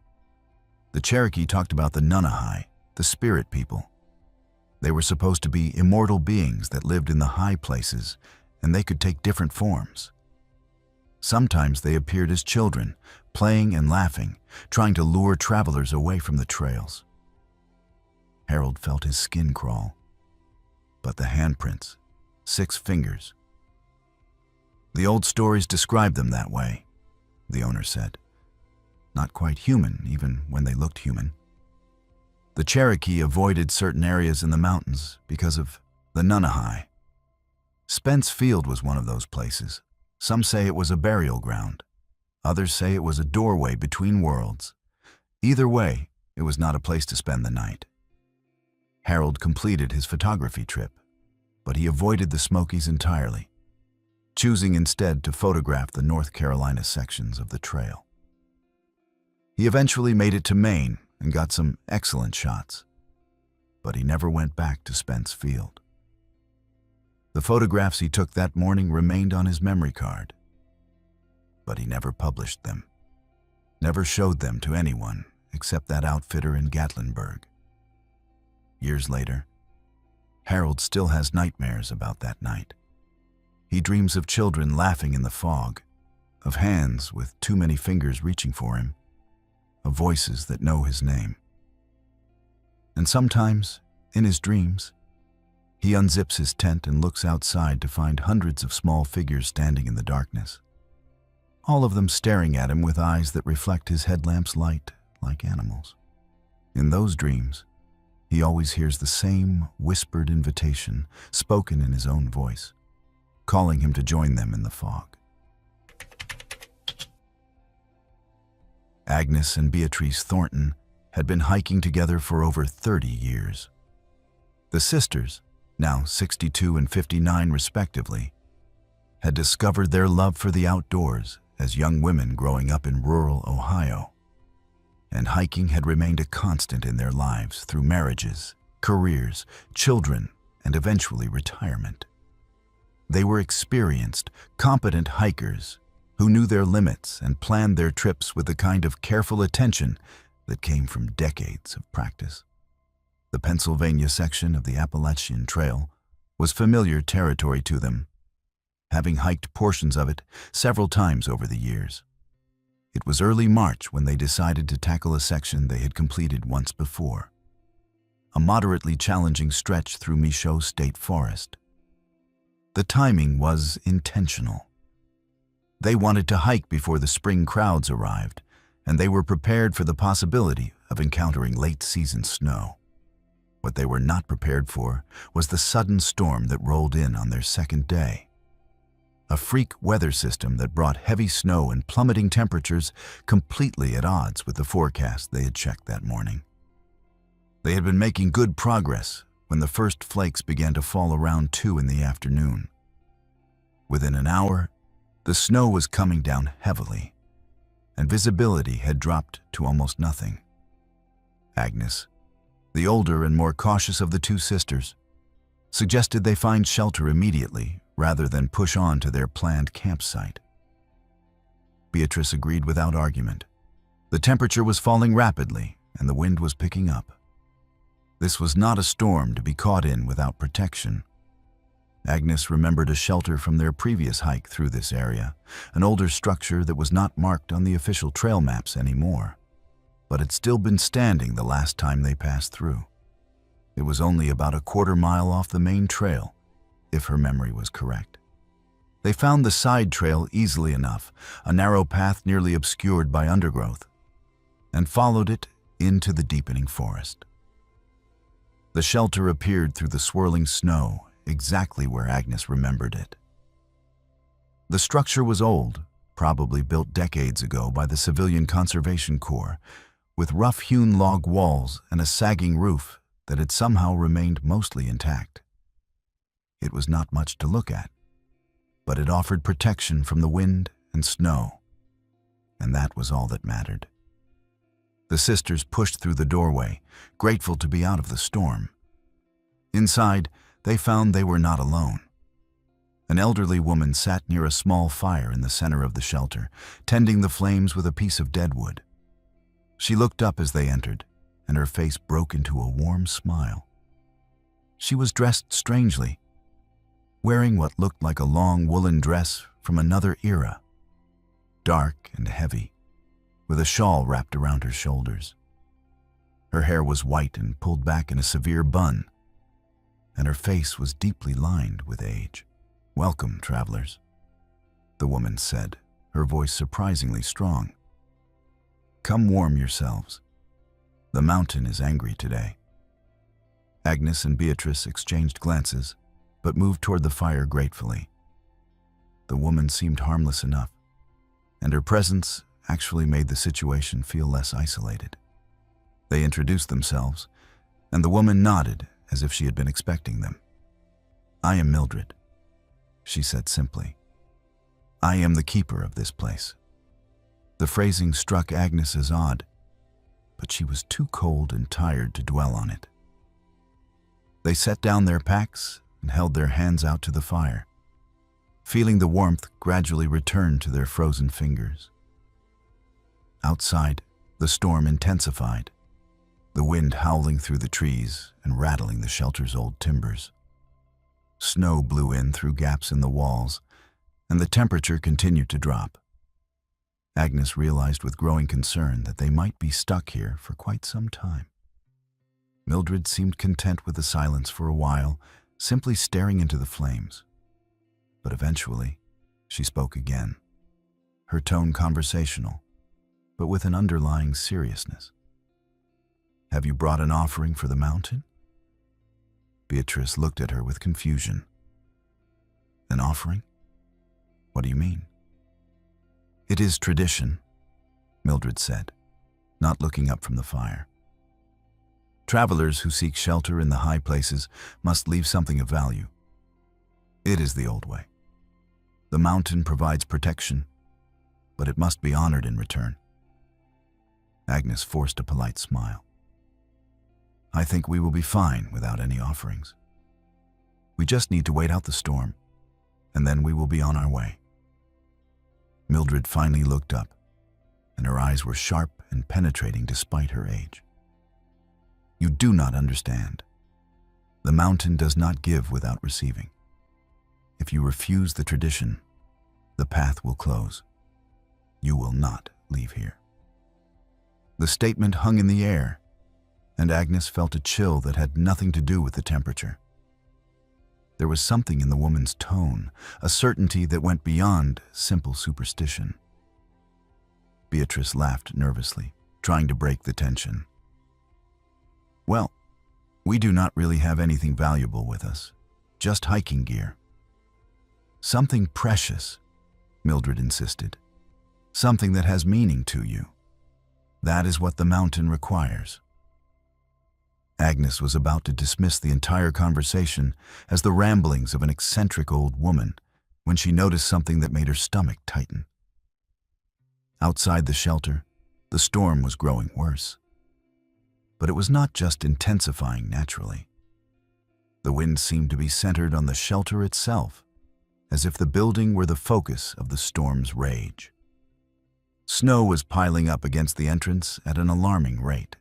[SPEAKER 1] The Cherokee talked about the Nunahai, the spirit people. They were supposed to be immortal beings that lived in the high places, and they could take different forms. Sometimes they appeared as children, playing and laughing, trying to lure travelers away from the trails." Harold felt his skin crawl. But the handprints, 6 fingers. "The old stories described them that way," the owner said. "Not quite human, even when they looked human. The Cherokee avoided certain areas in the mountains because of the Nunahai. Spence Field was one of those places. Some say it was a burial ground. Others say it was a doorway between worlds. Either way, it was not a place to spend the night." Harold completed his photography trip, but he avoided the Smokies entirely, choosing instead to photograph the North Carolina sections of the trail. He eventually made it to Maine and got some excellent shots, but he never went back to Spence Field. The photographs he took that morning remained on his memory card, but he never published them, never showed them to anyone except that outfitter in Gatlinburg. Years later, Harold still has nightmares about that night. He dreams of children laughing in the fog, of hands with too many fingers reaching for him, of voices that know his name. And sometimes, in his dreams, he unzips his tent and looks outside to find hundreds of small figures standing in the darkness, all of them staring at him with eyes that reflect his headlamp's light like animals. In those dreams, he always hears the same whispered invitation, spoken in his own voice, calling him to join them in the fog. Agnes and Beatrice Thornton had been hiking together for over 30 years. The sisters, now 62 and 59 respectively, had discovered their love for the outdoors as young women growing up in rural Ohio, and hiking had remained a constant in their lives through marriages, careers, children, and eventually retirement. They were experienced, competent hikers who knew their limits and planned their trips with the kind of careful attention that came from decades of practice. The Pennsylvania section of the Appalachian Trail was familiar territory to them, having hiked portions of it several times over the years. It was early March when they decided to tackle a section they had completed once before, a moderately challenging stretch through Michaud State Forest. The timing was intentional. They wanted to hike before the spring crowds arrived, and they were prepared for the possibility of encountering late-season snow. What they were not prepared for was the sudden storm that rolled in on their second day. A freak weather system that brought heavy snow and plummeting temperatures completely at odds with the forecast they had checked that morning. They had been making good progress when the first flakes began to fall around 2 in the afternoon. Within an hour, the snow was coming down heavily, and visibility had dropped to almost nothing. Agnes, the older and more cautious of the two sisters, suggested they find shelter immediately rather than push on to their planned campsite. Beatrice agreed without argument. The temperature was falling rapidly and the wind was picking up. This was not a storm to be caught in without protection. Agnes remembered a shelter from their previous hike through this area, an older structure that was not marked on the official trail maps anymore, but had still been standing the last time they passed through. It was only about a quarter-mile off the main trail, if her memory was correct. They found the side trail easily enough, a narrow path nearly obscured by undergrowth, and followed it into the deepening forest. The shelter appeared through the swirling snow, exactly where Agnes remembered it. The structure was old, probably built decades ago by the Civilian Conservation Corps, with rough-hewn log walls and a sagging roof that had somehow remained mostly intact. It was not much to look at, but it offered protection from the wind and snow, and that was all that mattered. The sisters pushed through the doorway, grateful to be out of the storm. Inside, they found they were not alone. An elderly woman sat near a small fire in the center of the shelter, tending the flames with a piece of dead wood. She looked up as they entered, and her face broke into a warm smile. She was dressed strangely, wearing what looked like a long woolen dress from another era, dark and heavy, with a shawl wrapped around her shoulders. Her hair was white and pulled back in a severe bun, and her face was deeply lined with age. "Welcome, travelers," the woman said, her voice surprisingly strong. "Come warm yourselves. The mountain is angry today." Agnes and Beatrice exchanged glances, but moved toward the fire gratefully. The woman seemed harmless enough, and her presence actually made the situation feel less isolated. They introduced themselves, and the woman nodded as if she had been expecting them. "I am Mildred," she said simply. "I am the keeper of this place." The phrasing struck Agnes as odd, but she was too cold and tired to dwell on it. They set down their packs and held their hands out to the fire, feeling the warmth gradually return to their frozen fingers. Outside, the storm intensified, the wind howling through the trees and rattling the shelter's old timbers. Snow blew in through gaps in the walls, and the temperature continued to drop. Agnes realized with growing concern that they might be stuck here for quite some time. Mildred seemed content with the silence for a while, simply staring into the flames. But eventually, she spoke again, her tone conversational, but with an underlying seriousness. "Have you brought an offering for the mountain?" Beatrice looked at her with confusion. "An offering? What do you mean?" "It is tradition," Mildred said, not looking up from the fire. "Travelers who seek shelter in the high places must leave something of value. It is the old way. The mountain provides protection, but it must be honored in return." Agnes forced a polite smile. "I think we will be fine without any offerings. We just need to wait out the storm, and then we will be on our way." Mildred finally looked up, and her eyes were sharp and penetrating despite her age. "You do not understand. The mountain does not give without receiving. If you refuse the tradition, the path will close. You will not leave here." The statement hung in the air, and Agnes felt a chill that had nothing to do with the temperature. There was something in the woman's tone, a certainty that went beyond simple superstition. Beatrice laughed nervously, trying to break the tension. "Well, we do not really have anything valuable with us, just hiking gear." "Something precious," Mildred insisted. "Something that has meaning to you. That is what the mountain requires." Agnes was about to dismiss the entire conversation as the ramblings of an eccentric old woman when she noticed something that made her stomach tighten. Outside the shelter, the storm was growing worse. But it was not just intensifying naturally. The wind seemed to be centered on the shelter itself, as if the building were the focus of the storm's rage. Snow was piling up against the entrance at an alarming rate,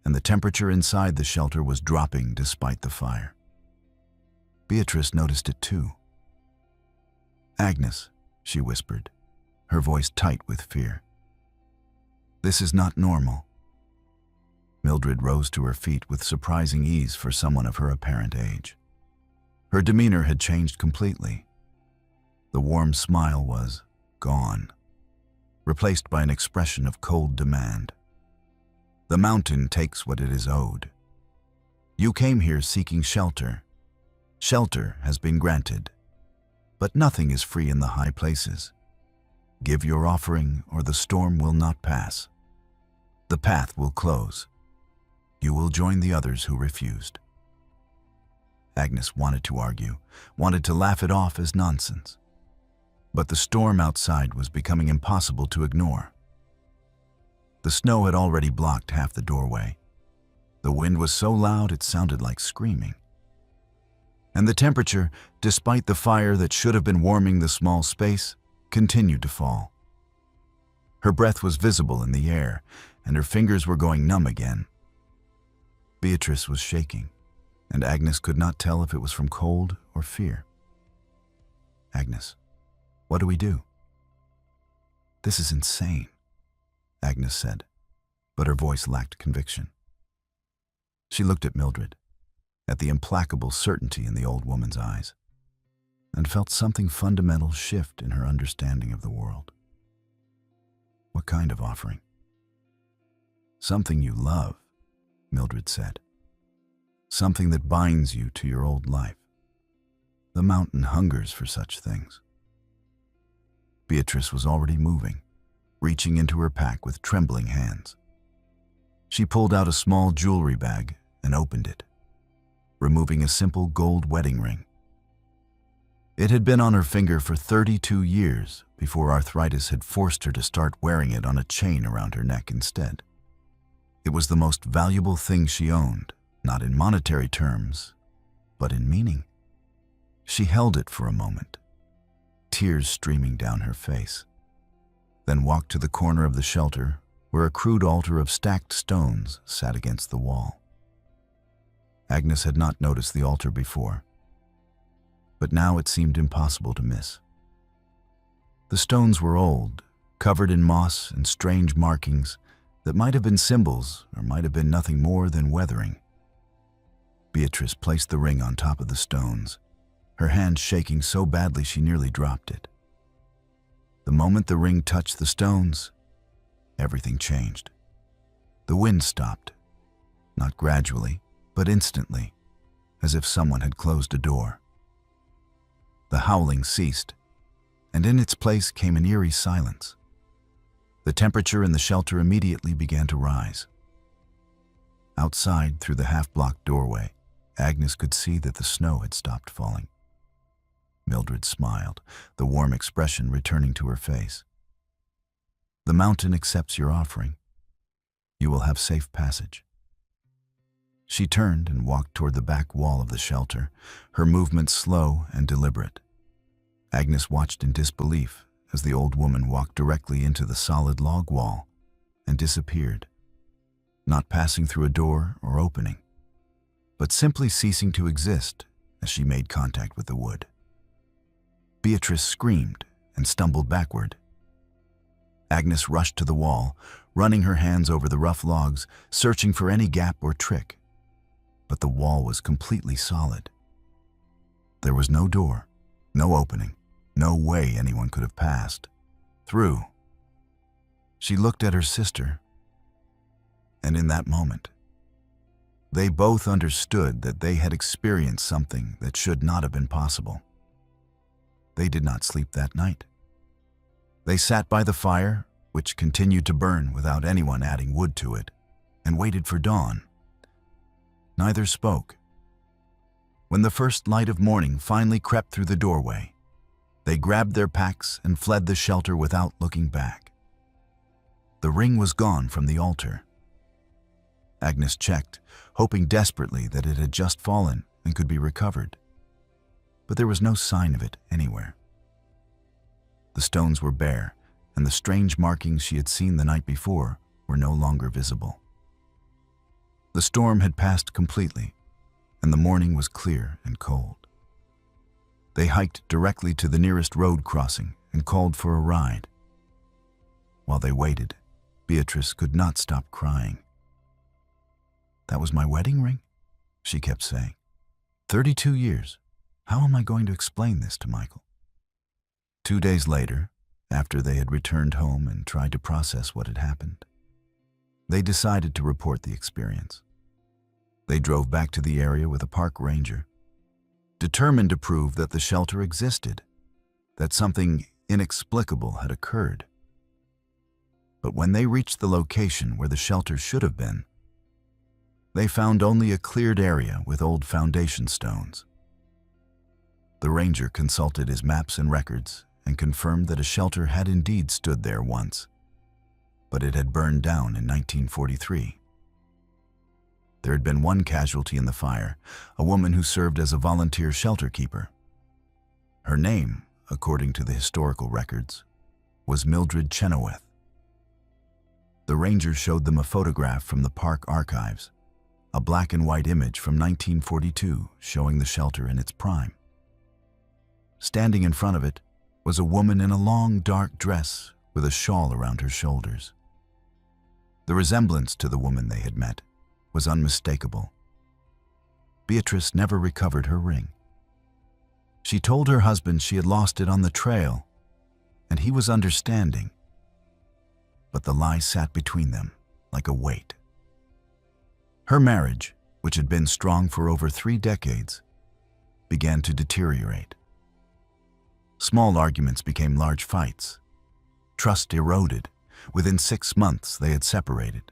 [SPEAKER 1] and the temperature inside the shelter was dropping despite the fire. Beatrice noticed it too. "Agnes," she whispered, her voice tight with fear. "This is not normal." Mildred rose to her feet with surprising ease for someone of her apparent age. Her demeanor had changed completely. The warm smile was gone, replaced by an expression of cold demand. "The mountain takes what it is owed. You came here seeking shelter. Shelter has been granted. But nothing is free in the high places. Give your offering or the storm will not pass. The path will close. You will join the others who refused." Agnes wanted to argue, wanted to laugh it off as nonsense. But the storm outside was becoming impossible to ignore. The snow had already blocked half the doorway. The wind was so loud it sounded like screaming. And the temperature, despite the fire that should have been warming the small space, continued to fall. Her breath was visible in the air, and her fingers were going numb again. Beatrice was shaking, and Agnes could not tell if it was from cold or fear. "Agnes, what do we do?" "This is insane," Agnes said, but her voice lacked conviction. She looked at Mildred, at the implacable certainty in the old woman's eyes, and felt something fundamental shift in her understanding of the world. "What kind of offering?" "Something you love," Mildred said. "Something that binds you to your old life. The mountain hungers for such things." Beatrice was already moving, reaching into her pack with trembling hands. She pulled out a small jewelry bag and opened it, removing a simple gold wedding ring. It had been on her finger for 32 years before arthritis had forced her to start wearing it on a chain around her neck instead. It was the most valuable thing she owned, not in monetary terms, but in meaning. She held it for a moment, tears streaming down her face, then walked to the corner of the shelter where a crude altar of stacked stones sat against the wall. Agnes had not noticed the altar before, but now it seemed impossible to miss. The stones were old, covered in moss and strange markings that might have been symbols or might have been nothing more than weathering. Beatrice placed the ring on top of the stones, her hand shaking so badly she nearly dropped it. The moment the ring touched the stones, everything changed. The wind stopped, not gradually, but instantly, as if someone had closed a door. The howling ceased, and in its place came an eerie silence. The temperature in the shelter immediately began to rise. Outside, through the half-blocked doorway, Agnes could see that the snow had stopped falling. Mildred smiled, the warm expression returning to her face. "The mountain accepts your offering. You will have safe passage." She turned and walked toward the back wall of the shelter, her movements slow and deliberate. Agnes watched in disbelief as the old woman walked directly into the solid log wall and disappeared, not passing through a door or opening, but simply ceasing to exist as she made contact with the wood. Beatrice screamed and stumbled backward. Agnes rushed to the wall, running her hands over the rough logs, searching for any gap or trick. But the wall was completely solid. There was no door, no opening, no way anyone could have passed through. She looked at her sister, and in that moment, they both understood that they had experienced something that should not have been possible. They did not sleep that night. They sat by the fire, which continued to burn without anyone adding wood to it, and waited for dawn. Neither spoke. When the first light of morning finally crept through the doorway, they grabbed their packs and fled the shelter without looking back. The ring was gone from the altar. Agnes checked, hoping desperately that it had just fallen and could be recovered. But there was no sign of it anywhere. The stones were bare, and the strange markings she had seen the night before were no longer visible. The storm had passed completely, and the morning was clear and cold. They hiked directly to the nearest road crossing and called for a ride. While they waited, Beatrice could not stop crying. "That was my wedding ring," she kept saying. 32 years. How am I going to explain this to Michael?" 2 days later, after they had returned home and tried to process what had happened, they decided to report the experience. They drove back to the area with a park ranger, determined to prove that the shelter existed, that something inexplicable had occurred. But when they reached the location where the shelter should have been, they found only a cleared area with old foundation stones. The ranger consulted his maps and records and confirmed that a shelter had indeed stood there once, but it had burned down in 1943. There had been one casualty in the fire, a woman who served as a volunteer shelter keeper. Her name, according to the historical records, was Mildred Chenoweth. The ranger showed them a photograph from the park archives, a black and white image from 1942 showing the shelter in its prime. Standing in front of it was a woman in a long, dark dress with a shawl around her shoulders. The resemblance to the woman they had met was unmistakable. Beatrice never recovered her ring. She told her husband she had lost it on the trail, and he was understanding. But the lie sat between them like a weight. Her marriage, which had been strong for over 3 decades, began to deteriorate. Small arguments became large fights. Trust eroded. Within 6 months, they had separated.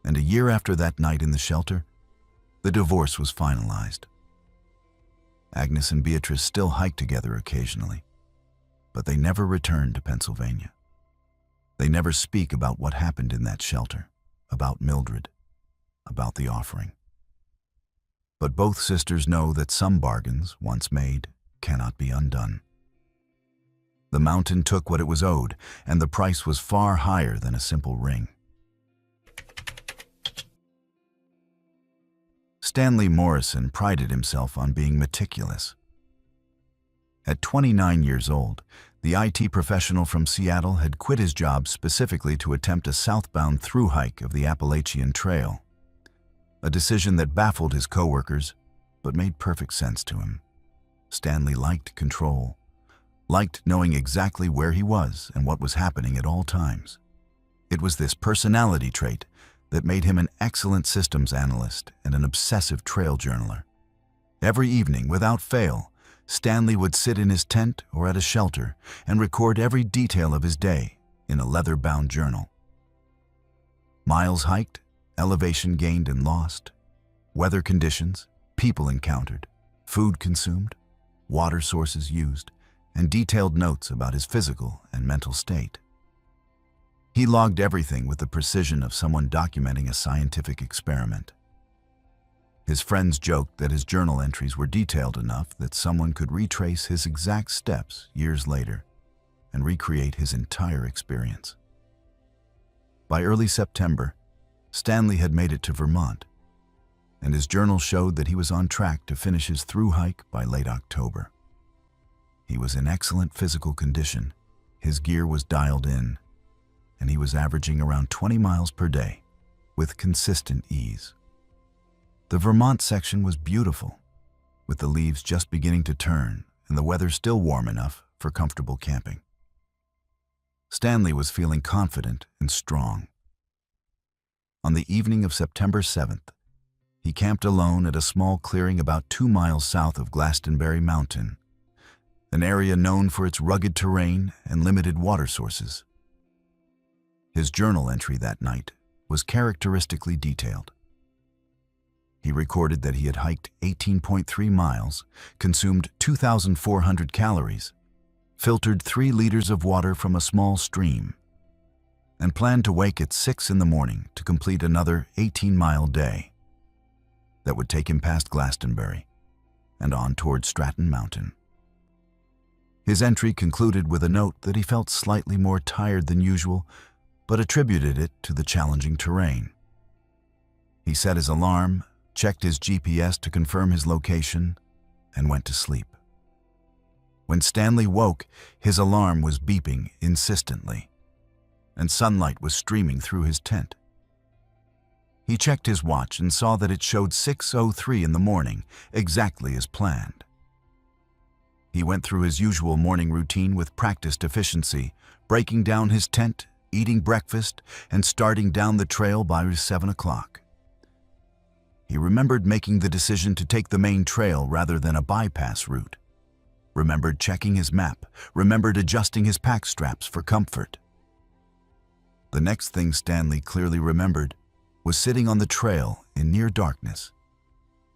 [SPEAKER 1] And a year after that night in the shelter, the divorce was finalized. Agnes and Beatrice still hiked together occasionally, but they never returned to Pennsylvania. They never speak about what happened in that shelter, about Mildred, about the offering. But both sisters know that some bargains, once made, cannot be undone. The mountain took what it was owed, and the price was far higher than a simple ring. Stanley Morrison prided himself on being meticulous. At 29 years old, the IT professional from Seattle had quit his job specifically to attempt a southbound through hike of the Appalachian Trail. A decision that baffled his coworkers, but made perfect sense to him. Stanley liked control, liked knowing exactly where he was and what was happening at all times. It was this personality trait that made him an excellent systems analyst and an obsessive trail journaler. Every evening, without fail, Stanley would sit in his tent or at a shelter and record every detail of his day in a leather-bound journal. Miles hiked, elevation gained and lost, weather conditions, people encountered, food consumed, water sources used, and detailed notes about his physical and mental state. He logged everything with the precision of someone documenting a scientific experiment. His friends joked that his journal entries were detailed enough that someone could retrace his exact steps years later and recreate his entire experience. By early September, Stanley had made it to Vermont, and his journal showed that he was on track to finish his through hike by late October. He was in excellent physical condition, his gear was dialed in, and he was averaging around 20 miles per day with consistent ease. The Vermont section was beautiful, with the leaves just beginning to turn and the weather still warm enough for comfortable camping. Stanley was feeling confident and strong. On the evening of September 7th, he camped alone at a small clearing about 2 miles south of Glastonbury Mountain, an area known for its rugged terrain and limited water sources. His journal entry that night was characteristically detailed. He recorded that he had hiked 18.3 miles, consumed 2,400 calories, filtered 3 liters of water from a small stream, and planned to wake at 6 in the morning to complete another 18-mile day that would take him past Glastonbury and on toward Stratton Mountain. His entry concluded with a note that he felt slightly more tired than usual, but attributed it to the challenging terrain. He set his alarm, checked his GPS to confirm his location, and went to sleep. When Stanley woke, his alarm was beeping insistently, and sunlight was streaming through his tent. He checked his watch and saw that it showed 6:03 in the morning, exactly as planned. He went through his usual morning routine with practiced efficiency, breaking down his tent, eating breakfast, and starting down the trail by 7 o'clock. He remembered making the decision to take the main trail rather than a bypass route, remembered checking his map, remembered adjusting his pack straps for comfort. The next thing Stanley clearly remembered was sitting on the trail in near darkness,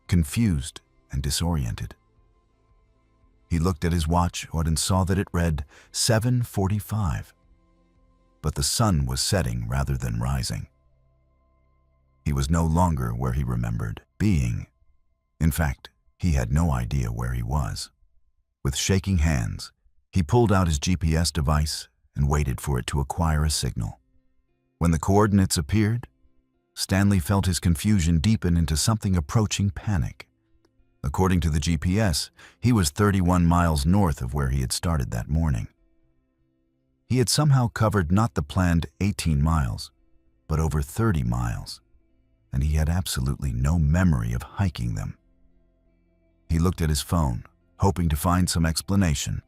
[SPEAKER 1] confused and disoriented. He looked at his watch and saw that it read 7:45, but the sun was setting rather than rising. He was no longer where he remembered being. In fact, he had no idea where he was. With shaking hands, he pulled out his GPS device and waited for it to acquire a signal. When the coordinates appeared, Stanley felt his confusion deepen into something approaching panic. According to the GPS, he was 31 miles north of where he had started that morning. He had somehow covered not the planned 18 miles, but over 30 miles, and he had absolutely no memory of hiking them. He looked at his phone, hoping to find some explanation,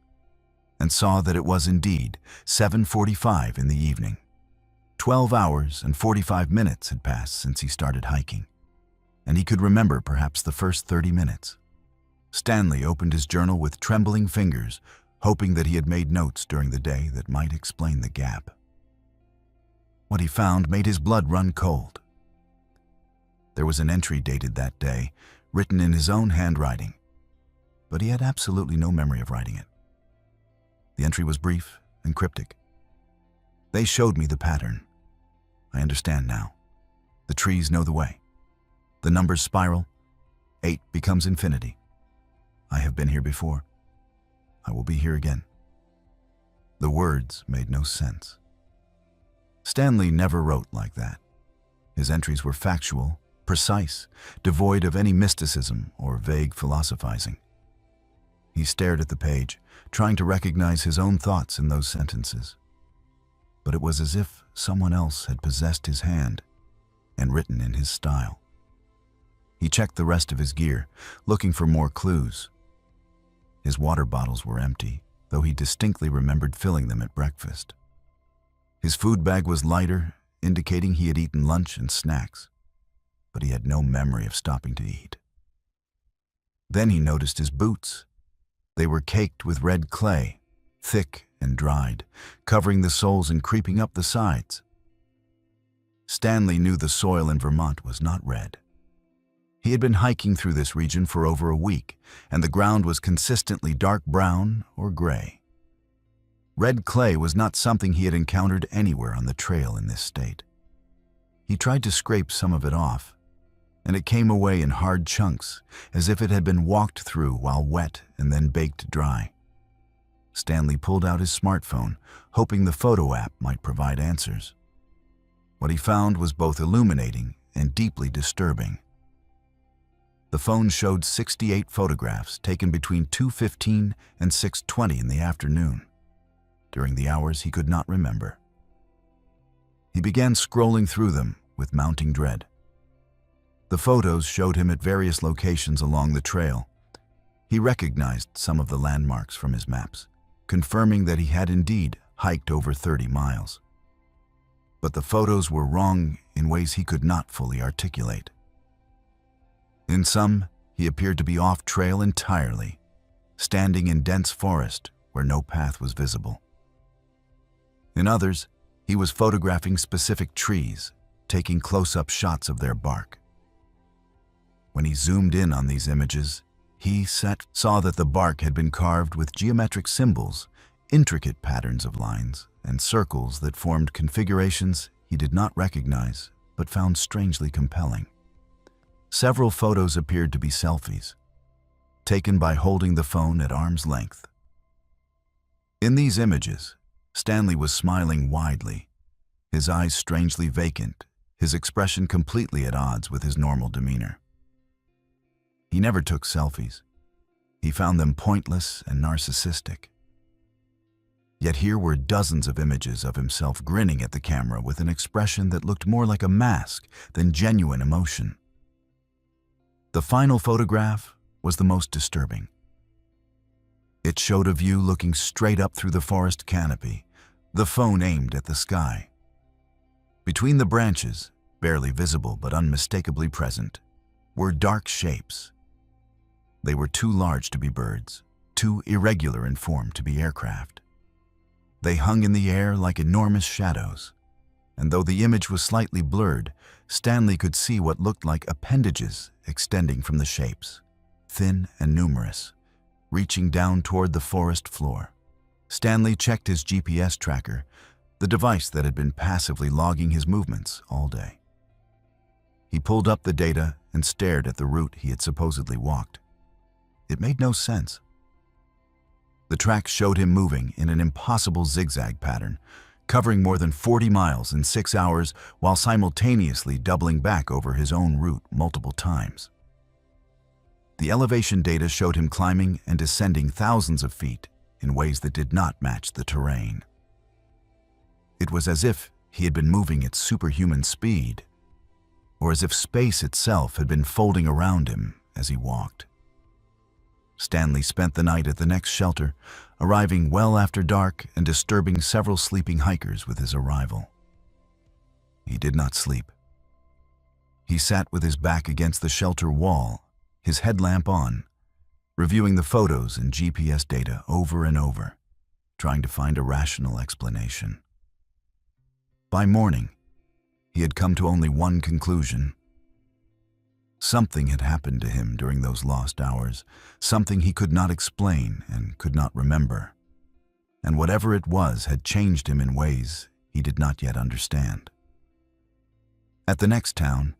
[SPEAKER 1] and saw that it was indeed 7:45 in the evening. 12 hours and 45 minutes had passed since he started hiking, and he could remember perhaps the first 30 minutes. Stanley opened his journal with trembling fingers, hoping that he had made notes during the day that might explain the gap. What he found made his blood run cold. There was an entry dated that day, written in his own handwriting, but he had absolutely no memory of writing it. The entry was brief and cryptic. "They showed me the pattern. I understand now. The trees know the way. The numbers spiral. 8 becomes infinity. I have been here before. I will be here again." The words made no sense. Stanley never wrote like that. His entries were factual, precise, devoid of any mysticism or vague philosophizing. He stared at the page, trying to recognize his own thoughts in those sentences. But it was as if someone else had possessed his hand and written in his style. He checked the rest of his gear, looking for more clues. His water bottles were empty, though he distinctly remembered filling them at breakfast. His food bag was lighter, indicating he had eaten lunch and snacks, but he had no memory of stopping to eat. Then he noticed his boots. They were caked with red clay, thick and dried, covering the soles and creeping up the sides. Stanley knew the soil in Vermont was not red. He had been hiking through this region for over a week, and the ground was consistently dark brown or gray. Red clay was not something he had encountered anywhere on the trail in this state. He tried to scrape some of it off, and it came away in hard chunks, as if it had been walked through while wet and then baked dry. Stanley pulled out his smartphone, hoping the photo app might provide answers. What he found was both illuminating and deeply disturbing. The phone showed 68 photographs taken between 2:15 and 6:20 in the afternoon, during the hours he could not remember. He began scrolling through them with mounting dread. The photos showed him at various locations along the trail. He recognized some of the landmarks from his maps, confirming that he had indeed hiked over 30 miles. But the photos were wrong in ways he could not fully articulate. In some, he appeared to be off trail entirely, standing in dense forest where no path was visible. In others, he was photographing specific trees, taking close-up shots of their bark. When he zoomed in on these images, he saw that the bark had been carved with geometric symbols, intricate patterns of lines, and circles that formed configurations he did not recognize but found strangely compelling. Several photos appeared to be selfies, taken by holding the phone at arm's length. In these images, Stanley was smiling widely, his eyes strangely vacant, his expression completely at odds with his normal demeanor. He never took selfies. He found them pointless and narcissistic. Yet here were dozens of images of himself grinning at the camera with an expression that looked more like a mask than genuine emotion. The final photograph was the most disturbing. It showed a view looking straight up through the forest canopy, the phone aimed at the sky. Between the branches, barely visible but unmistakably present, were dark shapes. They were too large to be birds, too irregular in form to be aircraft. They hung in the air like enormous shadows, and though the image was slightly blurred, Stanley could see what looked like appendages extending from the shapes, thin and numerous, reaching down toward the forest floor. Stanley checked his GPS tracker, the device that had been passively logging his movements all day. He pulled up the data and stared at the route he had supposedly walked. It made no sense. The track showed him moving in an impossible zigzag pattern, covering more than 40 miles in 6 hours while simultaneously doubling back over his own route multiple times. The elevation data showed him climbing and descending thousands of feet in ways that did not match the terrain. It was as if he had been moving at superhuman speed, or as if space itself had been folding around him as he walked. Stanley spent the night at the next shelter, arriving well after dark and disturbing several sleeping hikers with his arrival. He did not sleep. He sat with his back against the shelter wall, his headlamp on, reviewing the photos and GPS data over and over, trying to find a rational explanation. By morning, he had come to only one conclusion. Something had happened to him during those lost hours, something he could not explain and could not remember. And whatever it was had changed him in ways he did not yet understand. At the next town,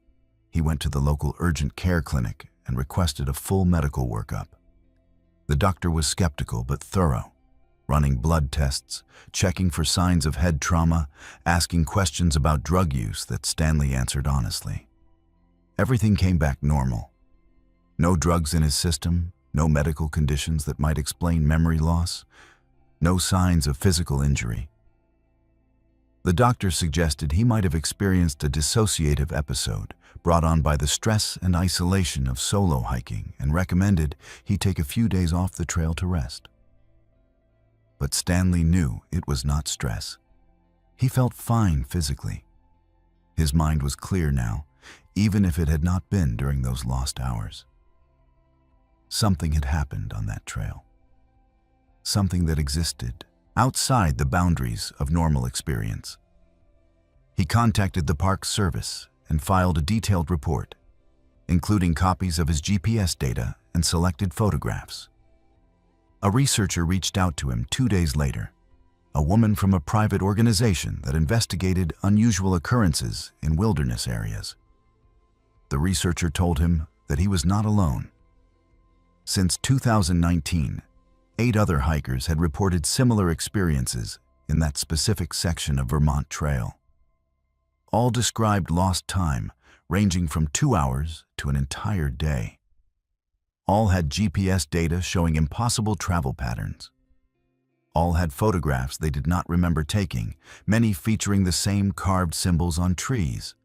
[SPEAKER 1] he went to the local urgent care clinic and requested a full medical workup. The doctor was skeptical but thorough, running blood tests, checking for signs of head trauma, asking questions about drug use that Stanley answered honestly. Everything came back normal. No drugs in his system, No medical conditions that might explain memory loss. No signs of physical injury. The doctor suggested he might have experienced a dissociative episode brought on by the stress and isolation of solo hiking and recommended he take a few days off the trail to rest. But Stanley knew it was not stress. He felt fine physically. His mind was clear now, even if it had not been during those lost hours. Something had happened on that trail. Something that existed outside the boundaries of normal experience. He contacted the park service and filed a detailed report, including copies of his GPS data and selected photographs. A researcher reached out to him 2 days later, a woman from a private organization that investigated unusual occurrences in wilderness areas. The researcher told him that he was not alone. Since 2019, 8 other hikers had reported similar experiences in that specific section of Vermont Trail. All described lost time ranging from 2 hours to an entire day. All had GPS data showing impossible travel patterns. All had photographs they did not remember taking, many featuring the same carved symbols on trees.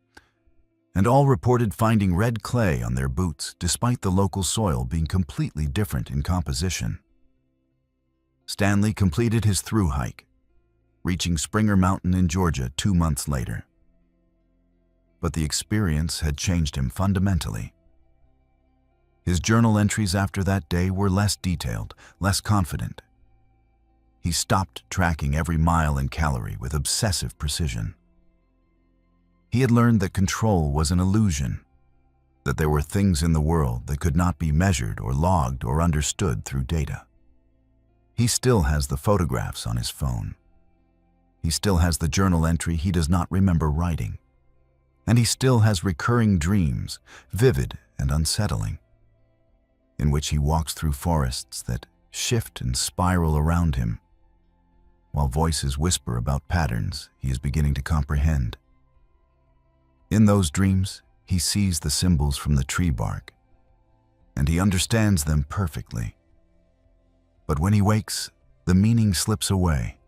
[SPEAKER 1] And all reported finding red clay on their boots despite the local soil being completely different in composition. Stanley completed his through hike, reaching Springer Mountain in Georgia 2 months later. But the experience had changed him fundamentally. His journal entries after that day were less detailed, less confident. He stopped tracking every mile and calorie with obsessive precision. He had learned that control was an illusion, that there were things in the world that could not be measured or logged or understood through data. He still has the photographs on his phone. He still has the journal entry he does not remember writing. And he still has recurring dreams, vivid and unsettling, in which he walks through forests that shift and spiral around him, while voices whisper about patterns he is beginning to comprehend. In those dreams, he sees the symbols from the tree bark, and he understands them perfectly. But when he wakes, the meaning slips away,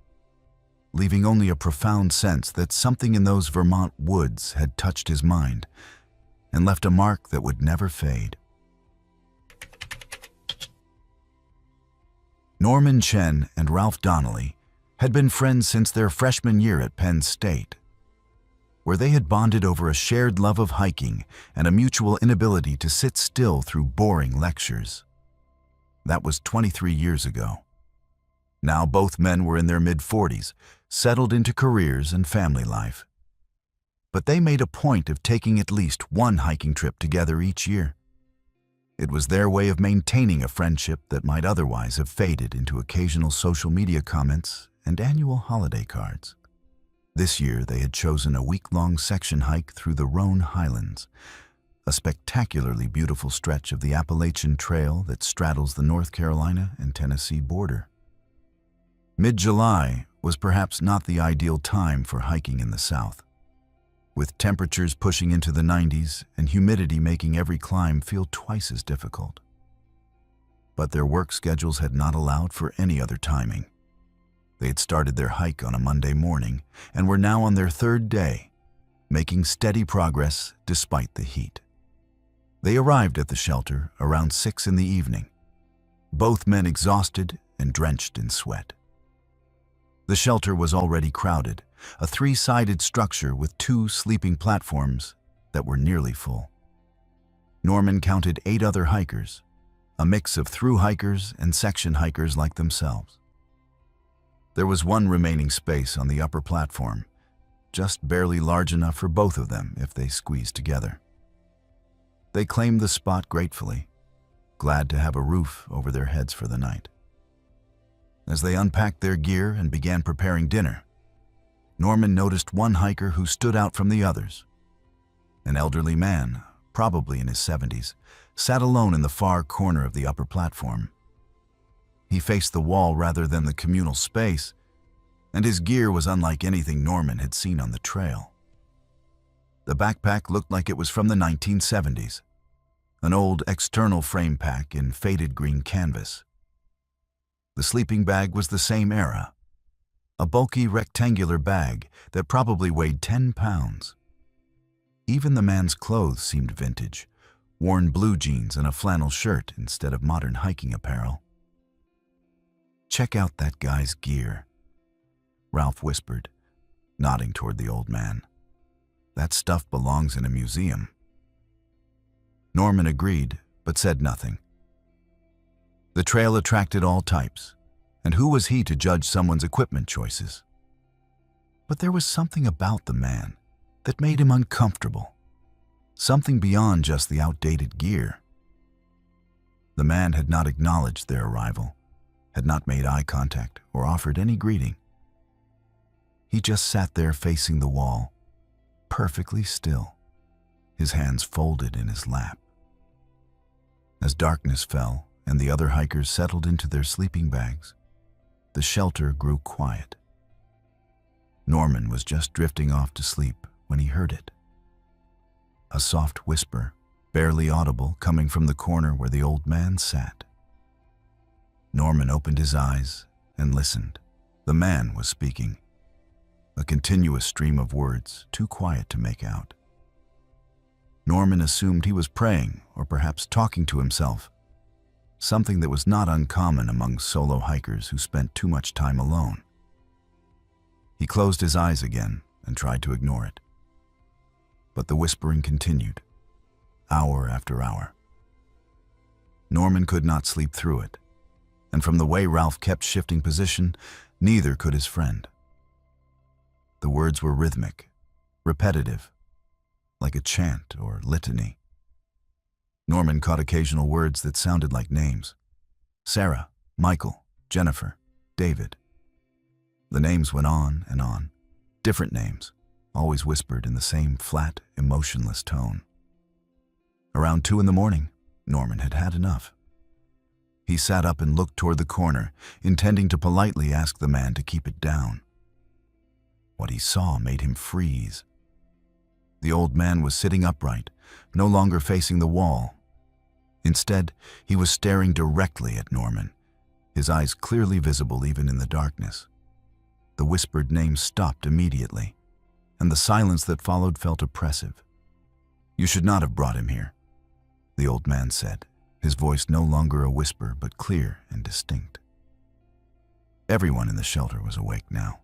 [SPEAKER 1] leaving only a profound sense that something in those Vermont woods had touched his mind and left a mark that would never fade. Norman Chen and Ralph Donnelly had been friends since their freshman year at Penn State, where they had bonded over a shared love of hiking and a mutual inability to sit still through boring lectures. That was 23 years ago. Now both men were in their mid-40s, settled into careers and family life. But they made a point of taking at least one hiking trip together each year. It was their way of maintaining a friendship that might otherwise have faded into occasional social media comments and annual holiday cards. This year they had chosen a week-long section hike through the Roan Highlands, a spectacularly beautiful stretch of the Appalachian Trail that straddles the North Carolina and Tennessee border. Mid-July was perhaps not the ideal time for hiking in the South, with temperatures pushing into the 90s and humidity making every climb feel twice as difficult. But their work schedules had not allowed for any other timing. They had started their hike on a Monday morning and were now on their 3rd day, making steady progress despite the heat. They arrived at the shelter around 6 in the evening, both men exhausted and drenched in sweat. The shelter was already crowded, a 3-sided structure with 2 sleeping platforms that were nearly full. Norman counted 8 other hikers, a mix of through hikers and section hikers like themselves. There was one remaining space on the upper platform, just barely large enough for both of them if they squeezed together. They claimed the spot gratefully, glad to have a roof over their heads for the night. As they unpacked their gear and began preparing dinner, Norman noticed one hiker who stood out from the others. An elderly man, probably in his 70s, sat alone in the far corner of the upper platform. He faced the wall rather than the communal space, and his gear was unlike anything Norman had seen on the trail. The backpack looked like it was from the 1970s, an old external frame pack in faded green canvas. The sleeping bag was the same era, a bulky rectangular bag that probably weighed 10 pounds. Even the man's clothes seemed vintage, worn blue jeans and a flannel shirt instead of modern hiking apparel. "Check out that guy's gear," Ralph whispered, nodding toward the old man. "That stuff belongs in a museum." Norman agreed, but said nothing. The trail attracted all types, and who was he to judge someone's equipment choices? But there was something about the man that made him uncomfortable, something beyond just the outdated gear. The man had not acknowledged their arrival, had not made eye contact or offered any greeting. He just sat there facing the wall, perfectly still, his hands folded in his lap. As darkness fell and the other hikers settled into their sleeping bags, the shelter grew quiet. Norman was just drifting off to sleep when he heard it. A soft whisper, barely audible, coming from the corner where the old man sat. Norman opened his eyes and listened. The man was speaking, a continuous stream of words too quiet to make out. Norman assumed he was praying or perhaps talking to himself, something that was not uncommon among solo hikers who spent too much time alone. He closed his eyes again and tried to ignore it. But the whispering continued, hour after hour. Norman could not sleep through it, and from the way Ralph kept shifting position, neither could his friend. The words were rhythmic, repetitive, like a chant or litany. Norman caught occasional words that sounded like names: Sarah, Michael, Jennifer, David. The names went on and on, different names, always whispered in the same flat, emotionless tone. Around 2 a.m, Norman had had enough. He sat up and looked toward the corner, intending to politely ask the man to keep it down. What he saw made him freeze. The old man was sitting upright, no longer facing the wall. Instead, he was staring directly at Norman, his eyes clearly visible even in the darkness. The whispered name stopped immediately, and the silence that followed felt oppressive. "You should not have brought him here," the old man said, his voice no longer a whisper but clear and distinct. Everyone in the shelter was awake now,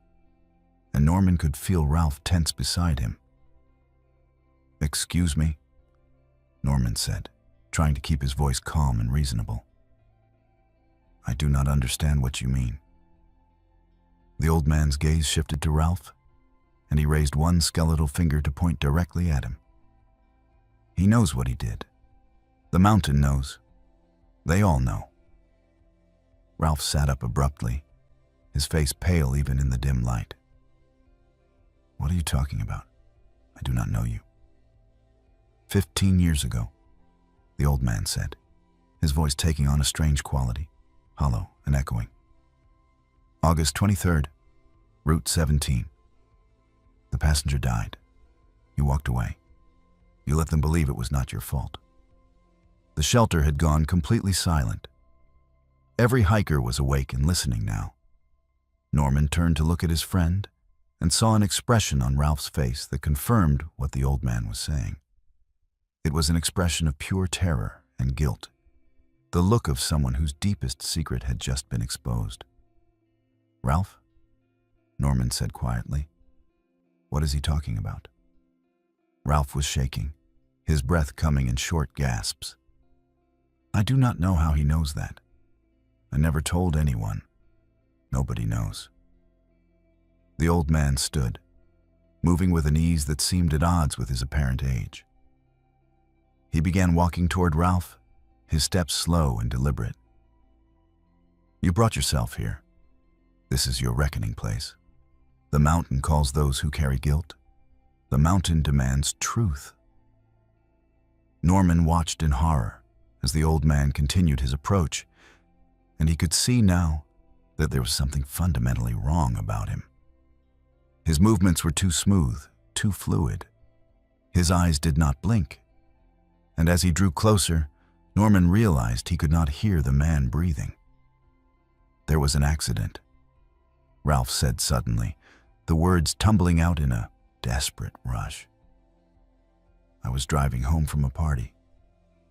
[SPEAKER 1] and Norman could feel Ralph tense beside him. "Excuse me," Norman said, trying to keep his voice calm and reasonable. "I do not understand what you mean." The old man's gaze shifted to Ralph, and he raised one skeletal finger to point directly at him. "He knows what he did. The mountain knows. They all know." Ralph sat up abruptly, his face pale even in the dim light. "What are you talking about? I do not know you." 15 years ago, the old man said, his voice taking on a strange quality, hollow and echoing. "August 23rd, Route 17. The passenger died. You walked away. You let them believe it was not your fault." The shelter had gone completely silent. Every hiker was awake and listening now. Norman turned to look at his friend and saw an expression on Ralph's face that confirmed what the old man was saying. It was an expression of pure terror and guilt, the look of someone whose deepest secret had just been exposed. "Ralph?" Norman said quietly. "What is he talking about?" Ralph was shaking, his breath coming in short gasps. "I do not know how he knows that. I never told anyone. Nobody knows." The old man stood, moving with an ease that seemed at odds with his apparent age. He began walking toward Ralph, his steps slow and deliberate. "You brought yourself here. This is your reckoning place. The mountain calls those who carry guilt. The mountain demands truth." Norman watched in horror as the old man continued his approach, and he could see now that there was something fundamentally wrong about him. His movements were too smooth, too fluid. His eyes did not blink, and as he drew closer, Norman realized he could not hear the man breathing. "There was an accident," Ralph said suddenly, the words tumbling out in a desperate rush. "I was driving home from a party.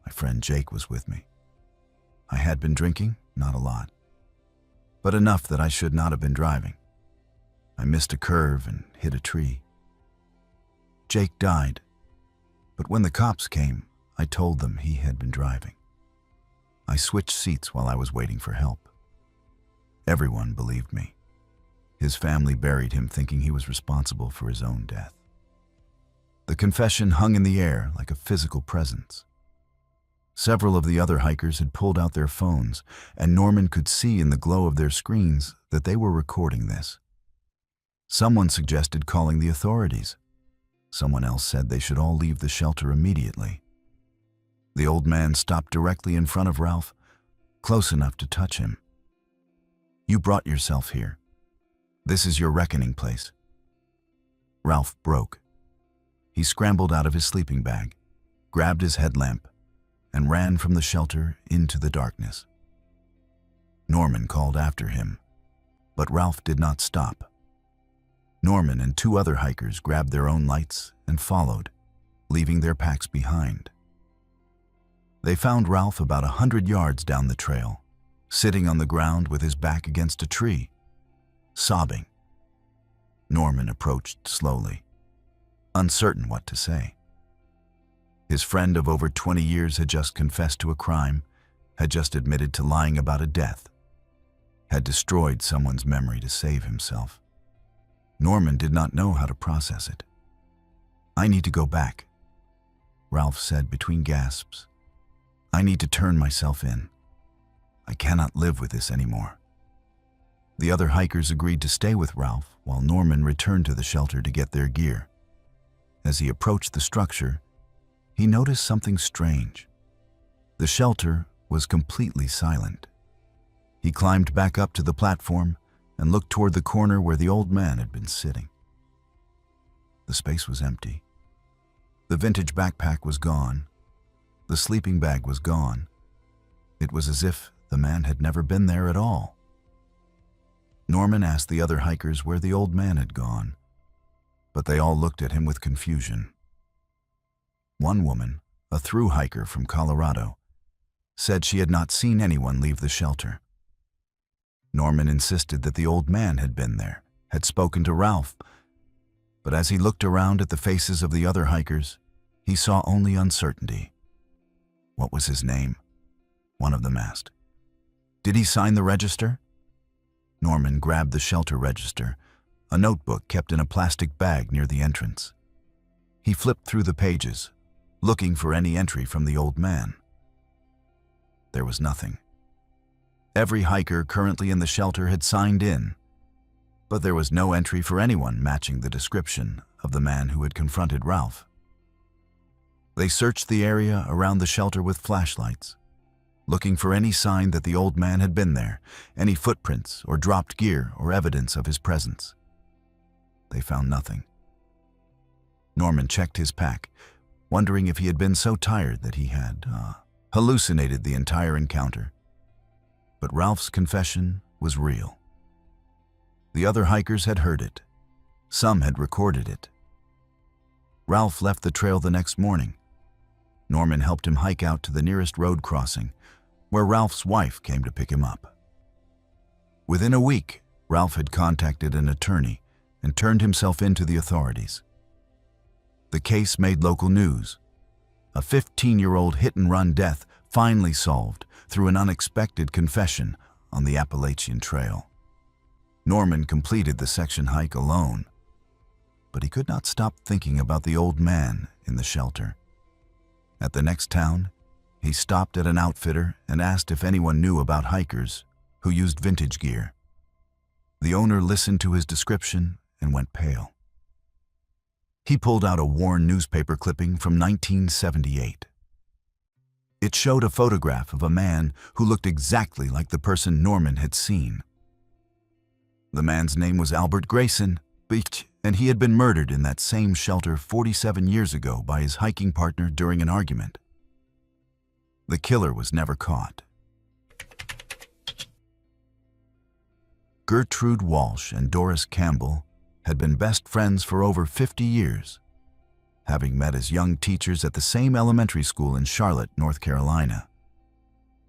[SPEAKER 1] My friend Jake was with me. I had been drinking, not a lot, but enough that I should not have been driving. I missed a curve and hit a tree. Jake died, but when the cops came, I told them he had been driving. I switched seats while I was waiting for help. Everyone believed me. His family buried him thinking he was responsible for his own death." The confession hung in the air like a physical presence. Several of the other hikers had pulled out their phones, and Norman could see in the glow of their screens that they were recording this. Someone suggested calling the authorities. Someone else said they should all leave the shelter immediately. The old man stopped directly in front of Ralph, close enough to touch him. "You brought yourself here. This is your reckoning place." Ralph broke. He scrambled out of his sleeping bag, grabbed his headlamp, and ran from the shelter into the darkness. Norman called after him, but Ralph did not stop. Norman and 2 other hikers grabbed their own lights and followed, leaving their packs behind. They found Ralph about 100 yards down the trail, sitting on the ground with his back against a tree, sobbing. Norman approached slowly, uncertain what to say. His friend of over 20 years had just confessed to a crime, had just admitted to lying about a death, had destroyed someone's memory to save himself. Norman did not know how to process it. "I need to go back," Ralph said between gasps. "I need to turn myself in. I cannot live with this anymore." The other hikers agreed to stay with Ralph while Norman returned to the shelter to get their gear. As he approached the structure, he noticed something strange. The shelter was completely silent. He climbed back up to the platform and looked toward the corner where the old man had been sitting. The space was empty. The vintage backpack was gone. The sleeping bag was gone. It was as if the man had never been there at all. Norman asked the other hikers where the old man had gone, but they all looked at him with confusion. One woman, a through hiker from Colorado, said she had not seen anyone leave the shelter. Norman insisted that the old man had been there, had spoken to Ralph, but as he looked around at the faces of the other hikers, he saw only uncertainty. "What was his name?" one of them asked. "Did he sign the register?" Norman grabbed the shelter register, a notebook kept in a plastic bag near the entrance. He flipped through the pages, looking for any entry from the old man. There was nothing. Every hiker currently in the shelter had signed in, but there was no entry for anyone matching the description of the man who had confronted Ralph. They searched the area around the shelter with flashlights, looking for any sign that the old man had been there, any footprints or dropped gear or evidence of his presence. They found nothing. Norman checked his pack, wondering if he had been so tired that he had hallucinated the entire encounter. But Ralph's confession was real. The other hikers had heard it. Some had recorded it. Ralph left the trail the next morning. Norman helped him hike out to the nearest road crossing, where Ralph's wife came to pick him up. Within a week, Ralph had contacted an attorney and turned himself in to the authorities. The case made local news. A 15-year-old hit-and-run death finally solved through an unexpected confession on the Appalachian Trail. Norman completed the section hike alone, but he could not stop thinking about the old man in the shelter. At the next town, he stopped at an outfitter and asked if anyone knew about hikers who used vintage gear. The owner listened to his description and went pale. He pulled out a worn newspaper clipping from 1978. It showed a photograph of a man who looked exactly like the person Norman had seen. The man's name was Albert Grayson, and he had been murdered in that same shelter 47 years ago by his hiking partner during an argument. The killer was never caught. Gertrude Walsh and Doris Campbell had been best friends for over 50 years, having met as young teachers at the same elementary school in Charlotte, North Carolina.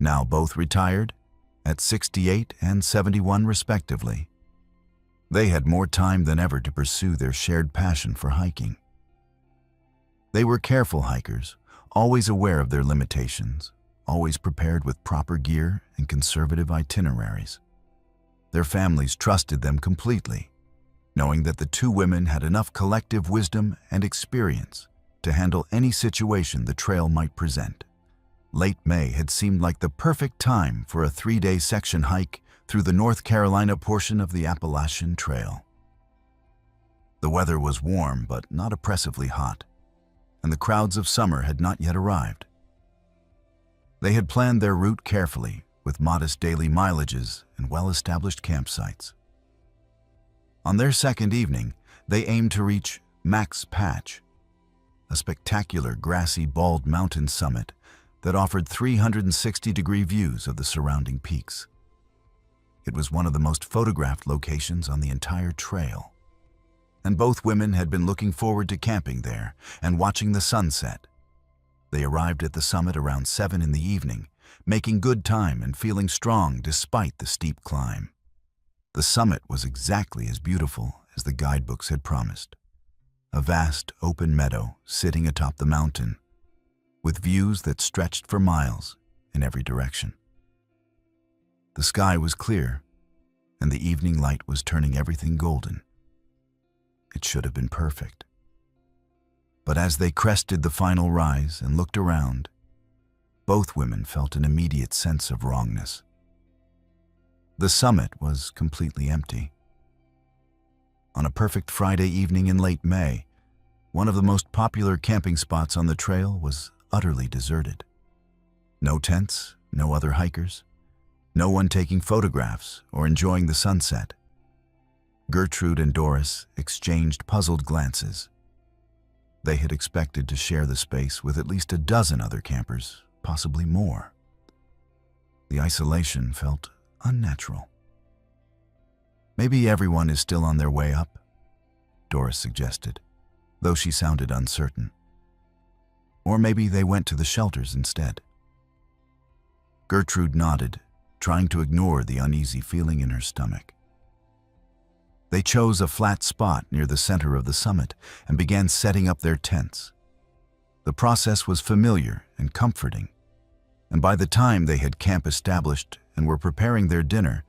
[SPEAKER 1] Now both retired, at 68 and 71 respectively. They had more time than ever to pursue their shared passion for hiking. They were careful hikers, always aware of their limitations, always prepared with proper gear and conservative itineraries. Their families trusted them completely, knowing that the two women had enough collective wisdom and experience to handle any situation the trail might present. Late May had seemed like the perfect time for a 3-day section hike through the North Carolina portion of the Appalachian Trail. The weather was warm but not oppressively hot, and the crowds of summer had not yet arrived. They had planned their route carefully, with modest daily mileages and well-established campsites. On their second evening, they aimed to reach Mac's Patch, a spectacular grassy bald mountain summit that offered 360-degree views of the surrounding peaks. It was one of the most photographed locations on the entire trail, and both women had been looking forward to camping there and watching the sunset. They arrived at the summit around 7 in the evening, making good time and feeling strong despite the steep climb. The summit was exactly as beautiful as the guidebooks had promised. A vast open meadow sitting atop the mountain, with views that stretched for miles in every direction. The sky was clear, and the evening light was turning everything golden. It should have been perfect. But as they crested the final rise and looked around, both women felt an immediate sense of wrongness. The summit was completely empty. On a perfect Friday evening in late May, one of the most popular camping spots on the trail was utterly deserted. No tents, no other hikers, no one taking photographs or enjoying the sunset. Gertrude and Doris exchanged puzzled glances. They had expected to share the space with at least a dozen other campers, possibly more. The isolation felt unnatural. "Maybe everyone is still on their way up," Doris suggested, though she sounded uncertain. "Or maybe they went to the shelters instead." Gertrude nodded, trying to ignore the uneasy feeling in her stomach. They chose a flat spot near the center of the summit and began setting up their tents. The process was familiar and comforting, and by the time they had camp established and were preparing their dinner,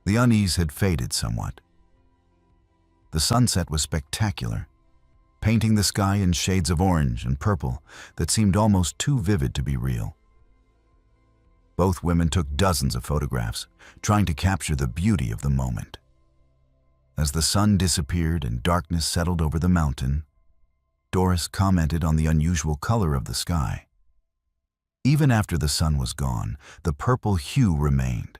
[SPEAKER 1] the unease had faded somewhat. The sunset was spectacular, painting the sky in shades of orange and purple that seemed almost too vivid to be real. Both women took dozens of photographs, trying to capture the beauty of the moment. As the sun disappeared and darkness settled over the mountain, Doris commented on the unusual color of the sky. Even after the sun was gone, the purple hue remained,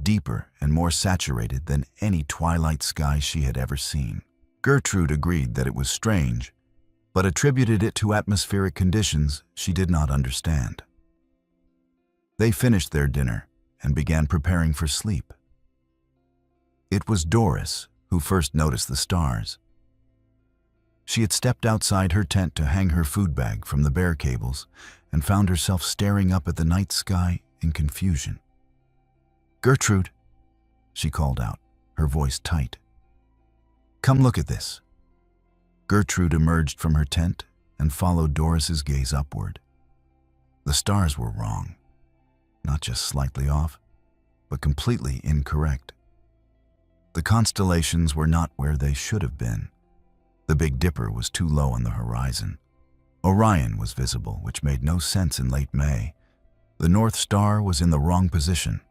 [SPEAKER 1] deeper and more saturated than any twilight sky she had ever seen. Gertrude agreed that it was strange, but attributed it to atmospheric conditions she did not understand. They finished their dinner and began preparing for sleep. It was Doris who first noticed the stars. She had stepped outside her tent to hang her food bag from the bear cables and found herself staring up at the night sky in confusion. "Gertrude," she called out, her voice tight. "Come look at this." Gertrude emerged from her tent and followed Doris's gaze upward. The stars were wrong, not just slightly off, but completely incorrect. The constellations were not where they should have been. The Big Dipper was too low on the horizon. Orion was visible, which made no sense in late May. The North Star was in the wrong position.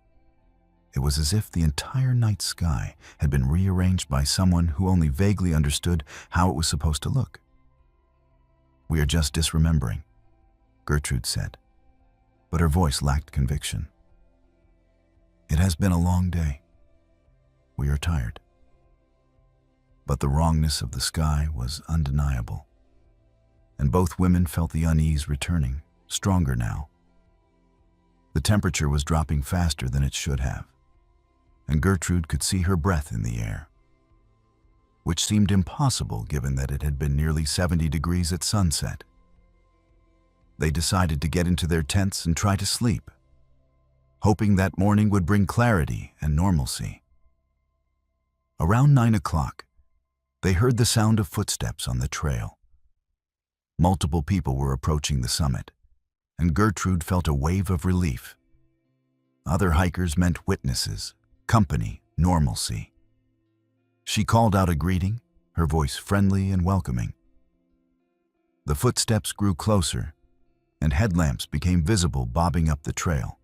[SPEAKER 1] It was as if the entire night sky had been rearranged by someone who only vaguely understood how it was supposed to look. "We are just disremembering," Gertrude said, but her voice lacked conviction. "It has been a long day. We are tired." But the wrongness of the sky was undeniable, and both women felt the unease returning, stronger now, The temperature was dropping faster than it should have, and Gertrude could see her breath in the air, which seemed impossible given that it had been nearly 70 degrees at sunset. They decided to get into their tents and try to sleep, hoping that morning would bring clarity and normalcy. Around 9 o'clock, they heard the sound of footsteps on the trail. Multiple people were approaching the summit, and Gertrude felt a wave of relief. Other hikers meant witnesses, company, normalcy. She called out a greeting, her voice friendly and welcoming. The footsteps grew closer, and headlamps became visible bobbing up the trail.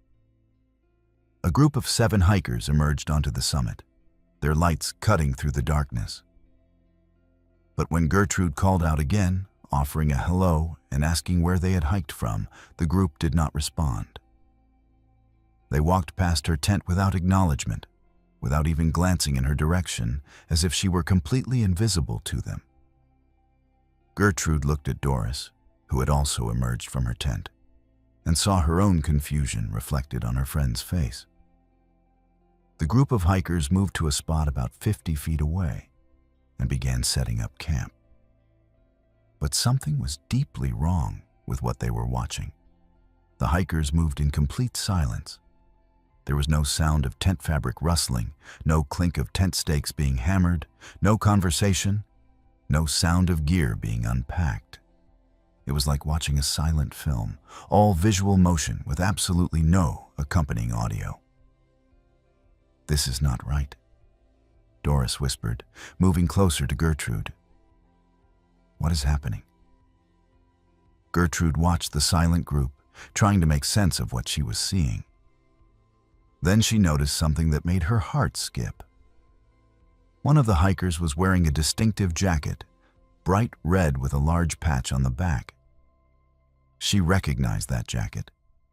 [SPEAKER 1] A group of 7 hikers emerged onto the summit, their lights cutting through the darkness. But when Gertrude called out again, offering a hello and asking where they had hiked from, the group did not respond. They walked past her tent without acknowledgement, without even glancing in her direction, as if she were completely invisible to them. Gertrude looked at Doris, who had also emerged from her tent, and saw her own confusion reflected on her friend's face. The group of hikers moved to a spot about 50 feet away and began setting up camp. But something was deeply wrong with what they were watching. The hikers moved in complete silence. There was no sound of tent fabric rustling, no clink of tent stakes being hammered, no conversation, no sound of gear being unpacked. It was like watching a silent film, all visual motion with absolutely no accompanying audio. "This is not right," Doris whispered, moving closer to Gertrude. "What is happening?" Gertrude watched the silent group, trying to make sense of what she was seeing. Then she noticed something that made her heart skip. One of the hikers was wearing a distinctive jacket, bright red with a large patch on the back. She recognized that jacket.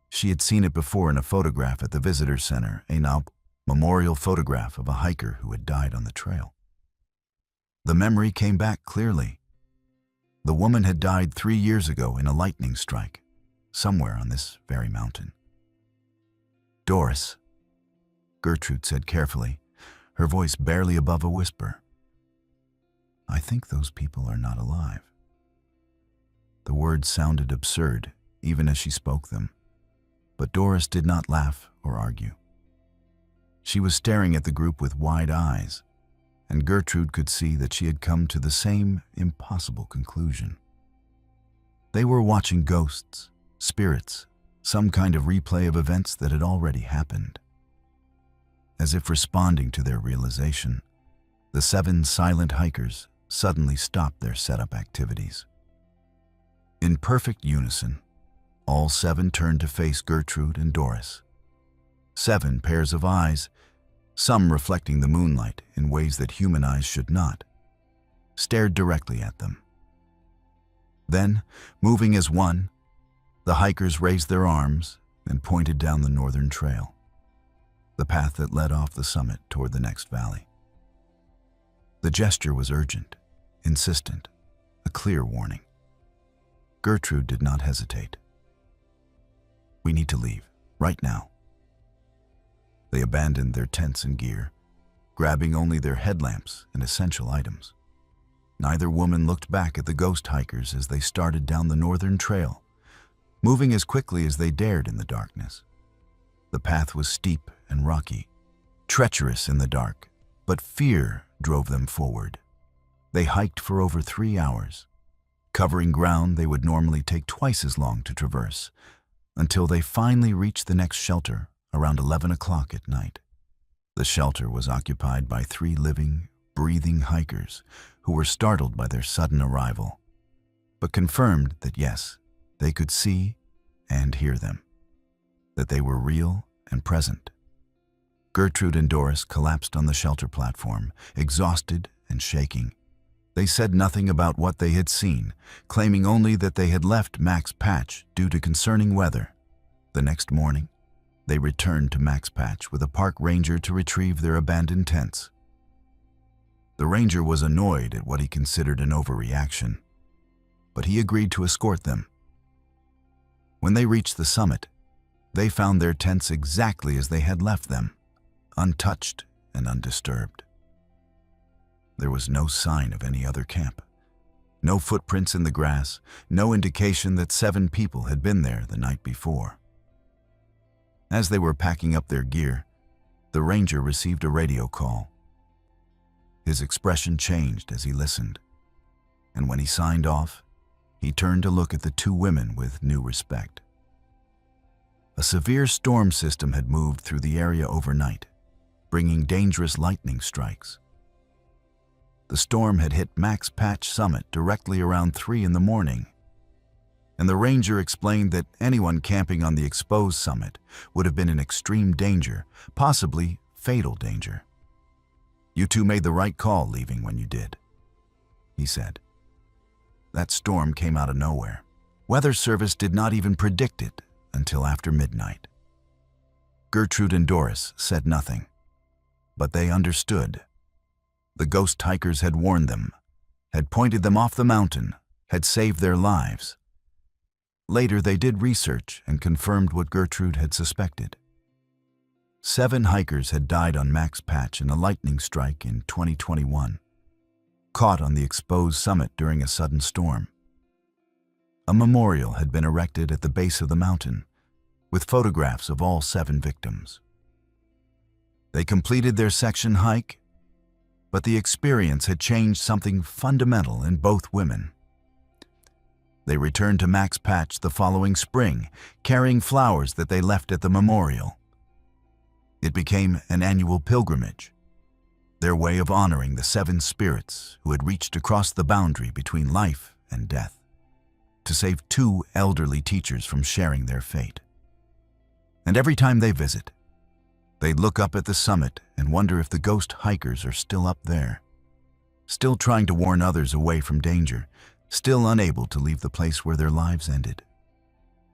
[SPEAKER 1] She had seen it before in a photograph at the visitor center, a memorial photograph of a hiker who had died on the trail. The memory came back clearly. The woman had died 3 years ago in a lightning strike, somewhere on this very mountain. "Doris," Gertrude said carefully, her voice barely above a whisper, "I think those people are not alive." The words sounded absurd, even as she spoke them, but Doris did not laugh or argue. She was staring at the group with wide eyes, and Gertrude could see that she had come to the same impossible conclusion. They were watching ghosts, spirits, some kind of replay of events that had already happened. As if responding to their realization, the 7 silent hikers suddenly stopped their setup activities. In perfect unison, all 7 turned to face Gertrude and Doris. 7 pairs of eyes, some reflecting the moonlight in ways that human eyes should not, stared directly at them. Then, moving as one, the hikers raised their arms and pointed down the northern trail, the path that led off the summit toward the next valley. The gesture was urgent, insistent, a clear warning. Gertrude did not hesitate. "We need to leave, right now." They abandoned their tents and gear, grabbing only their headlamps and essential items. Neither woman looked back at the ghost hikers as they started down the northern trail, moving as quickly as they dared in the darkness. The path was steep and rocky, treacherous in the dark, but fear drove them forward. They hiked for over 3 hours, covering ground they would normally take twice as long to traverse, until they finally reached the next shelter around 11 o'clock at night. The shelter was occupied by 3 living, breathing hikers who were startled by their sudden arrival, but confirmed that yes, they could see and hear them, that they were real and present. Gertrude and Doris collapsed on the shelter platform, exhausted and shaking. They said nothing about what they had seen, claiming only that they had left Max Patch due to concerning weather. The next morning, they returned to Max Patch with a park ranger to retrieve their abandoned tents. The ranger was annoyed at what he considered an overreaction, but he agreed to escort them. When they reached the summit, They found their tents exactly as they had left them, untouched and undisturbed. There was no sign of any other camp. No footprints in the grass, no indication that 7 people had been there the night before. As they were packing up their gear, the ranger received a radio call. His expression changed as he listened, and when he signed off, he turned to look at the 2 women with new respect. A severe storm system had moved through the area overnight, bringing dangerous lightning strikes. The storm had hit Max Patch Summit directly around 3 in the morning, and the ranger explained that anyone camping on the exposed summit would have been in extreme danger, possibly fatal danger. "You 2 made the right call leaving when you did," he said. That storm came out of nowhere. Weather Service did not even predict it until after midnight. Gertrude and Doris said nothing, but they understood. The ghost hikers had warned them, had pointed them off the mountain, had saved their lives. Later, they did research and confirmed what Gertrude had suspected. 7 hikers had died on Max Patch in a lightning strike in 2021, caught on the exposed summit during a sudden storm. A memorial had been erected at the base of the mountain, with photographs of all 7 victims. They completed their section hike, but the experience had changed something fundamental in both women. They returned to Max Patch the following spring, carrying flowers that they left at the memorial. It became an annual pilgrimage, their way of honoring the 7 spirits who had reached across the boundary between life and death, to save 2 elderly teachers from sharing their fate. And every time they visit, they look up at the summit and wonder if the ghost hikers are still up there, still trying to warn others away from danger, still unable to leave the place where their lives ended.